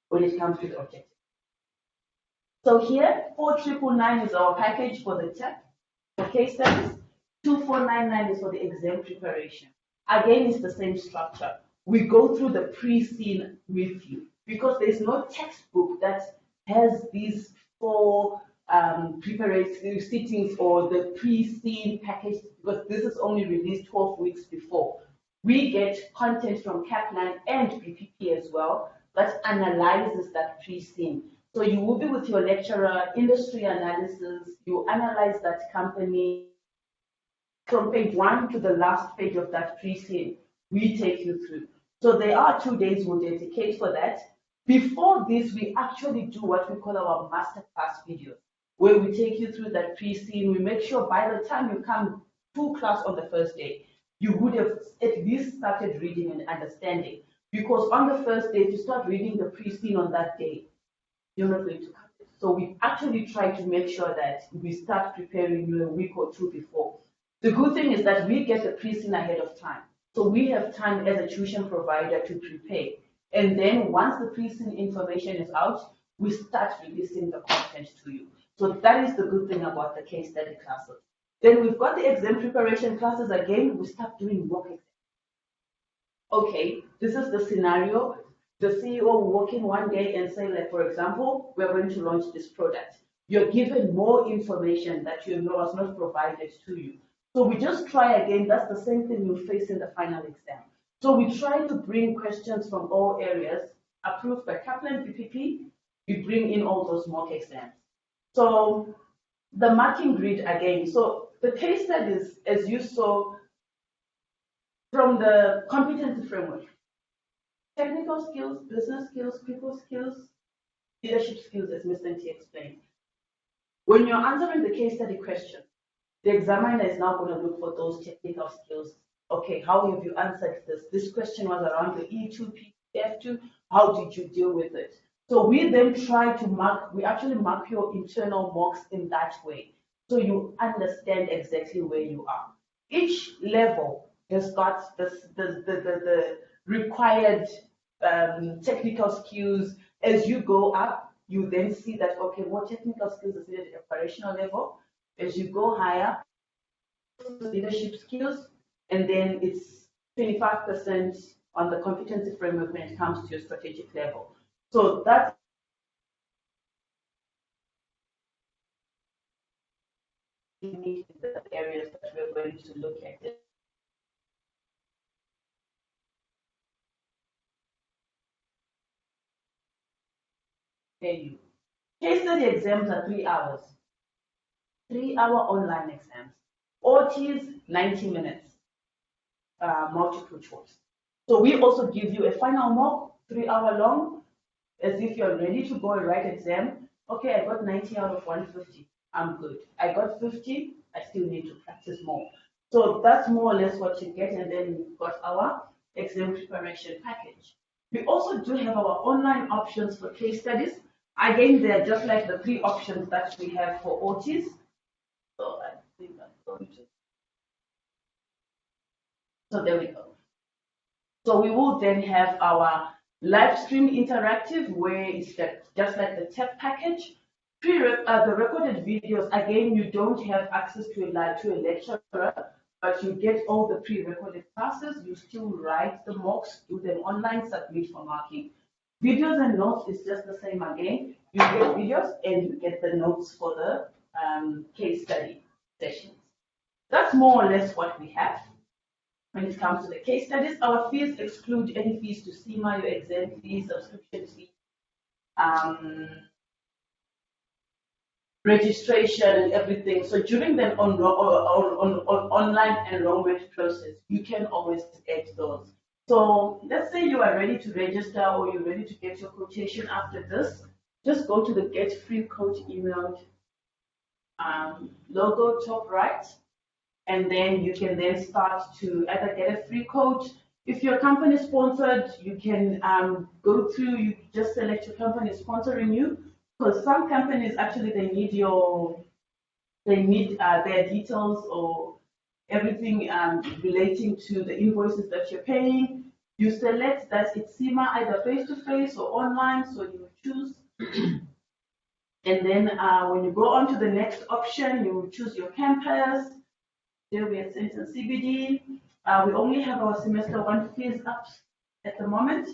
when it comes to the objective. So here, 4999 is our package for the test, for case studies. 2499 is for the exam preparation. Again, it's the same structure. We go through the pre-scene with you because there's no textbook that has these 4 preparatory sittings or the pre-scene package because this is only released 12 weeks before. We get content from Kaplan and BPP as well that analyzes that pre-scene. So you will be with your lecturer, industry analysis, you analyze that company. From page 1 to the last page of that pre-scene, we take you through. So there are 2 days we'll dedicate for that. Before this, we actually do what we call our masterclass video, where we take you through that pre-scene. We make sure by the time you come to class on the first day, you would have at least started reading and understanding. Because on the first day, if you start reading the pre-scene on that day, you're not going to cut it. So we actually try to make sure that we start preparing you a week or 2 before. The good thing is that we get the pre-scene ahead of time. So we have time as a tuition provider to prepare. And then once the pre-scene information is out, we start releasing the content to you. So that is the good thing about the case study classes. Then we've got the exam preparation classes again, we start doing mock exams. Okay, this is the scenario. The CEO will walk in one day and say, like, for example, we're going to launch this product. You're given more information that was not provided to you. So we just try again, that's the same thing you face in the final exam. So we try to bring questions from all areas approved by Kaplan PPP. We bring in all those mock exams. So the marking grid again. So the case studies, as you saw from the competency framework, technical skills, business skills, people skills, leadership skills, as Mr. T explained. When you're answering the case study question, the examiner is now going to look for those technical skills. Okay, how have you answered this? This question was around the E2, F2. How did you deal with it? So we then try to we actually mark your internal mocks in that way. So you understand exactly where you are. Each level has got the required technical skills. As you go up, you then see that, okay, what technical skills is needed at operational level. As you go higher, leadership skills, and then it's 25% on the competency framework when it comes to your strategic level. So that's the areas that we're going to look at. Case study exams are 3 hours. 3-hour online exams. OTs, 90 minutes, multiple choice. So we also give you a final mock, 3 hour long, as if you're ready to go and write exam. Okay, I got 90 out of 150. I'm good. I got 50. I still need to practice more. So that's more or less what you get, and then we've got our exam preparation package. We also do have our online options for case studies. Again, they're just like the 3 options that we have for OTs. So I think I'm going to. So there we go. So we will then have our live stream interactive, where it's just like the TEP package. The recorded videos, again, you don't have access to a lecturer, but you get all the pre-recorded classes. You still write the mocks, do them online, submit for marking. Videos and notes is just the same again. You get videos and you get the notes for the case study sessions. That's more or less what we have. When it comes to the case studies, our fees exclude any fees to CIMA, your exam fees, subscription fees, registration and everything. So during the online enrollment process, you can always add those. So let's say you are ready to register or you're ready to get your quotation after this, just go to the get free quote email logo top right, and then you can then start to either get a free quote. If your company sponsored, you can go through, you just select your company sponsoring you, because some companies actually they need their details or everything relating to the invoices that you're paying. You select that it's CIMA either face to face or online, so you choose. And then when you go on to the next option, you choose your campus. There we are Center CBD. We only have our semester 1 fees up at the moment.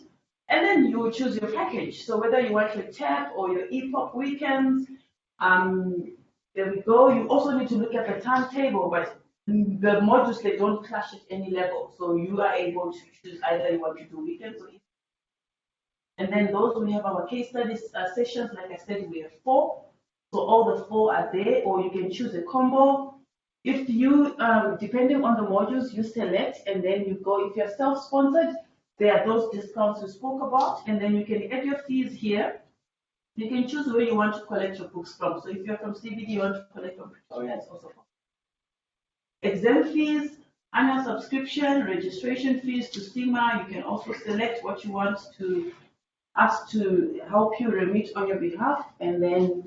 And then you choose your package. So whether you want your TAP or your EPOC weekends, there we go. You also need to look at the timetable, but the modules, they don't clash at any level. So you are able to choose either you want to do weekends or EPOC. And then those, we have our case studies sessions. Like I said, we have 4. So all the 4 are there, or you can choose a combo. If you, depending on the modules you select, and then you go, if you're self-sponsored, there are those discounts we spoke about, and then you can add your fees here. You can choose where you want to collect your books from. So if you're from CBD, you want to collect from Pretoria, it's also from. Exam fees, annual subscription, registration fees to CIMA. You can also select what you want to us to help you remit on your behalf, and then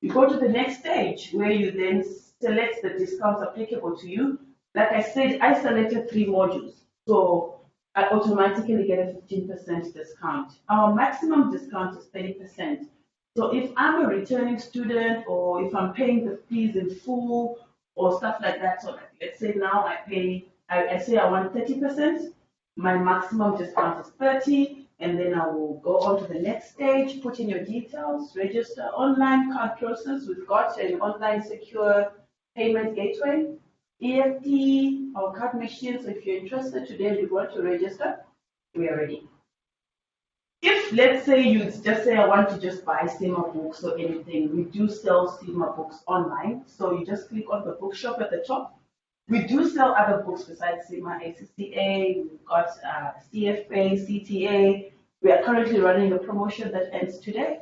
you go to the next stage where you then select the discounts applicable to you. Like I said, I selected 3 modules, so I automatically get a 15% discount. Our maximum discount is 30%. So if I'm a returning student, or if I'm paying the fees in full or stuff like that, so let's say now I say I want 30%, my maximum discount is 30%. And then I will go on to the next stage, put in your details, register online card process. We've got an online secure payment gateway, EFT, our card machine. So if you're interested today and you want to register, we are ready. If, let's say, you just say, I want to just buy CIMA books or anything, we do sell CIMA books online. So you just click on the bookshop at the top. We do sell other books besides CIMA, ACCA, we've got CFA, CTA. We are currently running a promotion that ends today,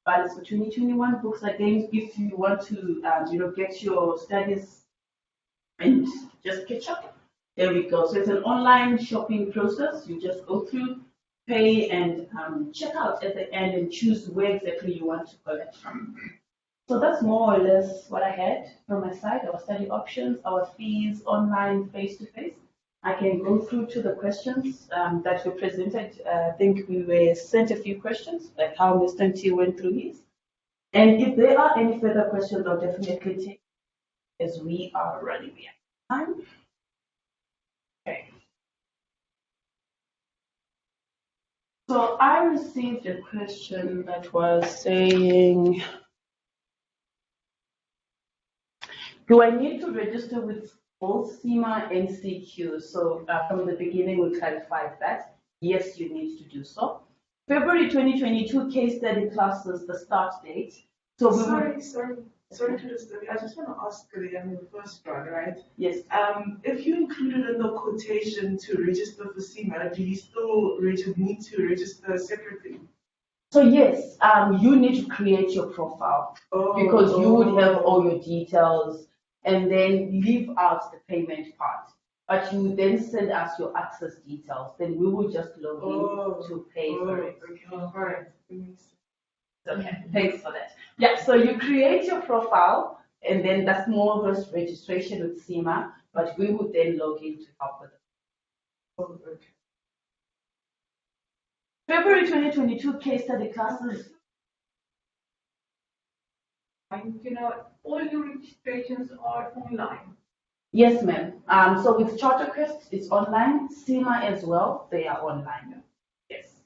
but it's for 2021 books. Again, if you want to, get your studies and just catch up, there we go. So it's an online shopping process. You just go through, pay, and check out at the end and choose where exactly you want to collect from. So that's more or less what I had from my side, our study options, our fees, online, face-to-face. I can go through to the questions that were presented. I think we were sent a few questions, like how Mr. T went through his. And if there are any further questions, I'll definitely take as we are running out of time. Okay. So I received a question that was saying, do I need to register with both CIMA and CQ? So from the beginning, we clarified that. Yes, you need to do so. February 2022 case study classes, the start date. So Sorry. Sorry to disturb you. I just want to ask the first one, right? Yes. If you included in the quotation to register for CIMA, do you still need to register separately? So yes, you need to create your profile because you would have all your details and then leave out the payment part. But you then send us your access details, then we will just log in to pay for it. Okay, all right. Okay, thanks for that. Yeah, so you create your profile, and then that's more of a registration with CIMA, but we would then log in to help with it. Okay. February 2022 case study classes. And all your registrations are online. Yes, ma'am. So with CharterQuest, it's online. CIMA as well, they are online. Yes.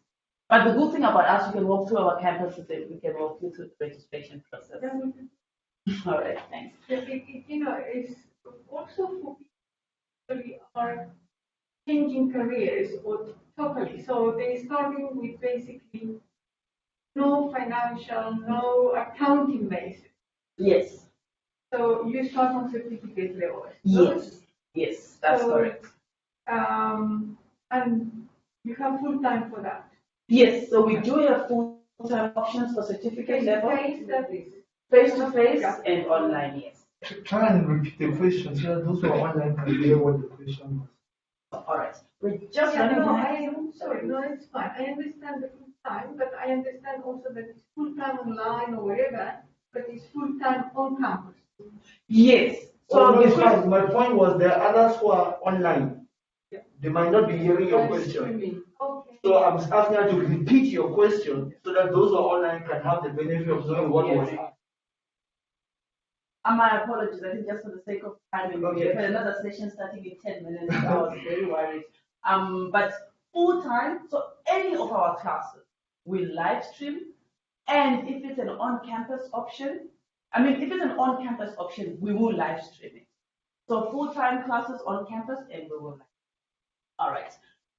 But the good thing about us, you can walk through our campus, we can walk you through the registration process. All right, thanks. It's also for people who are changing careers or totally. So they're starting with basically no financial, no accounting basis. Yes. So you start on certificate level. Yes. Yes, that's correct. And you have full time for that. Yes, so we do have full-time options for certificate level, face-to-face and online, yes. Try and repeat the question so that those who are online can hear what the question was. All right, we're just Yeah, running no, behind. I am sorry, no, it's fine. I understand the full time, but I understand also that it's full time online or whatever, but it's full time on campus. Yes. So my point was there are others who are online. Yeah. They might not be hearing your question. Okay. So I'm just asking you to repeat your question so that those who are online can have the benefit of knowing what was asked. My apologies, I think just for the sake of time, Okay. we have another session starting in 10 minutes, so I was very worried. But full time, so any of our classes will live stream, and if it's an on-campus option, if it's an on-campus option, we will live stream it. So full-time classes on campus, and we will live. All right.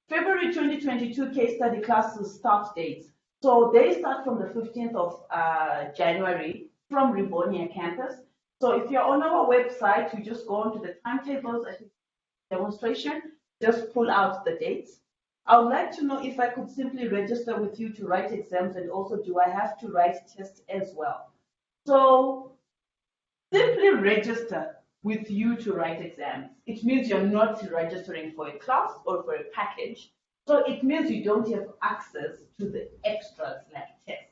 February 2022 case study classes start dates. So they start from the 15th of January from Rivonia campus. So if you're on our website, you just go onto the timetables, I think demonstration, just pull out the dates. I would like to know if I could simply register with you to write exams, and also do I have to write tests as well? So simply register with you to write exams. It means you're not registering for a class or for a package. So it means you don't have access to the extras like tests.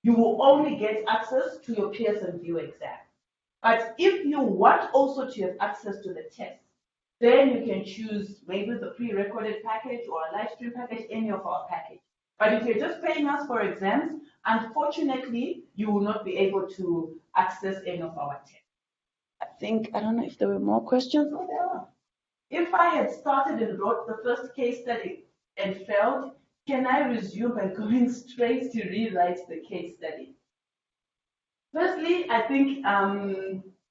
You will only get access to your Pearson VUE exam. But if you want also to have access to the tests, then you can choose maybe the pre-recorded package or a live stream package, any of our package. But if you're just paying us for exams, unfortunately, you will not be able to access any of our tests. I don't know if there were more questions. Oh, there are. If I had started and wrote the first case study and failed, can I resume by going straight to rewrite the case study? Firstly, I think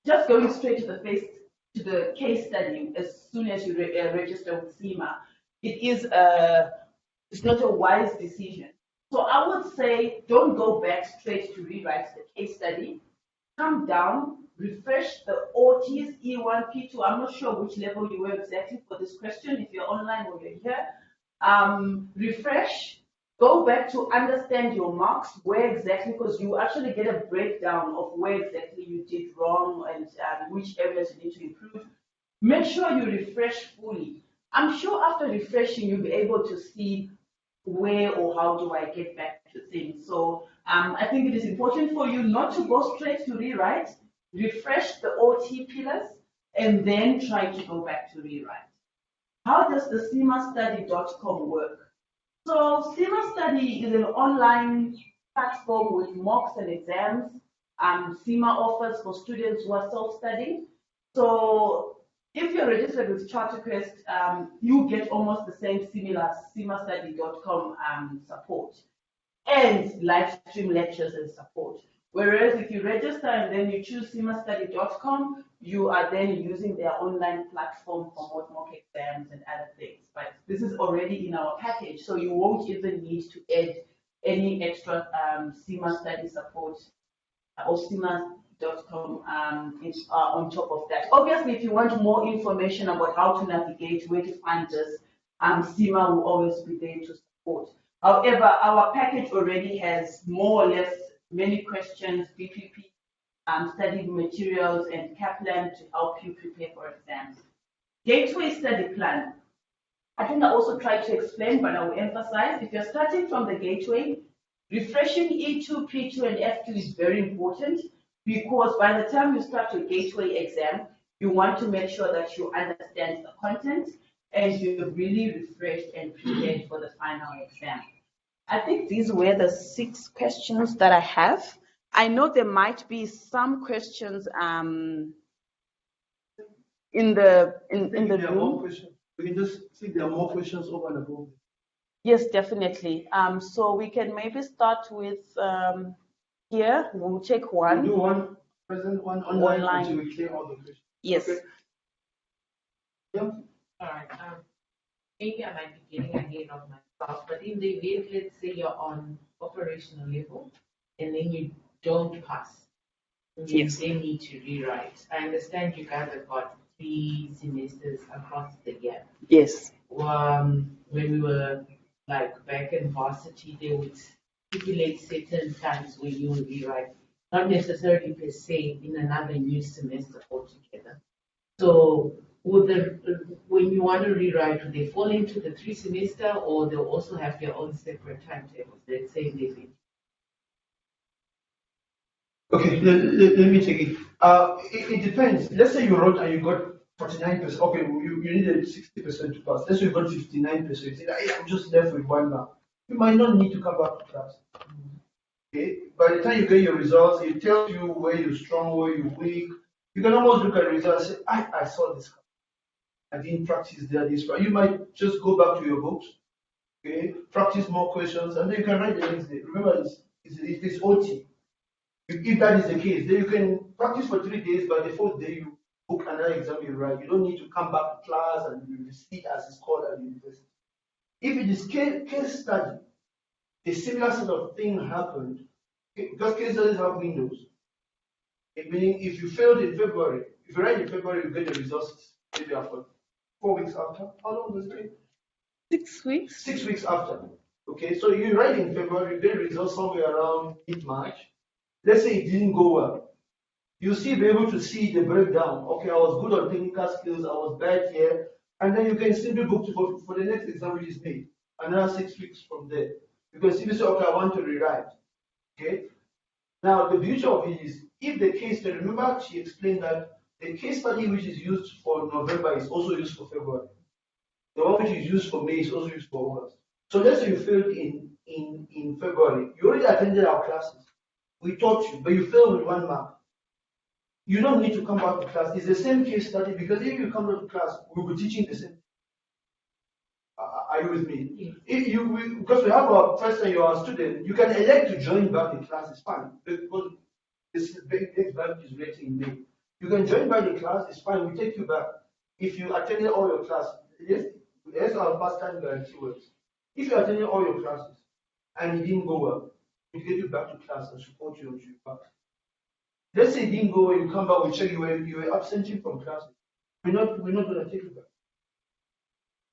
just going straight to the case study as soon as you register with CIMA, it's not a wise decision. So I would say don't go back straight to rewrite the case study. Come down, refresh the OTs, E1, P2. I'm not sure which level you were exactly for this question, if you're online or you're here. Refresh, go back to understand your marks, where exactly, because you actually get a breakdown of where exactly you did wrong and which areas you need to improve. Make sure you refresh fully. I'm sure after refreshing, you'll be able to see where or how do I get back to things. So I think it is important for you not to go straight to rewrite, refresh the OT pillars, and then try to go back to rewrite. How does the cimastudy.com work? So CIMA Study is an online platform with mocks and exams. CIMA offers for students who are self-studying. So if you're registered with CharterQuest, you get almost the same similar cimastudy.com support and live stream lectures and support. Whereas if you register and then you choose cimastudy.com, you are then using their online platform for mock exams and other things. But this is already in our package, so you won't even need to add any extra CIMA study support or CIMA.com on top of that. Obviously, if you want more information about how to navigate, where to find this, CIMA will always be there to support. However, our package already has more or less many questions, BPP, study materials, and Kaplan to help you prepare for exams. Gateway study plan. I think I also tried to explain, but I will emphasize, if you're starting from the gateway, refreshing E2, P2, and F2 is very important, because by the time you start your gateway exam, you want to make sure that you understand the content and you're really refreshed and prepared for the final exam. I think these were the 6 questions that I have. I know there might be some questions in the room. We can just see there are more questions over and above. Yes, definitely. So we can maybe start with here. We'll take one. We'll do one present, one online until we clear all the questions. Yes. Okay. Yeah. All right. Maybe I might be getting ahead of myself, but in the event, let's say you're on operational level and then you don't pass, you then need to rewrite. I understand you guys have got 3 semesters across the year. Yes. When we were like back in varsity, they would stipulate certain times when you will rewrite, not necessarily per se in another new semester altogether. So when you want to rewrite, do they fall into the 3 semester, or they'll also have their own separate timetables? Let's say they. Okay, let me take it. It depends. Let's say you wrote and you got 49%. Okay, you needed 60% to pass. Let's say you got 59%. You say, hey, I'm just left with 1 mark. You might not need to come back to class. Okay, by the time you get your results, it tells you where you're strong, where you're weak. You can almost look at the results and say, I saw this. I didn't practice there this part. You might just go back to your books, okay, practice more questions, and then you can write the next day. Remember, it's OT. If that is the case, then you can practice for 3 days. By the 4th day, you book another exam you write. You don't need to come back to class and you receipt as it's called at the university. If it is case study, a similar sort of thing happened, because case studies have windows. Meaning, if you failed in February, if you write in February, you get the results maybe after 4 weeks after. How long does it take? 6 weeks. 6 weeks after. Okay, so you write in February, you get the results somewhere around mid-March. Let's say it didn't go well. You still be able to see the breakdown. Okay, I was good on technical skills, I was bad here, and then you can simply book for the next exam, which is May. Another 6 weeks from there. You can simply say, okay, I want to rewrite. Okay. Now the beauty of it is, if the case, remember she explained that the case study which is used for November is also used for February. The one which is used for May is also used for August. So let's say you failed in February. You already attended our classes. We taught you, but you failed with 1 mark. You don't need to come back to class. It's the same case study, because if you come to class, we'll be teaching the same. Are you with me? If because we have our first time you're a student, you can elect to join back the class. It's fine, because this exam is rating in May. You can join back the class. It's fine. We take you back. If you attended all your classes, yes, our past time guarantee works. If you attended all your classes and it didn't go well, we get you back to class and support you until you pass. Let's say it didn't go well, you come back, we check you were absenting from classes. We're not going to take you back.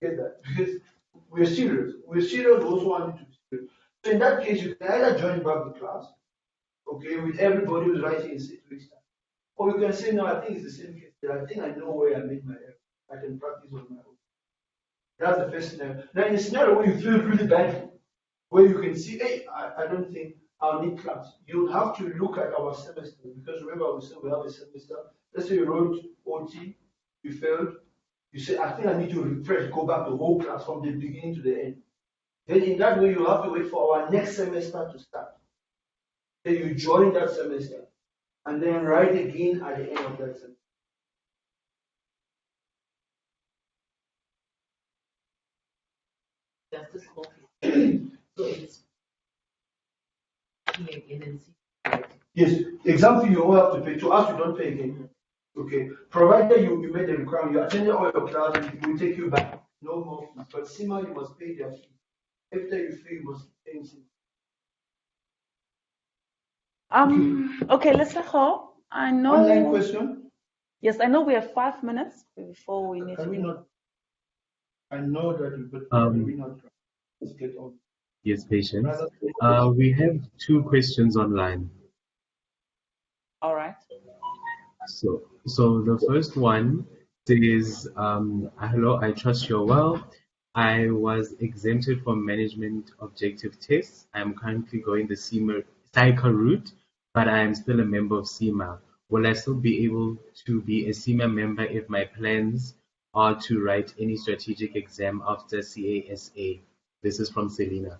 Get that? Because we're serious. We're serious. We also want you to be serious. So in that case, you can either join back the class, okay, with everybody who's writing in 6 weeks time, or you can say, no, I think it's the same case. I think I know where I made my error. I can practice on my own. That's the first scenario. Now, in a scenario where you feel really badly, where you can see, hey, I don't think I'll need class. You have to look at our semester, because remember we said we have a semester. Let's say you wrote OT, you failed. You say, I think I need to refresh, go back the whole class from the beginning to the end. Then in that way, you have to wait for our next semester to start. Then you join that semester and then write again at the end of that semester. Just a small piece. So it's again and see. Yes, exam fee you all have to pay. To us, you don't pay again. Okay, provided you made the requirement, you attended all your classes, we will take you back. No more fees. But CIMA, you must pay their fee. After you fail, you must pay CIMA. Okay, let's go. I Online know. question. Yes, I know we have 5 minutes before we need Can to we go. not? I know that, but can we not? Let's get on. Yes, patience. Rather, We have two questions online. All right. So the first one says, hello, I trust you're well. I was exempted from management objective tests. I am currently going the CIMA route, but I am still a member of CIMA. Will I still be able to be a CIMA member if my plans are to write any strategic exam after CASA? This is from Selena.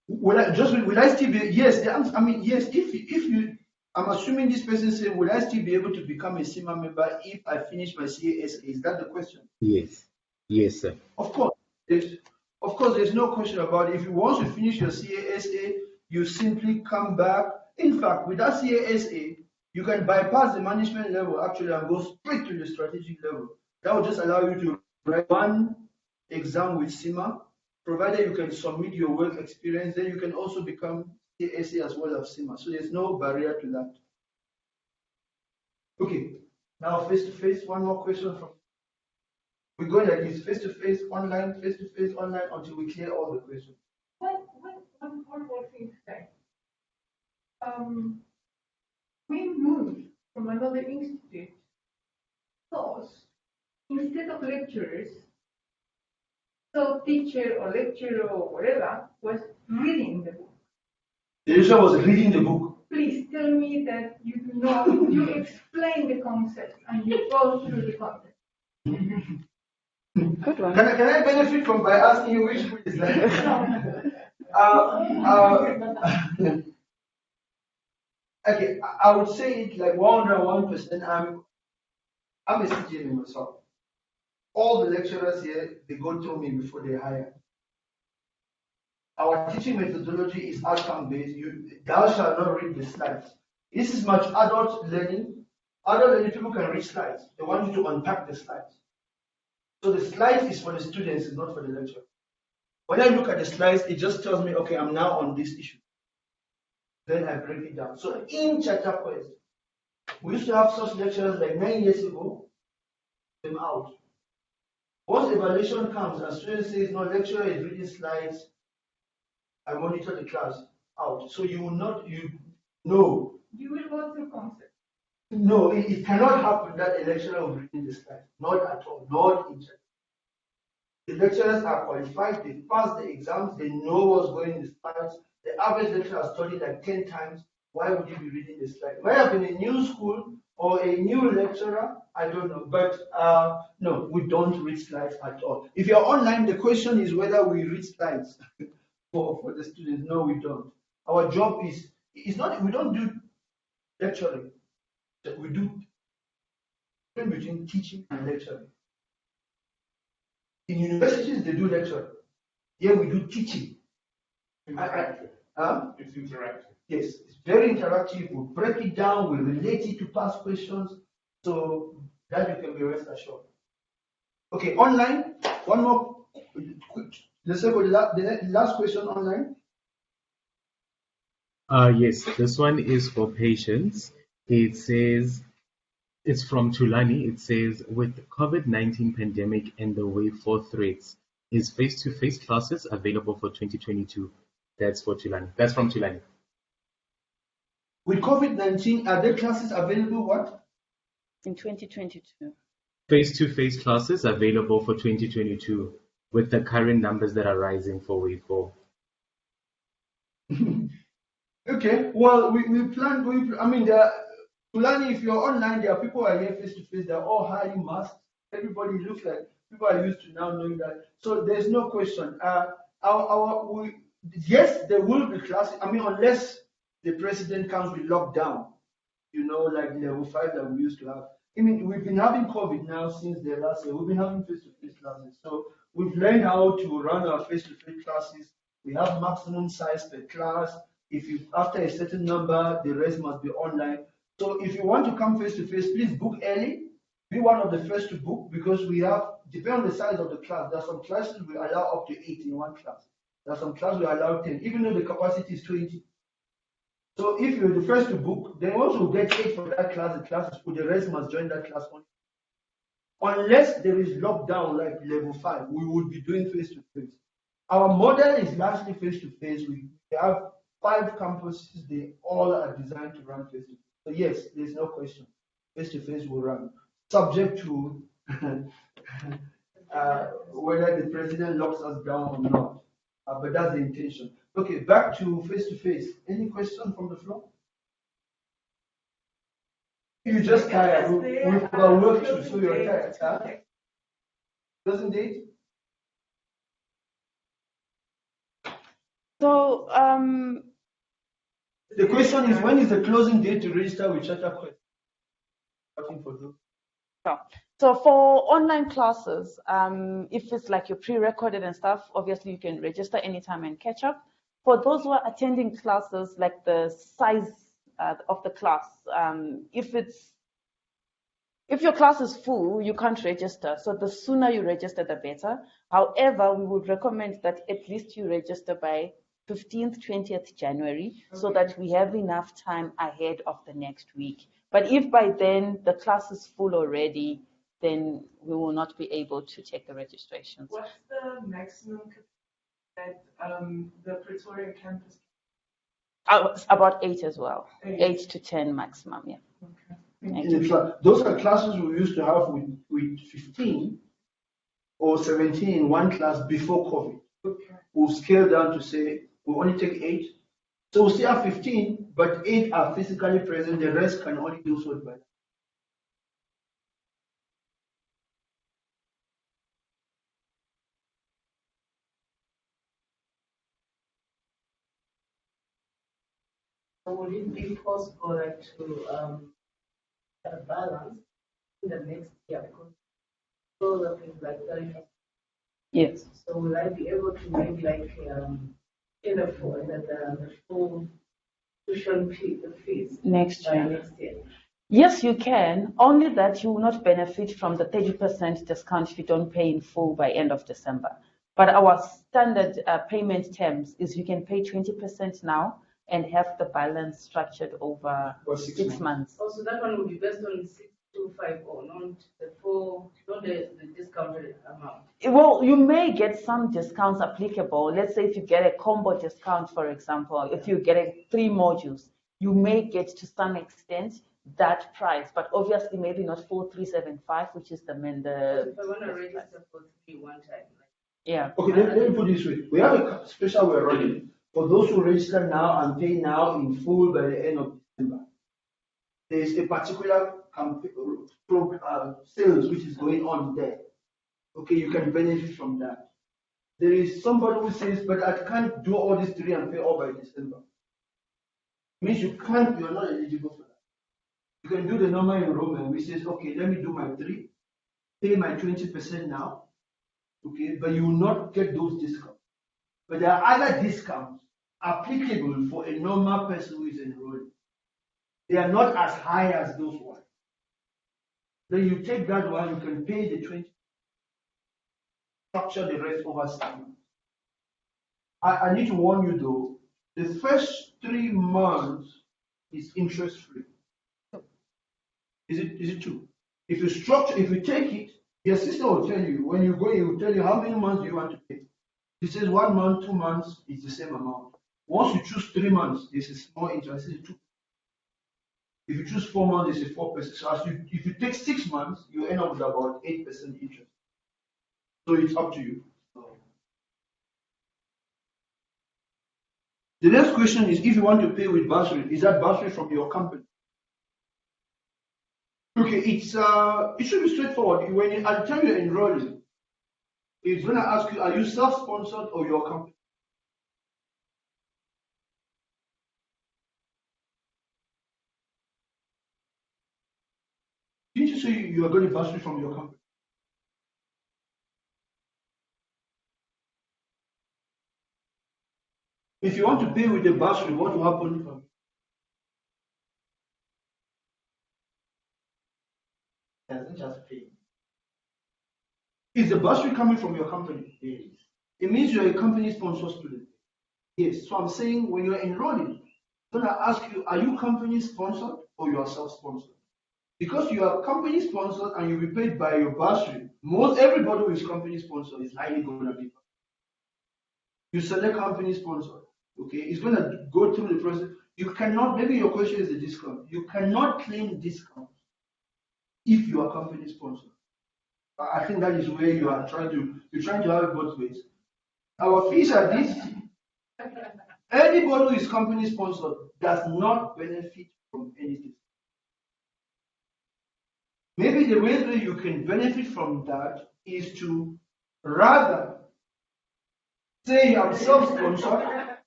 will I still be? Yes, the answer, I mean, yes. If you, I'm assuming this person said, will I still be able to become a CIMA member if I finish my CASA? Is that the question? Yes. Yes, sir. Of course. Of course, there's no question about it. If you want to finish your CASA, you simply come back. In fact, with that CASA, you can bypass the management level actually and go straight to the strategic level. That will just allow you to write one exam with CIMA, provided you can submit your work experience. Then you can also become CASA as well as CIMA. So there's no barrier to that. Okay, now face to face. One more question from. We're going like this, face to face, online, until we clear all the questions. One more thing to say. We moved from another institute, because instead of lecturers, so teacher or lecturer or whatever was reading the book. The lecturer was reading the book. Please tell me that you know, you explain the concept and you go through the concept. Good one. Can I benefit from by asking you which book is that? Okay, I would say it like 101%. I'm a CGM myself. All the lecturers here, they go through me before they hire. Our teaching methodology is outcome based. Thou shalt not read the slides. This is much adult learning. Adult learning, people can read slides. They want you to unpack the slides. So the slides is for the students, it's not for the lecturer. When I look at the slides, it just tells me, okay, I'm now on this issue. Then I break it down. So in chapter quest, we used to have such lecturers like 9 years ago, them out. Once evaluation comes and student says, no, lecturer is reading slides, I monitor the class out. So you will not, no. You will go through concept. No, it cannot happen that a lecturer will read the slides. Not at all, not in chapter. The lecturers are qualified, they pass the exams, they know what's going in the slides. The average lecturer has studied like 10 times. Why would you be reading the slide? It might have been a new school or a new lecturer, I don't know. But no, we don't read slides at all. If you're online, the question is whether we read slides for the students. No, we don't. Our job is not, we don't do lecturing. We do between teaching and lecturing. In universities, they do lecture. Here we do teaching. Interactive. It's interactive. Yes, it's very interactive. We break it down, we relate it to past questions, so that you can be rest assured. Okay, online, one more quick. Let's say for the last question online. Yes, this one is for patients. It says, it's from Tulani. It says, with COVID-19 pandemic and the way for threats, is face-to-face classes available for 2022? That's for Tulani. That's from Tulani. With COVID-19, are there classes available what? In 2022. Face-to-face classes available for 2022 with the current numbers that are rising for wave 4. Okay, well, we plan going, I mean, Tulani, if you're online, there are people who are here face to face, they're all highly masked. Everybody looks like people are used to now knowing that. So there's no question. Yes, there will be classes. I mean, unless the president comes with lockdown, like level 5 that we used to have. I mean, we've been having COVID now since the last year. We've been having face-to-face classes. So we've learned how to run our face-to-face classes. We have maximum size per class. If you after a certain number, the rest must be online. So if you want to come face-to-face, please book early. Be one of the first to book, because we have, depending on the size of the class, there are some classes we allow up to 8 in one class. There are some classes we allow 10, even though the capacity is 20. So if you're the first to book, then once you get 8 for that class, the class is full, the rest must join that class only. Unless there is lockdown like level 5, we would be doing face-to-face. Our model is largely face-to-face. We have 5 campuses, they all are designed to run face-to-face. So yes, there's no question. Face-to-face will run, subject to whether the president locks us down or not. But that's the intention. Okay, back to face-to-face. Any question from the floor? You just tired. We've got work to, so you're tired. Huh? Closing date? So, The question is, when is the closing date to register with Charter Quest? Nothing for those. so for online classes, if it's like you're pre-recorded and stuff, obviously you can register anytime and catch up. For those who are attending classes, like the size of the class, if your class is full, you can't register. So the sooner you register, the better. However, we would recommend that at least you register by 15th, 20th January, so that we have enough time ahead of the next week. But if by then the class is full already, then we will not be able to take the registrations. What's the maximum that the Pretoria campus? About 8 as well. 8. 8 to 10 maximum, yeah. Okay. Those are classes we used to have with 15 or 17 in one class before COVID. Okay. We'll scale down to say we only take 8. So we still have 15, but 8 are physically present. The rest can only do so by. Would it be possible like to have a balance in the next year because all of things like that? Yes. So will I be able to maybe like afford the full tuition fees Next by year. next year? Yes, you can, only that you will not benefit from the 30% discount if you don't pay in full by end of December. But our standard payment terms is you can pay 20% now and have the balance structured over 6 months. Also, that one would be based on 625 or not the full, not the discounted amount. Well, you may get some discounts applicable. Let's say if you get a combo discount, for example, if you get 3 modules, you may get to some extent that price, but obviously maybe not full 375, which is the main. If I want to register for 3 one time. Yeah. Okay, let me put it this way. We have a special we're running for those who register now and pay now in full by the end of December. There is a particular sales which is going on there. Okay, you can benefit from that. There is somebody who says, but I can't do all these 3 and pay all by December. Means you're not eligible for that. You can do the normal enrollment, which says, okay, let me do my 3, pay my 20% now, okay, but you will not get those discounts. But there are other discounts applicable for a normal person who is enrolling. They are not as high as those ones. Then you take that one, you can pay the 20, structure the rest over 6 months. I need to warn you though, the first 3 months is interest free. Is it true? If you take it, your system will tell you, when you go, it will tell you how many months do you want to pay. It says 1 month, 2 months is the same amount. Once you choose 3 months, this is more interest. This is 2. If you choose 4 months, this is 4%. So if you take 6 months, you end up with about 8% interest. So it's up to you. The next question is, if you want to pay with bursary, is that bursary from your company? Okay, it should be straightforward. When at the time you're enrolling, it's going to ask you, are you self-sponsored or your company? Didn't you say you are going to bursary from your company? If you want to pay with the bursary, what will happen? Doesn't just pay. Is the bursary coming from your company? Yes. It means you're a company sponsored student. Yes. So I'm saying when you're enrolling, going to ask you, are you company sponsored or you are self-sponsored? Because you are company sponsored and you'll be paid by your bursary, everybody who is company sponsored is likely going to be. You select company sponsored, okay? It's going to go through the process. You cannot, maybe your question is a discount. You cannot claim discount if you are company sponsored. I think that is where you're trying to have it both ways. Our fees are this. Anybody who is company sponsored does not benefit from anything. Maybe the way that you can benefit from that is to rather say I'm self-sponsored,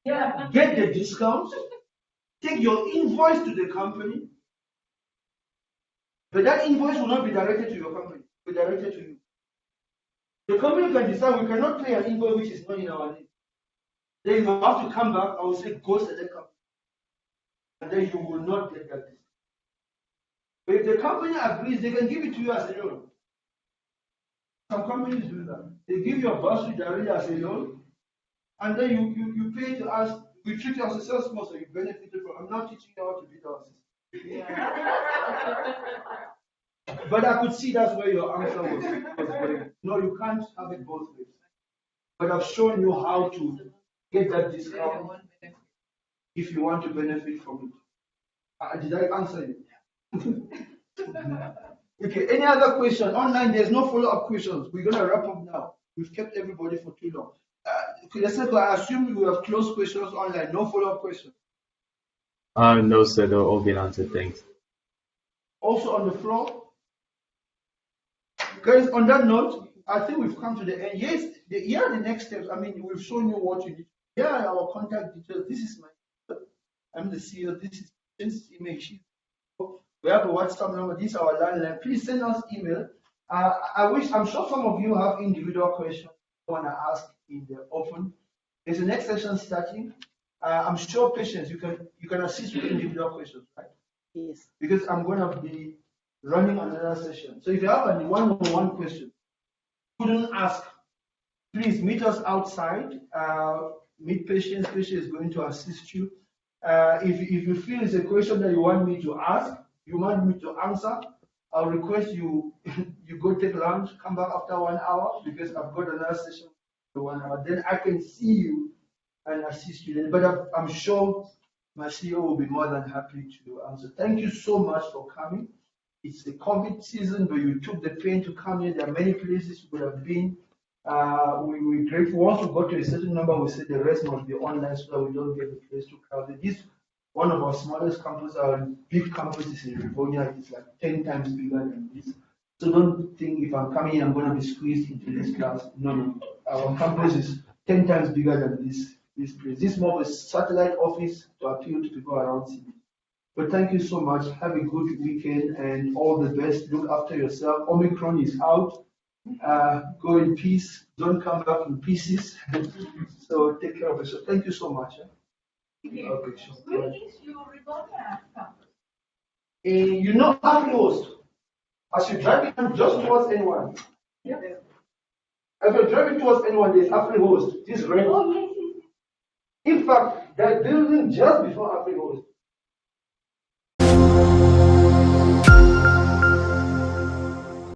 get the discounts, take your invoice to the company, but that invoice will not be directed to your company, it will be directed to you. The company can decide we cannot pay an invoice which is not in our name. Then you have to come back, I will say go select company. And then you will not get that discount. But if the company agrees, they can give it to you as a loan. Some companies do that. They give you a bursary directly as a loan, and then you pay to us. We treat you as a sales sponsor. You benefited from. I'm not teaching you how to beat our system. But I could see that's where your answer was going. No, you can't have it both ways. But I've shown you how to get that discount if you want to benefit from it. Did I answer you? Okay, any other question? Online, there's no follow-up questions. We're going to wrap up now. We've kept everybody for too long. I assume we have closed questions online. No follow-up questions. No, sir. They've all been answered. Thanks. Also on the floor. Guys, on that note, I think we've come to the end. Yes, here are the next steps. I mean, we've shown you what you need. Here are our contact details. This is I'm the CEO. This is CIMA. We have a WhatsApp number. This is our landline. Please send us email. I'm sure some of you have individual questions you want to ask in the open. There's the next session starting. I'm sure patients you can assist with individual questions, right? Yes. Because I'm going to be running another session. So if you have any one-on-one question, couldn't ask, please meet us outside. Meet patients. Patient is going to assist you. If you feel it's a question that you want me to ask, you want me to answer, I'll request you go take lunch, come back after 1 hour because I've got another session for 1 hour. Then I can see you and assist you. Then. But I'm sure my CEO will be more than happy to answer. Thank you so much for coming. It's the COVID season, but you took the pain to come here. There are many places you could have been. We're grateful. Once we got to a certain number, we said the rest must be online so that we don't get the place too crowded. This one of our smallest campuses, our big campus is in Rivonia. It's like 10 times bigger than this. So don't think if I'm coming in, I'm going to be squeezed into this class. No. Our campus is 10 times bigger than this place. This is more of a satellite office to appeal to people around Sydney. But thank you so much. Have a good weekend and all the best. Look after yourself. Omicron is out. Go in peace. Don't come back in pieces. So take care of yourself. Thank you so much. Okay, sure. Where is your Rivonia campus? You know Happy Host. As you drive in just towards anyone. Yep. As you're driving towards anyone, there's Happy Host. This red. Oh, yes. In fact, that building just before Happy Host.